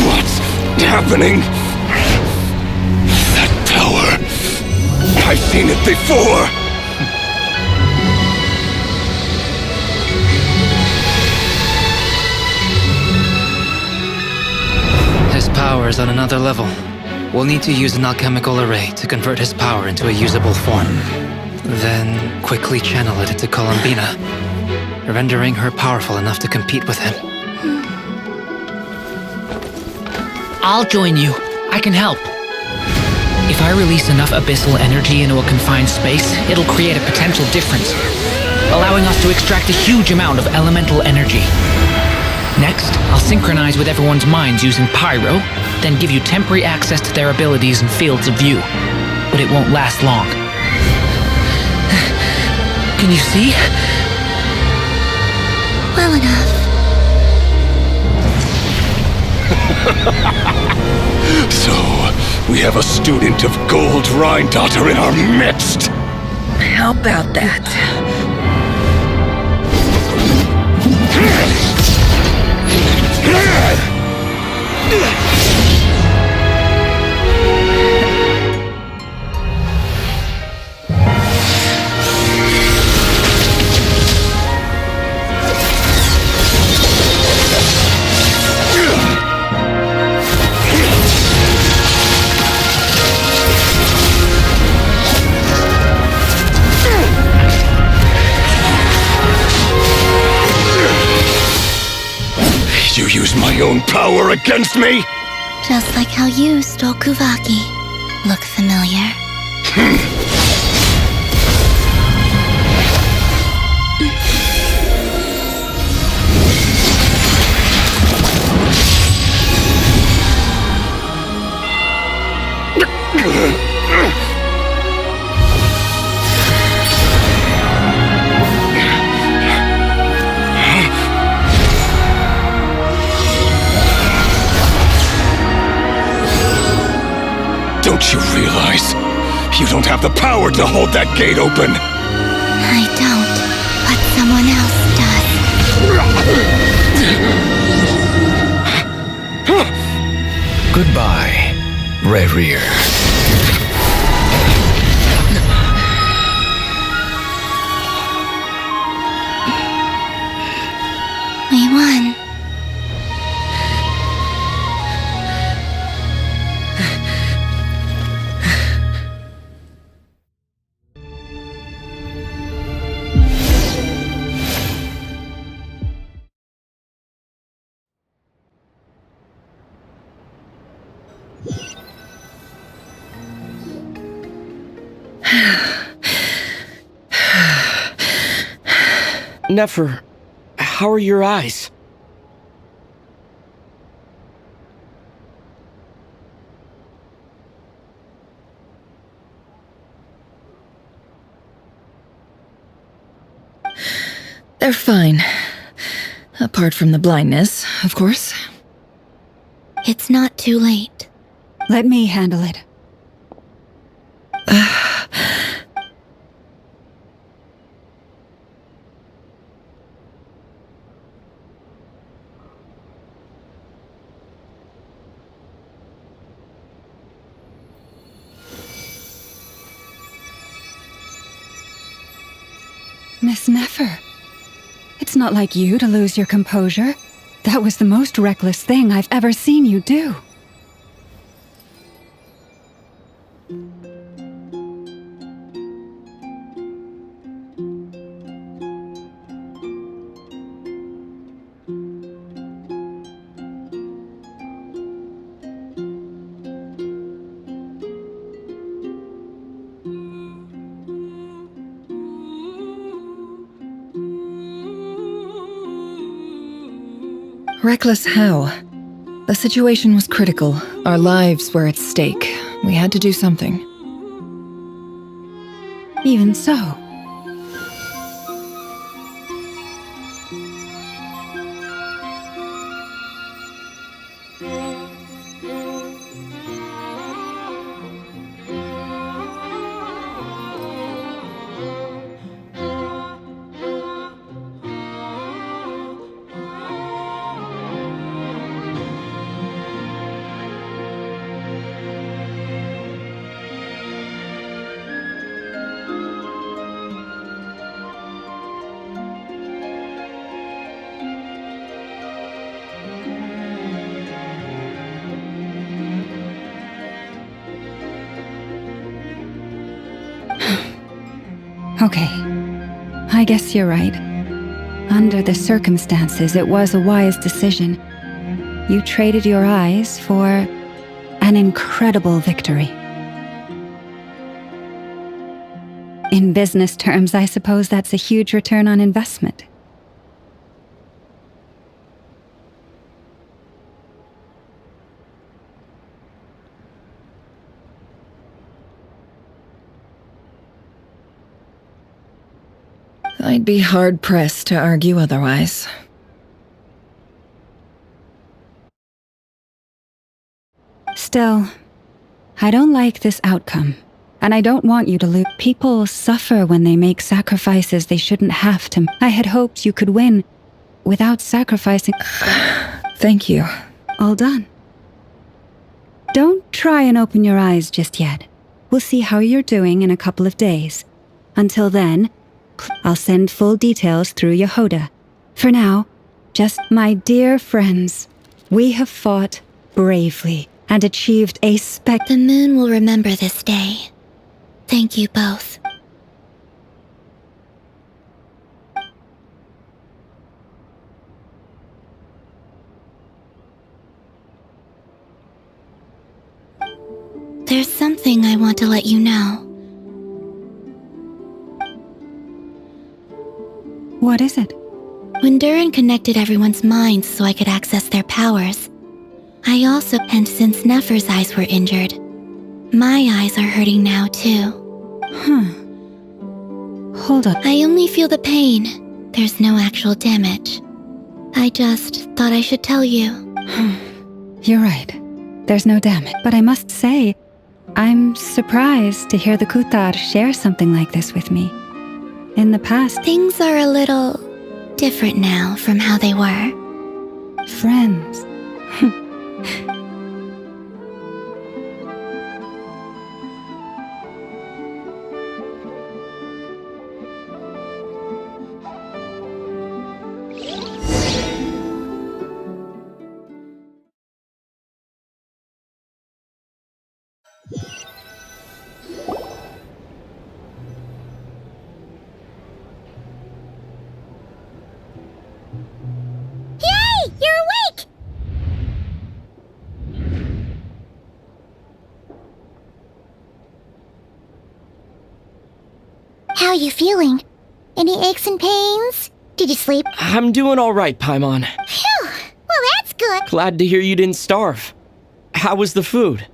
What's happening? That power. I've seen it before. His power is on another level. We'll need to use an alchemical array to convert his power into a usable form. Then quickly channel it into Columbina, rendering her powerful enough to compete with him. I'll join you. I can help. If I release enough abyssal energy into a confined space, it'll create a potential difference, allowing us to extract a huge amount of elemental energy. Next, I'll synchronize with everyone's minds using Pyro, then give you temporary access to their abilities and fields of view. But it won't last long. Can you see? Well enough. So, we have a student of Gold Rhine-Daughter in our midst! How about that? You use my own power against me? Just like how you stole Kuvaki. Look familiar? Don't you realize? You don't have the power to hold that gate open! I don't, but someone else does. Goodbye, Rerir. We won. Nefer, how are your eyes? They're fine. Apart from the blindness, of course. It's not too late. Let me handle it. Miss Nefer, it's not like you to lose your composure. That was the most reckless thing I've ever seen you do. Reckless how? The situation was critical. Our lives were at stake. We had to do something. Even so. Okay. I guess you're right. Under the circumstances, it was a wise decision. You traded your eyes for an incredible victory. In business terms, I suppose that's a huge return on investment. I'd be hard-pressed to argue otherwise. Still, I don't like this outcome, and I don't want you to lose. People suffer when they make sacrifices they shouldn't have to. I had hoped you could win without sacrificing. Thank you. All done. Don't try and open your eyes just yet. We'll see how you're doing in a couple of days. Until then, I'll send full details through Yehoda. For now, just my dear friends, we have fought bravely and achieved a The moon will remember this day. Thank you both. There's something I want to let you know. What is it? When Durin connected everyone's minds so I could access their powers, I also, and since Nefer's eyes were injured, my eyes are hurting now too. Hold on. I only feel the pain. There's no actual damage. I just thought I should tell you. You're right. There's no damage. But I must say, I'm surprised to hear the Kuthar share something like this with me. In the past, Things are a little different now from how they were. friends. Yay! You're awake! How are you feeling? Any aches and pains? Did you sleep? I'm doing all right, Paimon. Phew! Well, that's good. Glad to hear you didn't starve. How was the food?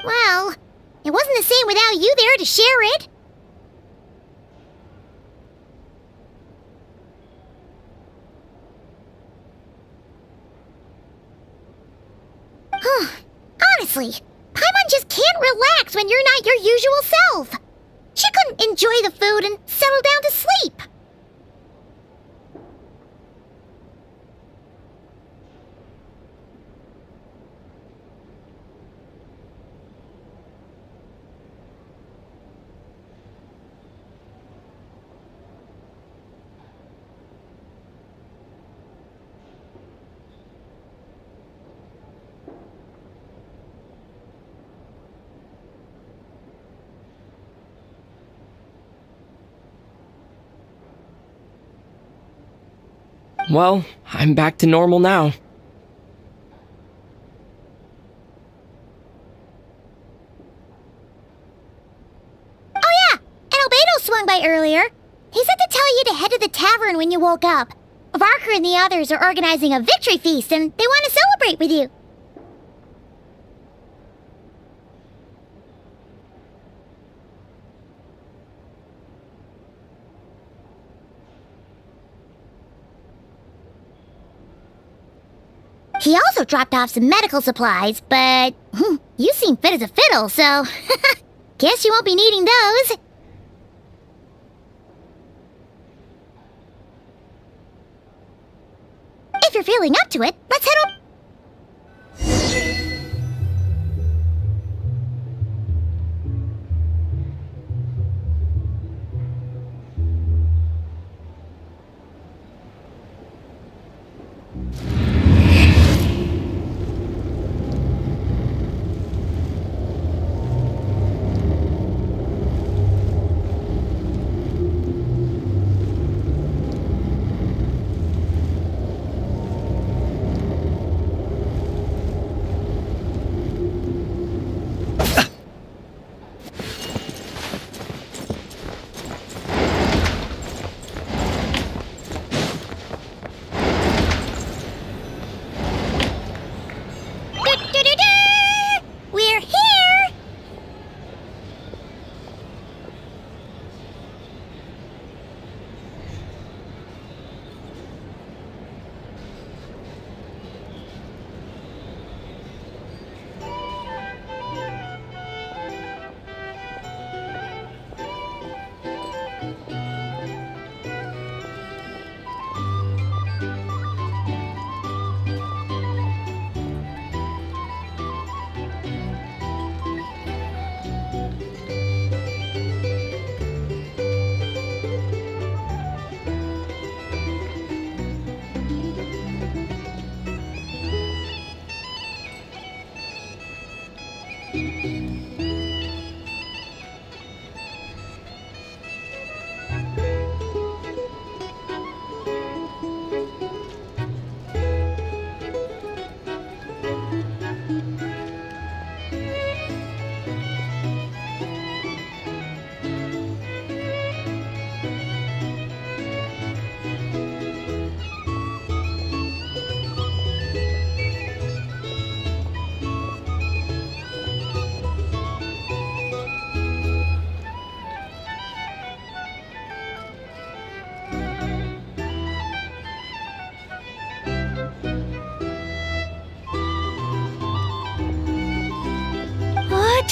Well, it wasn't the same without you there to share it. Honestly, Paimon just can't relax when you're not your usual self. She couldn't enjoy the food and settle down to sleep. Well, I'm back to normal now. Oh yeah, and Albedo swung by earlier. He said to tell you to head to the tavern when you woke up. Varker and the others are organizing a victory feast and they want to celebrate with you. He also dropped off some medical supplies, but you seem fit as a fiddle, so guess you won't be needing those. If you're feeling up to it, let's head up.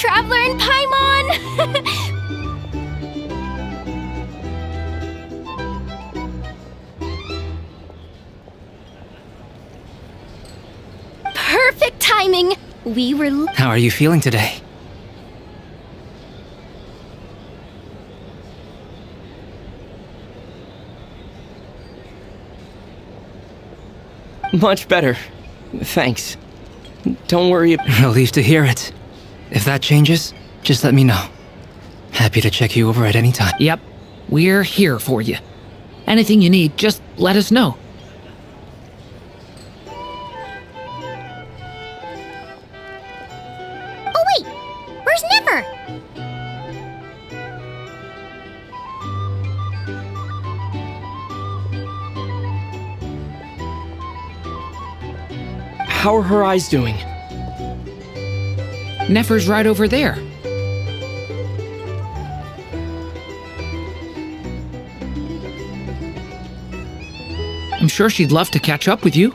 Traveler and Paimon! Perfect timing! We were... How are you feeling today? Much better. Thanks. Don't worry. Relieved to hear it. If that changes, just let me know. Happy to check you over at any time. Yep, we're here for you. Anything you need, just let us know. Oh wait! Where's Never? How are her eyes doing? Nefer's right over there. I'm sure she'd love to catch up with you.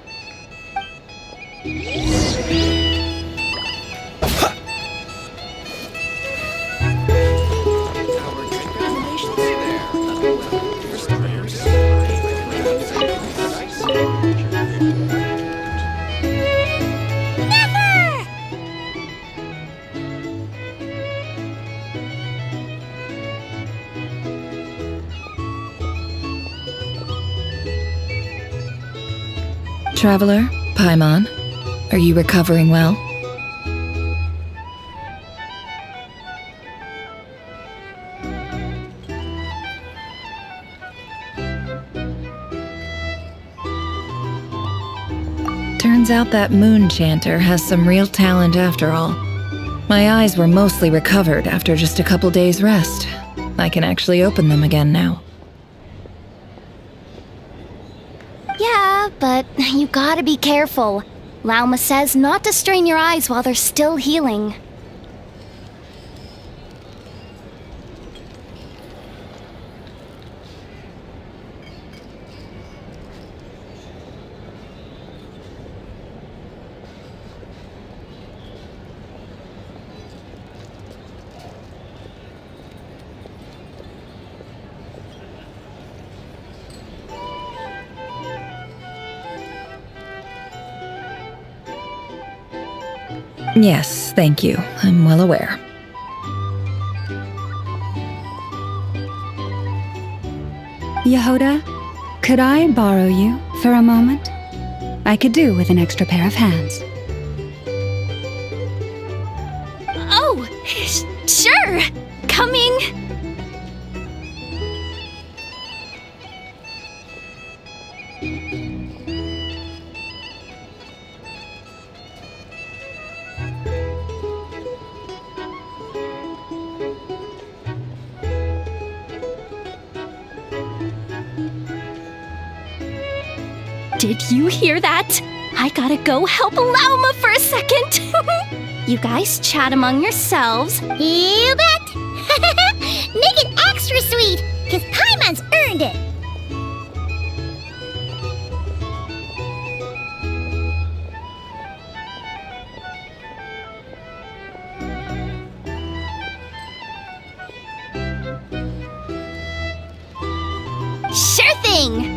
Traveler, Paimon, are you recovering well? Turns out that moon chanter has some real talent after all. My eyes were mostly recovered after just a couple days' rest. I can actually open them again now. Yeah, but you gotta be careful. Lauma says not to strain your eyes while they're still healing. Yes, thank you. I'm well aware. Yehoda, could I borrow you for a moment? I could do with an extra pair of hands. Oh, sure! Coming! Did you hear that? I gotta go help Lauma for a second. You guys chat among yourselves. You bet! Make it extra sweet, because Paimon's earned it! Sure thing!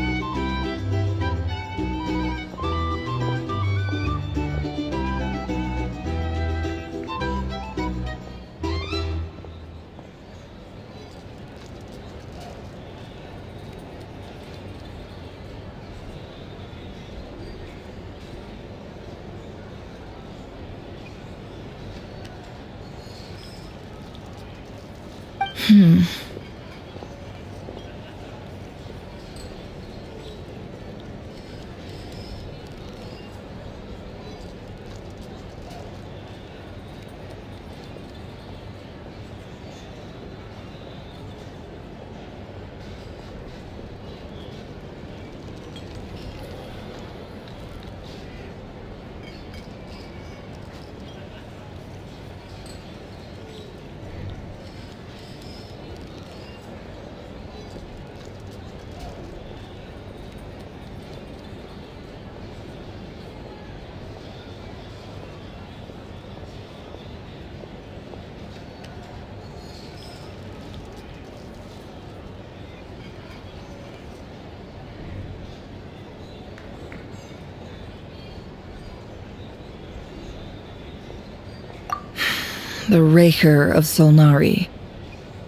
The Raker of Solnari.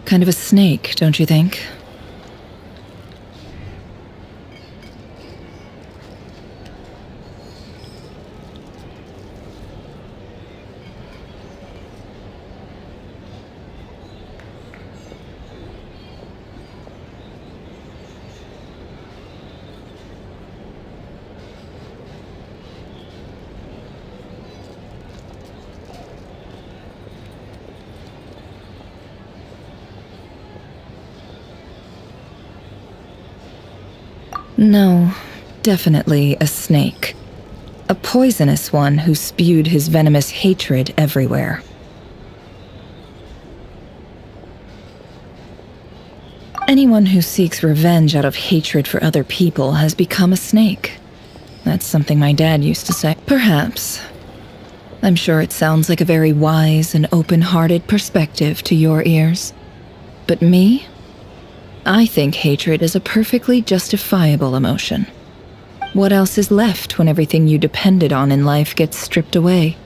Kind of a snake, don't you think? No, definitely a snake. A poisonous one who spewed his venomous hatred everywhere. Anyone who seeks revenge out of hatred for other people has become a snake. That's something my dad used to say. Perhaps. I'm sure it sounds like a very wise and open-hearted perspective to your ears. But me? I think hatred is a perfectly justifiable emotion. What else is left when everything you depended on in life gets stripped away?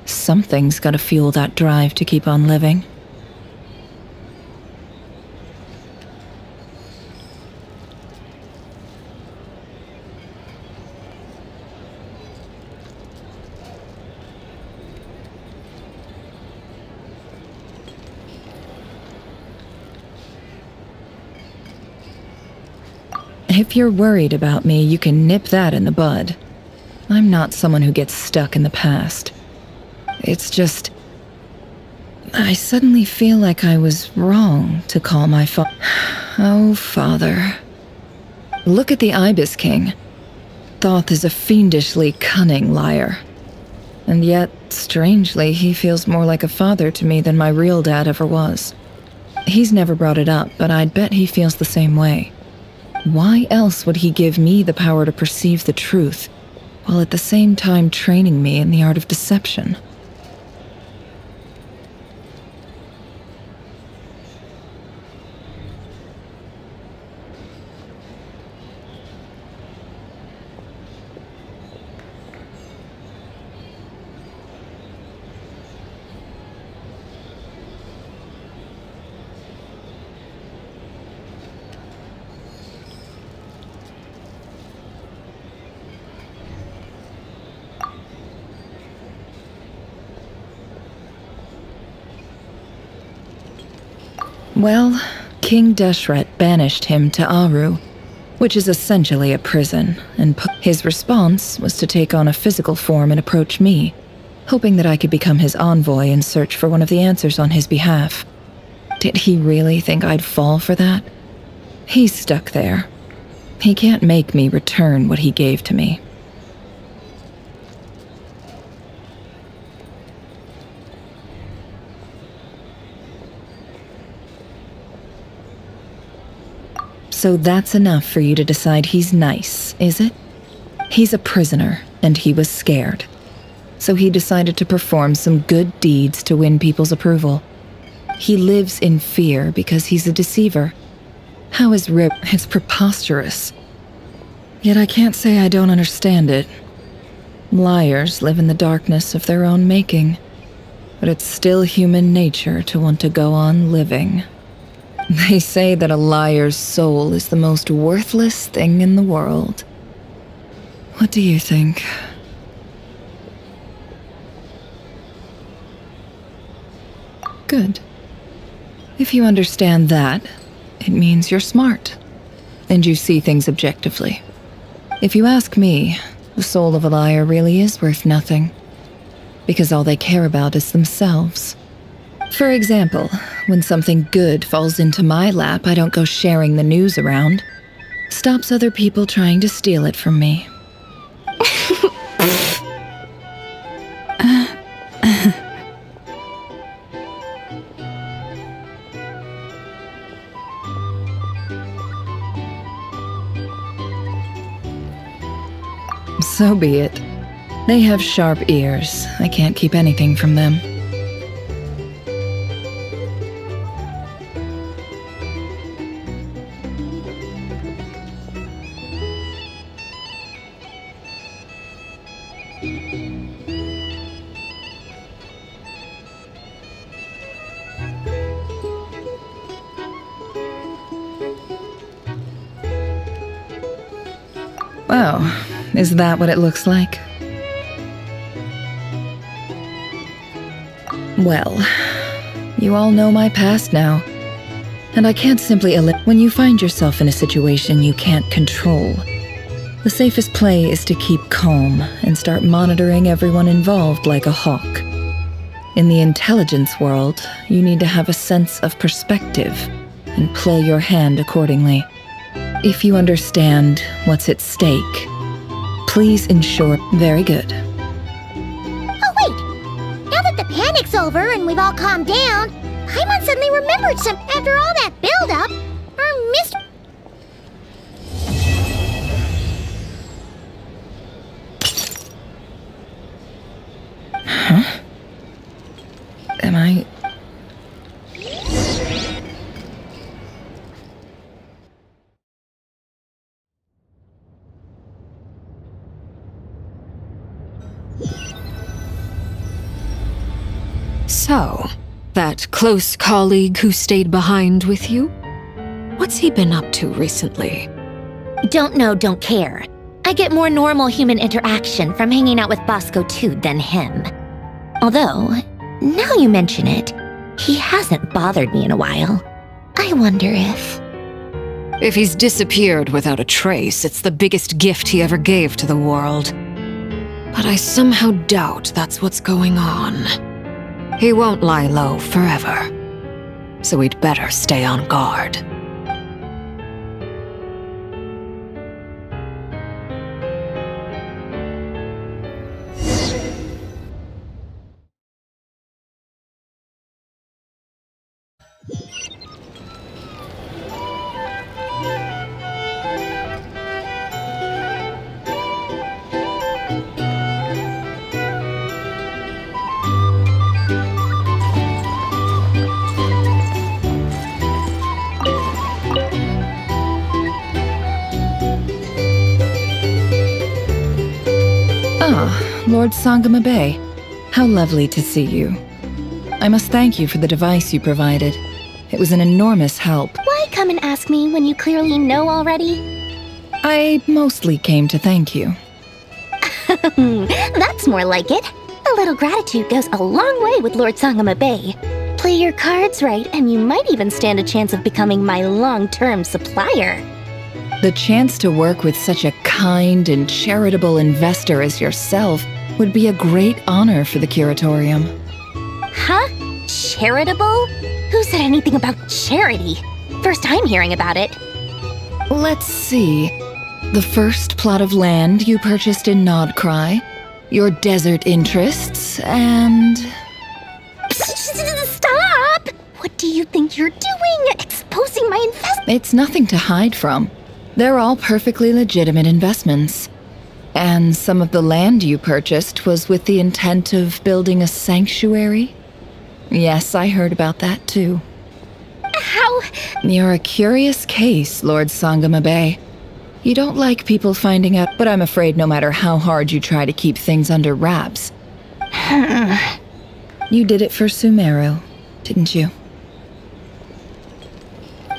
Something's gotta fuel that drive to keep on living. If you're worried about me, you can nip that in the bud. I'm not someone who gets stuck in the past. It's just... I suddenly feel like I was wrong to call my Oh, father. Look at the Ibis King. Thoth is a fiendishly cunning liar. And yet, strangely, he feels more like a father to me than my real dad ever was. He's never brought it up, but I'd bet he feels the same way. Why else would he give me the power to perceive the truth, while at the same time training me in the art of deception? Well, King Deshret banished him to Aru, which is essentially a prison, and his response was to take on a physical form and approach me, hoping that I could become his envoy and search for one of the answers on his behalf. Did he really think I'd fall for that? He's stuck there. He can't make me return what he gave to me. So that's enough for you to decide he's nice, is it? He's a prisoner, and he was scared. So he decided to perform some good deeds to win people's approval. He lives in fear because he's a deceiver. How is Rip? It's preposterous. Yet I can't say I don't understand it. Liars live in the darkness of their own making, but it's still human nature to want to go on living. They say that a liar's soul is the most worthless thing in the world. What do you think? Good. If you understand that, it means you're smart, and you see things objectively. If you ask me, the soul of a liar really is worth nothing, because all they care about is themselves. For example, when something good falls into my lap, I don't go sharing the news around. Stops other people trying to steal it from me. So be it. They have sharp ears. I can't keep anything from them. Oh, is that what it looks like? Well, you all know my past now. And I can't simply when you find yourself in a situation you can't control. The safest play is to keep calm and start monitoring everyone involved like a hawk. In the intelligence world, you need to have a sense of perspective and play your hand accordingly. If you understand what's at stake, please ensure. Very good. Oh wait! Now that the panic's over and we've all calmed down, Paimon suddenly remembered some. After all that build-up, our mystery. Huh? Am I... So, that close colleague who stayed behind with you? What's he been up to recently? Don't know, don't care. I get more normal human interaction from hanging out with Bosco too than him. Although, now you mention it, he hasn't bothered me in a while. I wonder if... If he's disappeared without a trace, it's the biggest gift he ever gave to the world. But I somehow doubt that's what's going on. He won't lie low forever, so we'd better stay on guard. Ah, Lord Sangama Bay. How lovely to see you. I must thank you for the device you provided. It was an enormous help. Why come and ask me when you clearly know already? I mostly came to thank you. That's more like it. A little gratitude goes a long way with Lord Sangama Bay. Play your cards right, and you might even stand a chance of becoming my long-term supplier. The chance to work with such a kind and charitable investor as yourself would be a great honor for the Curatorium. Huh? Charitable? Who said anything about charity? First time hearing about it. Let's see. The first plot of land you purchased in Nodcry, your desert interests, and... Stop! What do you think you're doing? Exposing my investment? It's nothing to hide from. They're all perfectly legitimate investments. And some of the land you purchased was with the intent of building a sanctuary? Yes, I heard about that too. How? You're a curious case, Lord Sangama Bay. You don't like people finding out, but I'm afraid no matter how hard you try to keep things under wraps. You did it for Sumeru, didn't you?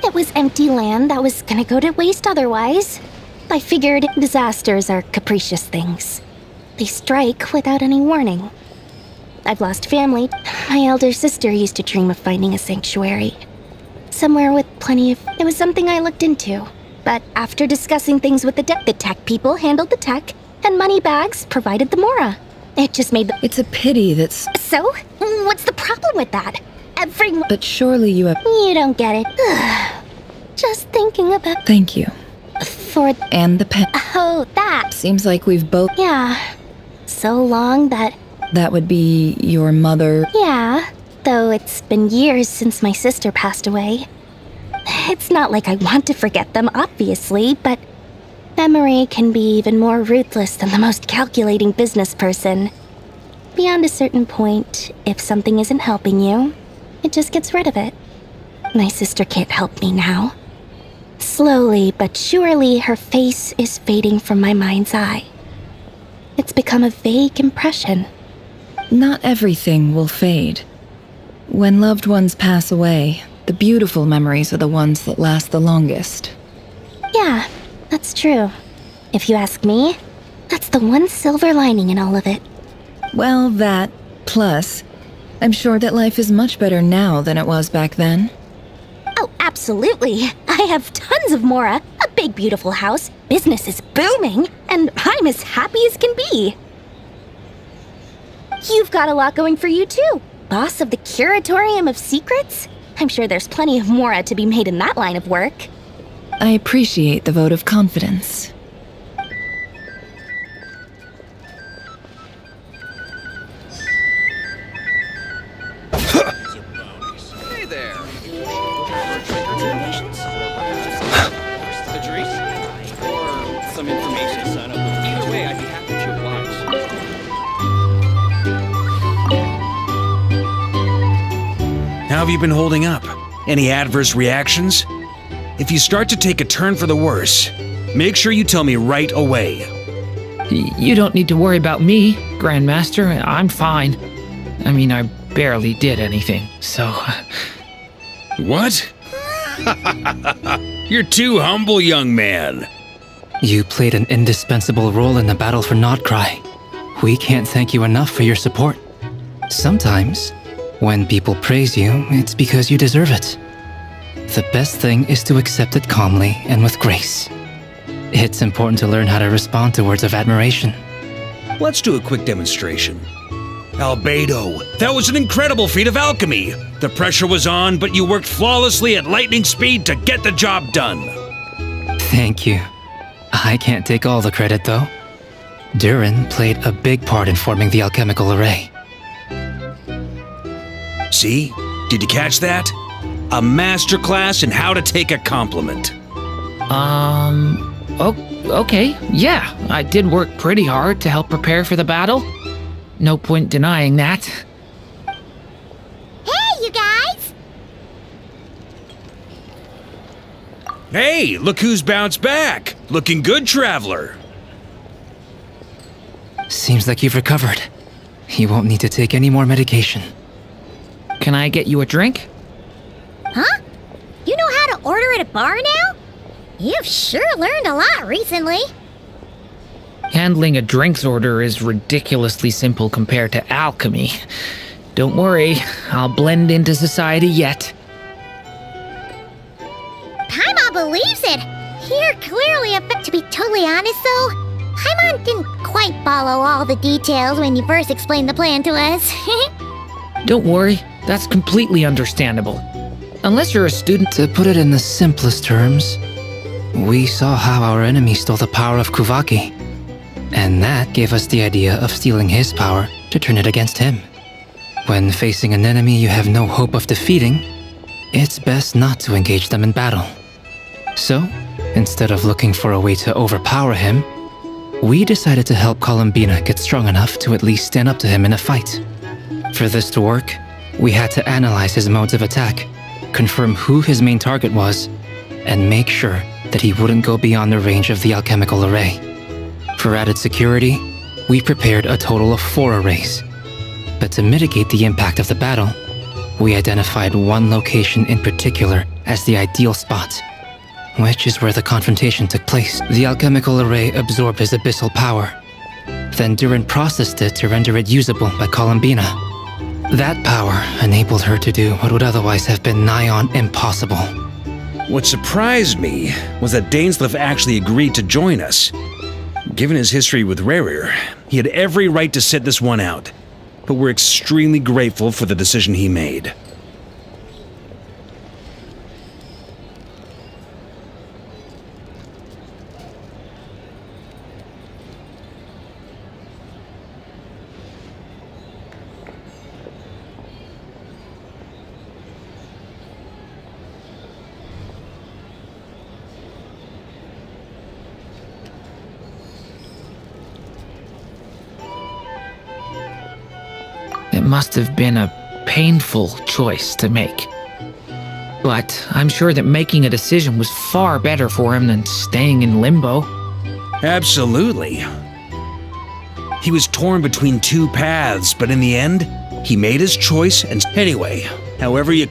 It was empty land that was gonna go to waste otherwise. I figured disasters are capricious things. They strike without any warning. I've lost family. My elder sister used to dream of finding a sanctuary. Somewhere with plenty of... It was something I looked into. But after discussing things with the tech people handled the tech, and Moneybags provided the Mora. It just made the... It's a pity that's... So? What's the problem with that? But surely you have... You don't get it. Just thinking about... Thank you. For... And the pen... Oh, that... Seems like we've both... Yeah. So long that... That would be your mother... Yeah. Though it's been years since my sister passed away. It's not like I want to forget them, obviously, but... Memory can be even more ruthless than the most calculating business person. Beyond a certain point, if something isn't helping you, it just gets rid of it. My sister can't help me now. Slowly but surely, her face is fading from my mind's eye. It's become a vague impression. Not everything will fade. When loved ones pass away, the beautiful memories are the ones that last the longest. Yeah, that's true. If you ask me, that's the one silver lining in all of it. Well, that, plus, I'm sure that life is much better now than it was back then. Oh, absolutely. I have tons of Mora, a big beautiful house, business is booming, and I'm as happy as can be. You've got a lot going for you too. Boss of the Curatorium of Secrets? I'm sure there's plenty of Mora to be made in that line of work. I appreciate the vote of confidence. Hey there. A drink? Or some information, son. Either way, I'd be happy to oblige. How have you been holding up? Any adverse reactions? If you start to take a turn for the worse, make sure you tell me right away. You don't need to worry about me, Grandmaster. I'm fine. I mean, I barely did anything, so... What? You're too humble, young man. You played an indispensable role in the battle for Nodcry. We can't thank you enough for your support. Sometimes, when people praise you, it's because you deserve it. The best thing is to accept it calmly and with grace. It's important to learn how to respond to words of admiration. Let's do a quick demonstration. Albedo, that was an incredible feat of alchemy. The pressure was on, but you worked flawlessly at lightning speed to get the job done. Thank you. I can't take all the credit, though. Durin played a big part in forming the alchemical array. See? Did you catch that? A masterclass in how to take a compliment. Okay, yeah, I did work pretty hard to help prepare for the battle. No point denying that. Hey, you guys! Hey, look who's bounced back. Looking good, traveler. Seems like you've recovered. You won't need to take any more medication. Can I get you a drink? Huh? You know how to order at a bar now? You've sure learned a lot recently. Handling a drinks order is ridiculously simple compared to alchemy. Don't worry, I'll blend into society yet. Paimon believes it. You're clearly a bit. To be totally honest, though, Paimon didn't quite follow all the details when you first explained the plan to us. Don't worry, that's completely understandable. Unless you're a student. To put it in the simplest terms, we saw how our enemy stole the power of Kuvaki. And that gave us the idea of stealing his power to turn it against him. When facing an enemy you have no hope of defeating, it's best not to engage them in battle. So, instead of looking for a way to overpower him, we decided to help Columbina get strong enough to at least stand up to him in a fight. For this to work, we had to analyze his modes of attack, confirm who his main target was, and make sure that he wouldn't go beyond the range of the alchemical array. For added security, we prepared a total of 4 arrays. But to mitigate the impact of the battle, we identified one location in particular as the ideal spot, which is where the confrontation took place. The alchemical array absorbed his abyssal power. Then Durin processed it to render it usable by Columbina. That power enabled her to do what would otherwise have been nigh on impossible. What surprised me was that Dainsleif actually agreed to join us. Given his history with Rerir, he had every right to sit this one out, but we're extremely grateful for the decision he made. It must have been a painful choice to make. But I'm sure that making a decision was far better for him than staying in limbo. Absolutely. He was torn between 2 paths, but in the end, he made his choice and anyway, however you...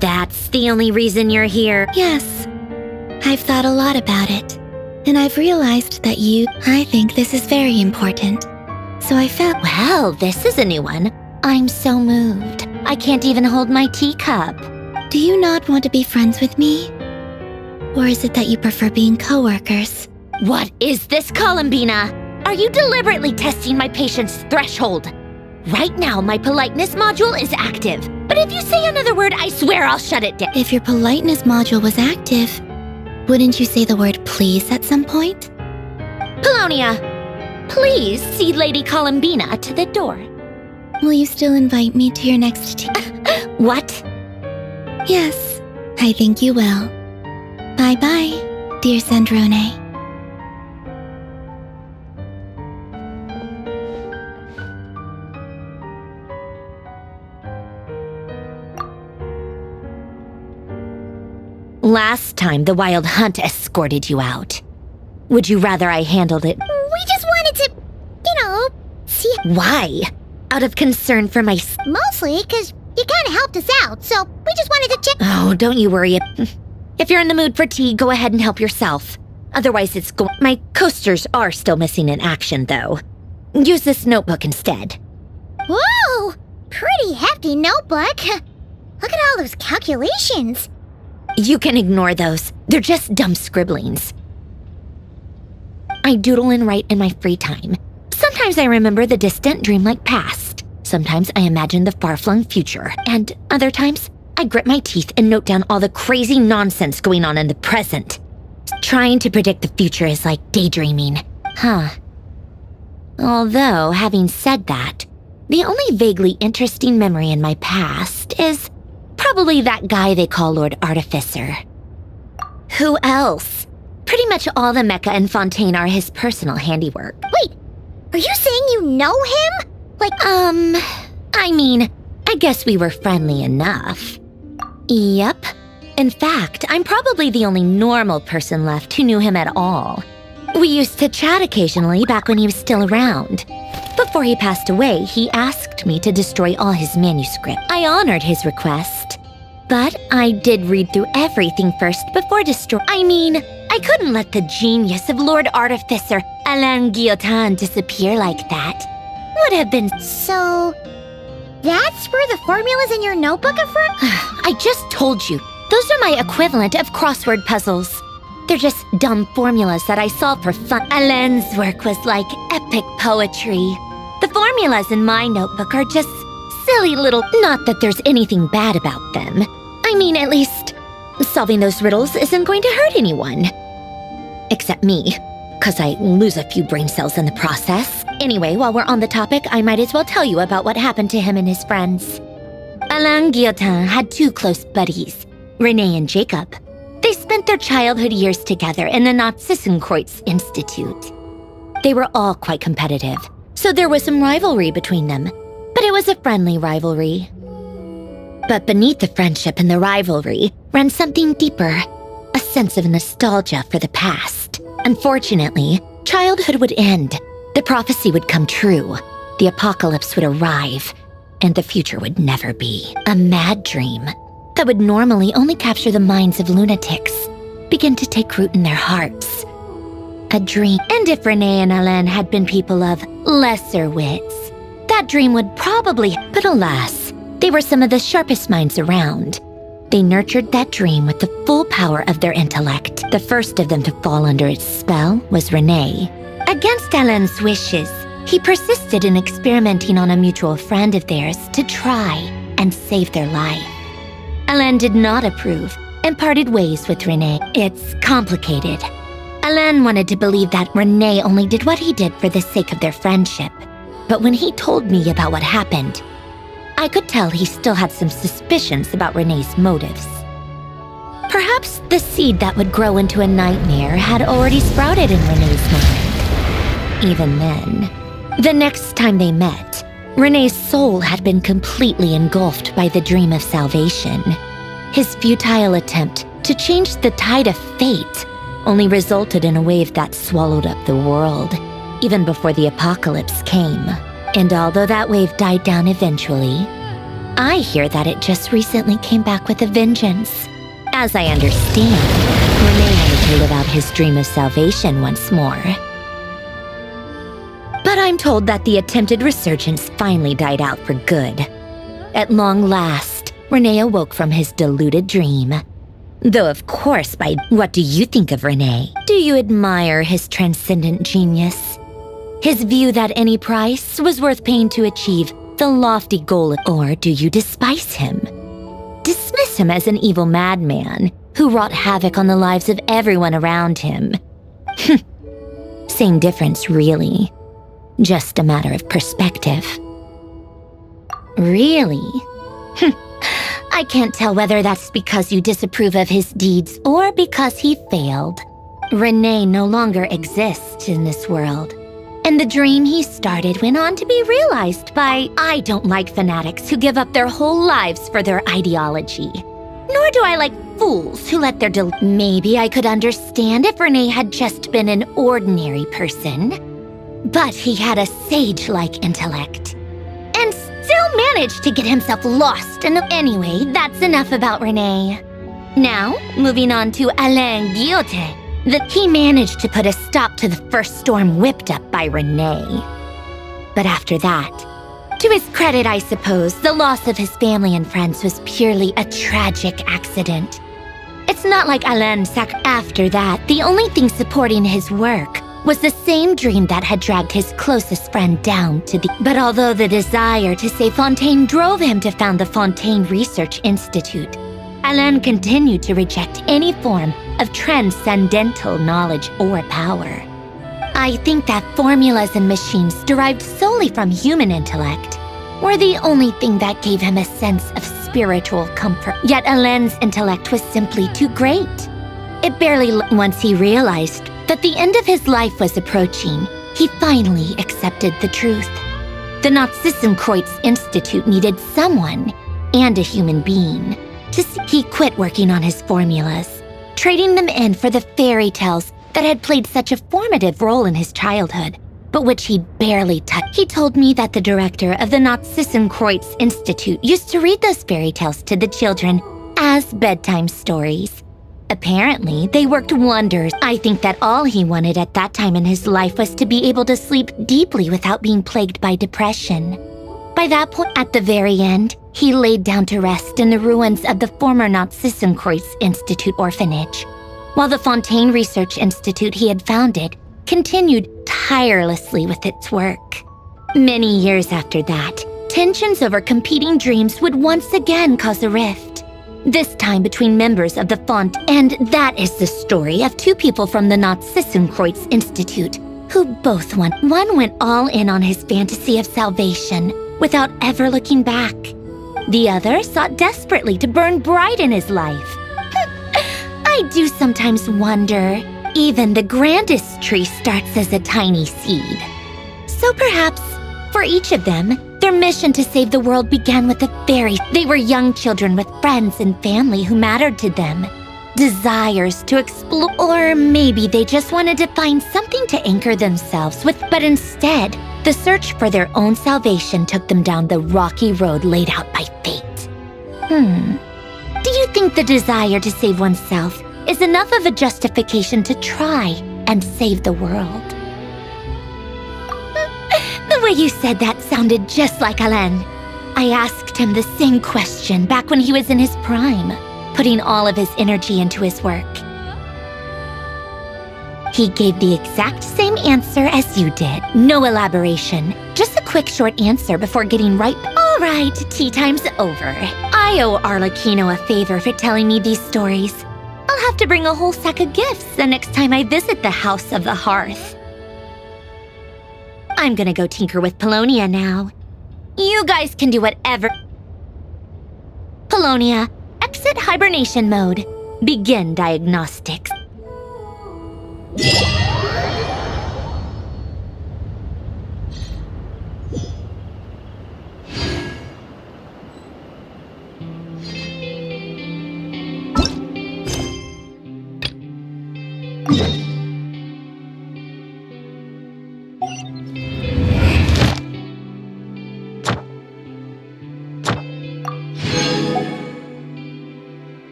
That's the only reason you're here? Yes. I've thought a lot about it. And I've realized that I think this is very important. So I felt... Well, this is a new one. I'm so moved. I can't even hold my teacup. Do you not want to be friends with me? Or is it that you prefer being co-workers? What is this, Columbina? Are you deliberately testing my patience threshold? Right now, my politeness module is active. But if you say another word, I swear I'll shut it down. If your politeness module was active, wouldn't you say the word please at some point? Polonia, please see Lady Columbina to the door. Will you still invite me to your next tea? What? Yes, I think you will. Bye-bye, dear Sandrone. Last time, the Wild Hunt escorted you out. Would you rather I handled it? We just wanted to, see... Why? Out of concern for my... Mostly because you kind of helped us out, so we just wanted to check... Oh, don't you worry. If you're in the mood for tea, go ahead and help yourself. Otherwise, it's going... My coasters are still missing in action, though. Use this notebook instead. Whoa! Pretty hefty notebook. Look at all those calculations. You can ignore those. They're just dumb scribblings. I doodle and write in my free time. Sometimes I remember the distant dreamlike past. Sometimes I imagine the far-flung future. And other times, I grit my teeth and note down all the crazy nonsense going on in the present. Trying to predict the future is like daydreaming. Huh. Although, having said that, the only vaguely interesting memory in my past is probably that guy they call Lord Artificer. Who else? Pretty much all the mecha and Fontaine are his personal handiwork. Wait, are you saying you know him? I mean, I guess we were friendly enough. Yep. In fact, I'm probably the only normal person left who knew him at all. We used to chat occasionally back when he was still around. Before he passed away, he asked me to destroy all his manuscript. I honored his request. But I did read through everything first before I couldn't let the genius of Lord Artificer Alain Guillotin disappear like that. Would have been... So... that's where the formulas in your notebook are from? I just told you. Those are my equivalent of crossword puzzles. They're just dumb formulas that I solve for fun. Alain's work was like epic poetry. The formulas in my notebook are just silly little... Not that there's anything bad about them. I mean, at least, solving those riddles isn't going to hurt anyone. Except me, because I lose a few brain cells in the process. Anyway, while we're on the topic, I might as well tell you about what happened to him and his friends. Alain Guillotin had two close buddies, Renee and Jacob. They spent their childhood years together in the Narzissenkreuz Institute. They were all quite competitive, so there was some rivalry between them, but it was a friendly rivalry. But beneath the friendship and the rivalry ran something deeper, a sense of nostalgia for the past. Unfortunately, childhood would end, the prophecy would come true, the apocalypse would arrive, and the future would never be. A mad dream that would normally only capture the minds of lunatics begin to take root in their hearts. A dream. And if Renee and Alain had been people of lesser wits, that dream would probably... But alas, they were some of the sharpest minds around. They nurtured that dream with the full power of their intellect. The first of them to fall under its spell was Renee. Against Alain's wishes, he persisted in experimenting on a mutual friend of theirs to try and save their life. Alain did not approve and parted ways with Renee. It's complicated. Alain wanted to believe that Renee only did what he did for the sake of their friendship. But when he told me about what happened, I could tell he still had some suspicions about Renee's motives. Perhaps the seed that would grow into a nightmare had already sprouted in Renee's mind. Even then, the next time they met, Renee's soul had been completely engulfed by the dream of salvation. His futile attempt to change the tide of fate only resulted in a wave that swallowed up the world, even before the apocalypse came. And although that wave died down eventually, I hear that it just recently came back with a vengeance. As I understand, Renee wanted to live out his dream of salvation once more. But I'm told that the attempted resurgence finally died out for good. At long last, Renee awoke from his deluded dream. Though of course, what do you think of Renee? Do you admire his transcendent genius? His view that any price was worth paying to achieve the lofty goal, or do you despise him? Dismiss him as an evil madman who wrought havoc on the lives of everyone around him. Same difference, really. Just a matter of perspective. Really? I can't tell whether that's because you disapprove of his deeds or because he failed. Renee no longer exists in this world. And the dream he started went on to be realized by I don't like fanatics who give up their whole lives for their ideology. Nor do I like fools who let their Maybe I could understand if Renee had just been an ordinary person. But he had a sage-like intellect. And still managed to get himself lost. And anyway, that's enough about Renee. Now, moving on to Alain Guillotin. That he managed to put a stop to the first storm whipped up by Renee. But after that, to his credit, I suppose, the loss of his family and friends was purely a tragic accident. It's not like Alain after that, the only thing supporting his work was the same dream that had dragged his closest friend down to the... But although the desire to save Fontaine drove him to found the Fontaine Research Institute, Alain continued to reject any form of transcendental knowledge or power. I think that formulas and machines derived solely from human intellect were the only thing that gave him a sense of spiritual comfort. Yet Alain's intellect was simply too great. It barely once he realized that the end of his life was approaching, he finally accepted the truth. The Nazissenkreuz Institute needed someone, and a human being. He quit working on his formulas, trading them in for the fairy tales that had played such a formative role in his childhood, but which he barely touched. He told me that the director of the Nazissenkreuz Institute used to read those fairy tales to the children as bedtime stories. Apparently, they worked wonders. I think that all he wanted at that time in his life was to be able to sleep deeply without being plagued by depression. By that point, at the very end, he laid down to rest in the ruins of the former Nazissenkreuz Institute orphanage, while the Fontaine Research Institute he had founded continued tirelessly with its work. Many years after that, tensions over competing dreams would once again cause a rift, this time between members of the Font, and that is the story of two people from the Nazissenkreuz Institute who both won. One went all in on his fantasy of salvation without ever looking back. The other sought desperately to burn bright in his life. I do sometimes wonder, even the grandest tree starts as a tiny seed. So perhaps, for each of them, their mission to save the world began with a fairy. They were young children with friends and family who mattered to them. Desires to explore, or maybe they just wanted to find something to anchor themselves with, but instead, the search for their own salvation took them down the rocky road laid out by fate. Do you think the desire to save oneself is enough of a justification to try and save the world? The way you said that sounded just like Alain. I asked him the same question back when he was in his prime, putting all of his energy into his work. He gave the exact same answer as you did. No elaboration. Just a quick short answer before getting right. All right, tea time's over. I owe Arlecchino a favor for telling me these stories. I'll have to bring a whole sack of gifts the next time I visit the House of the Hearth. I'm gonna go tinker with Polonia now. You guys can do whatever. Polonia, exit hibernation mode. Begin diagnostics.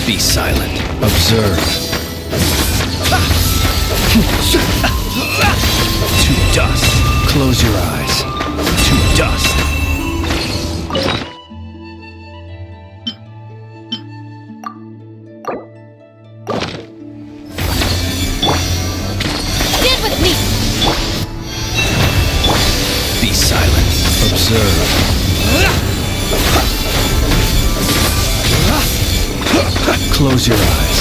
Be silent. Observe. To dust. Close your eyes. To dust. Stand with me! Be silent. Observe. Close your eyes.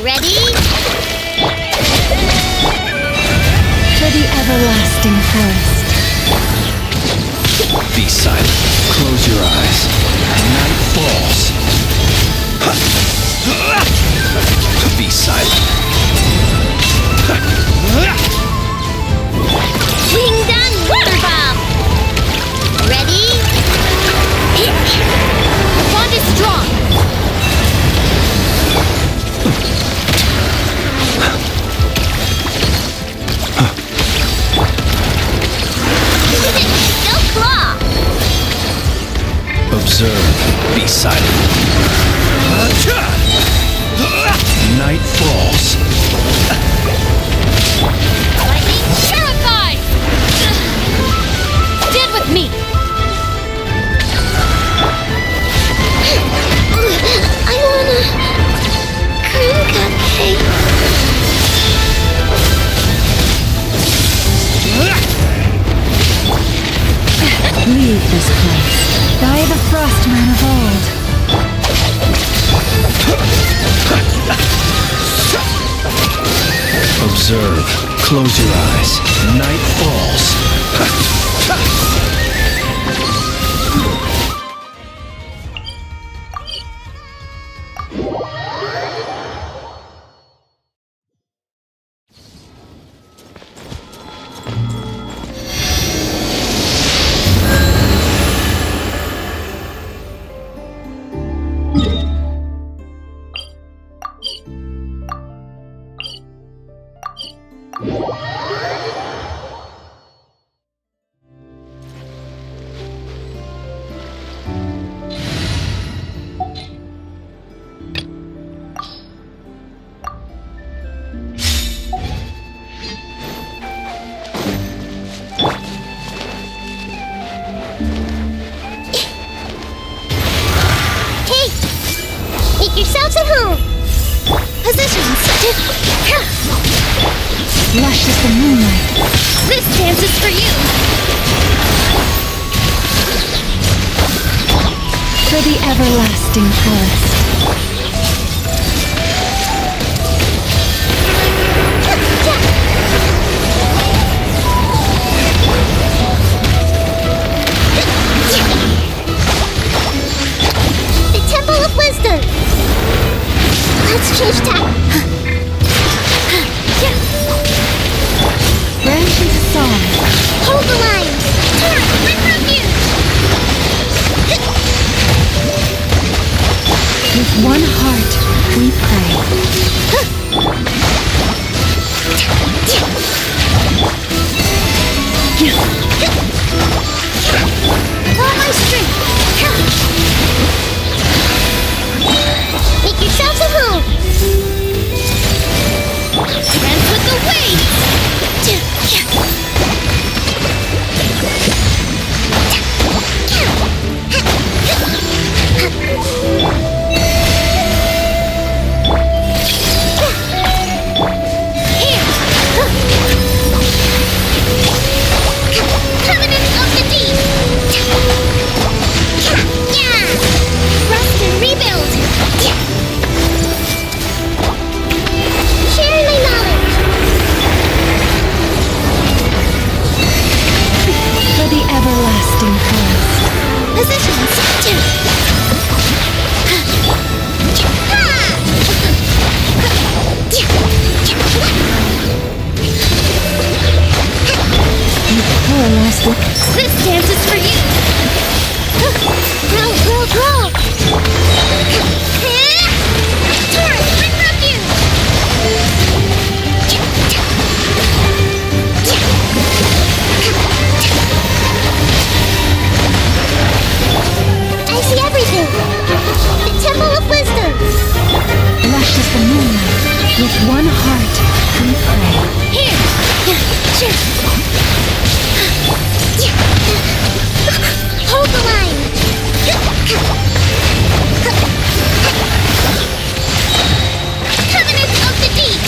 Ready? For the everlasting forest. Be silent. Close your eyes. Night falls. Be silent. Wingdon Water Bomb! Ready? The bond is strong! No claw! Observe. Be silent. Night falls. Lightning purified! Stand with me! I wanna... cream cupcake. Leave this place. By the Frostman of old. Observe. Close your eyes. Night falls. Make yourselves at home. Positions. Lush as the moonlight. This dance is for you. For the everlasting forest. The Temple of Wisdom. Let's change tack. Branch into song. Hold the line. Turn, bring refuge. With one heart, we pray. All my strength. Make yourselves at home. Dance with the waves. Covenant of the Deep. Rest and rebuild. Share my knowledge. For the everlasting forest. Positions. This dance is for you. Grow, grow, grow. Taurus, bring refuge. I see everything. The Temple of Wisdom. Lush as the moonlight. With one heart, we pray. Here. Hold the line. Covenant of the Deep.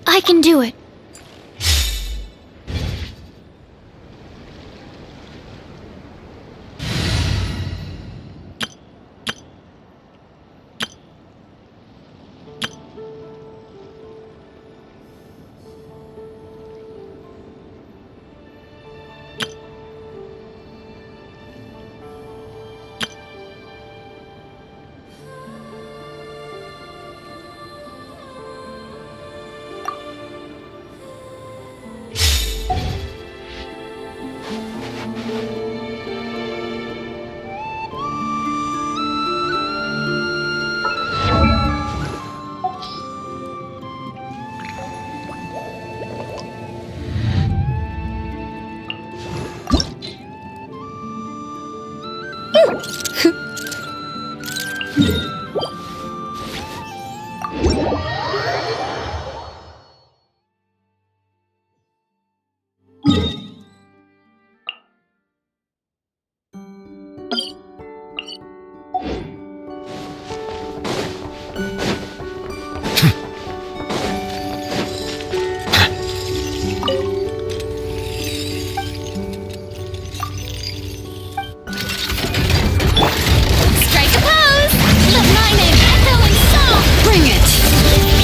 I can do it. Strike a pose! Let my name echo in song! Bring it!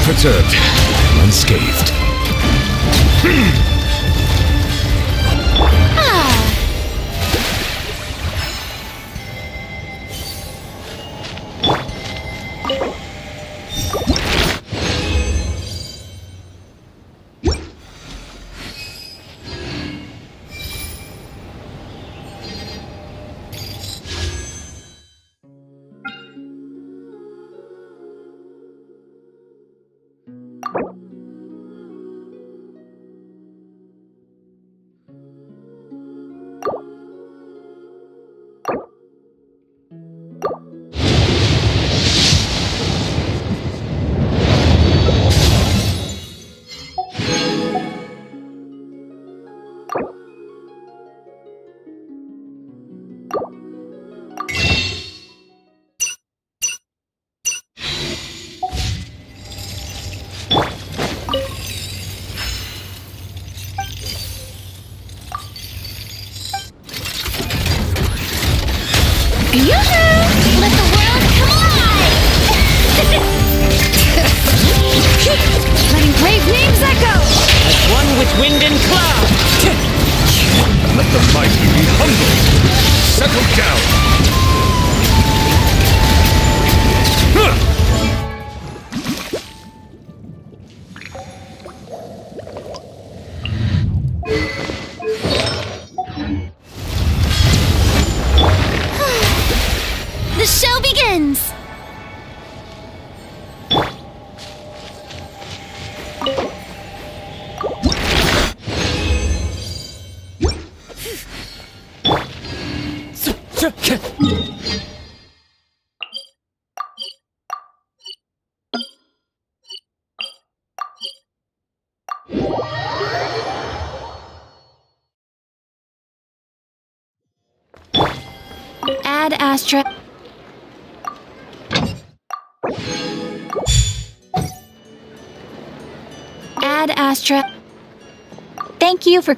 preserved and unscathed. Yoo-hoo! Let the world come alive! Letting brave names echo! As one with wind and cloud! Let the mighty be humbled! Settle down! The show begins! Ad Astra. Ad Astra. Thank you for.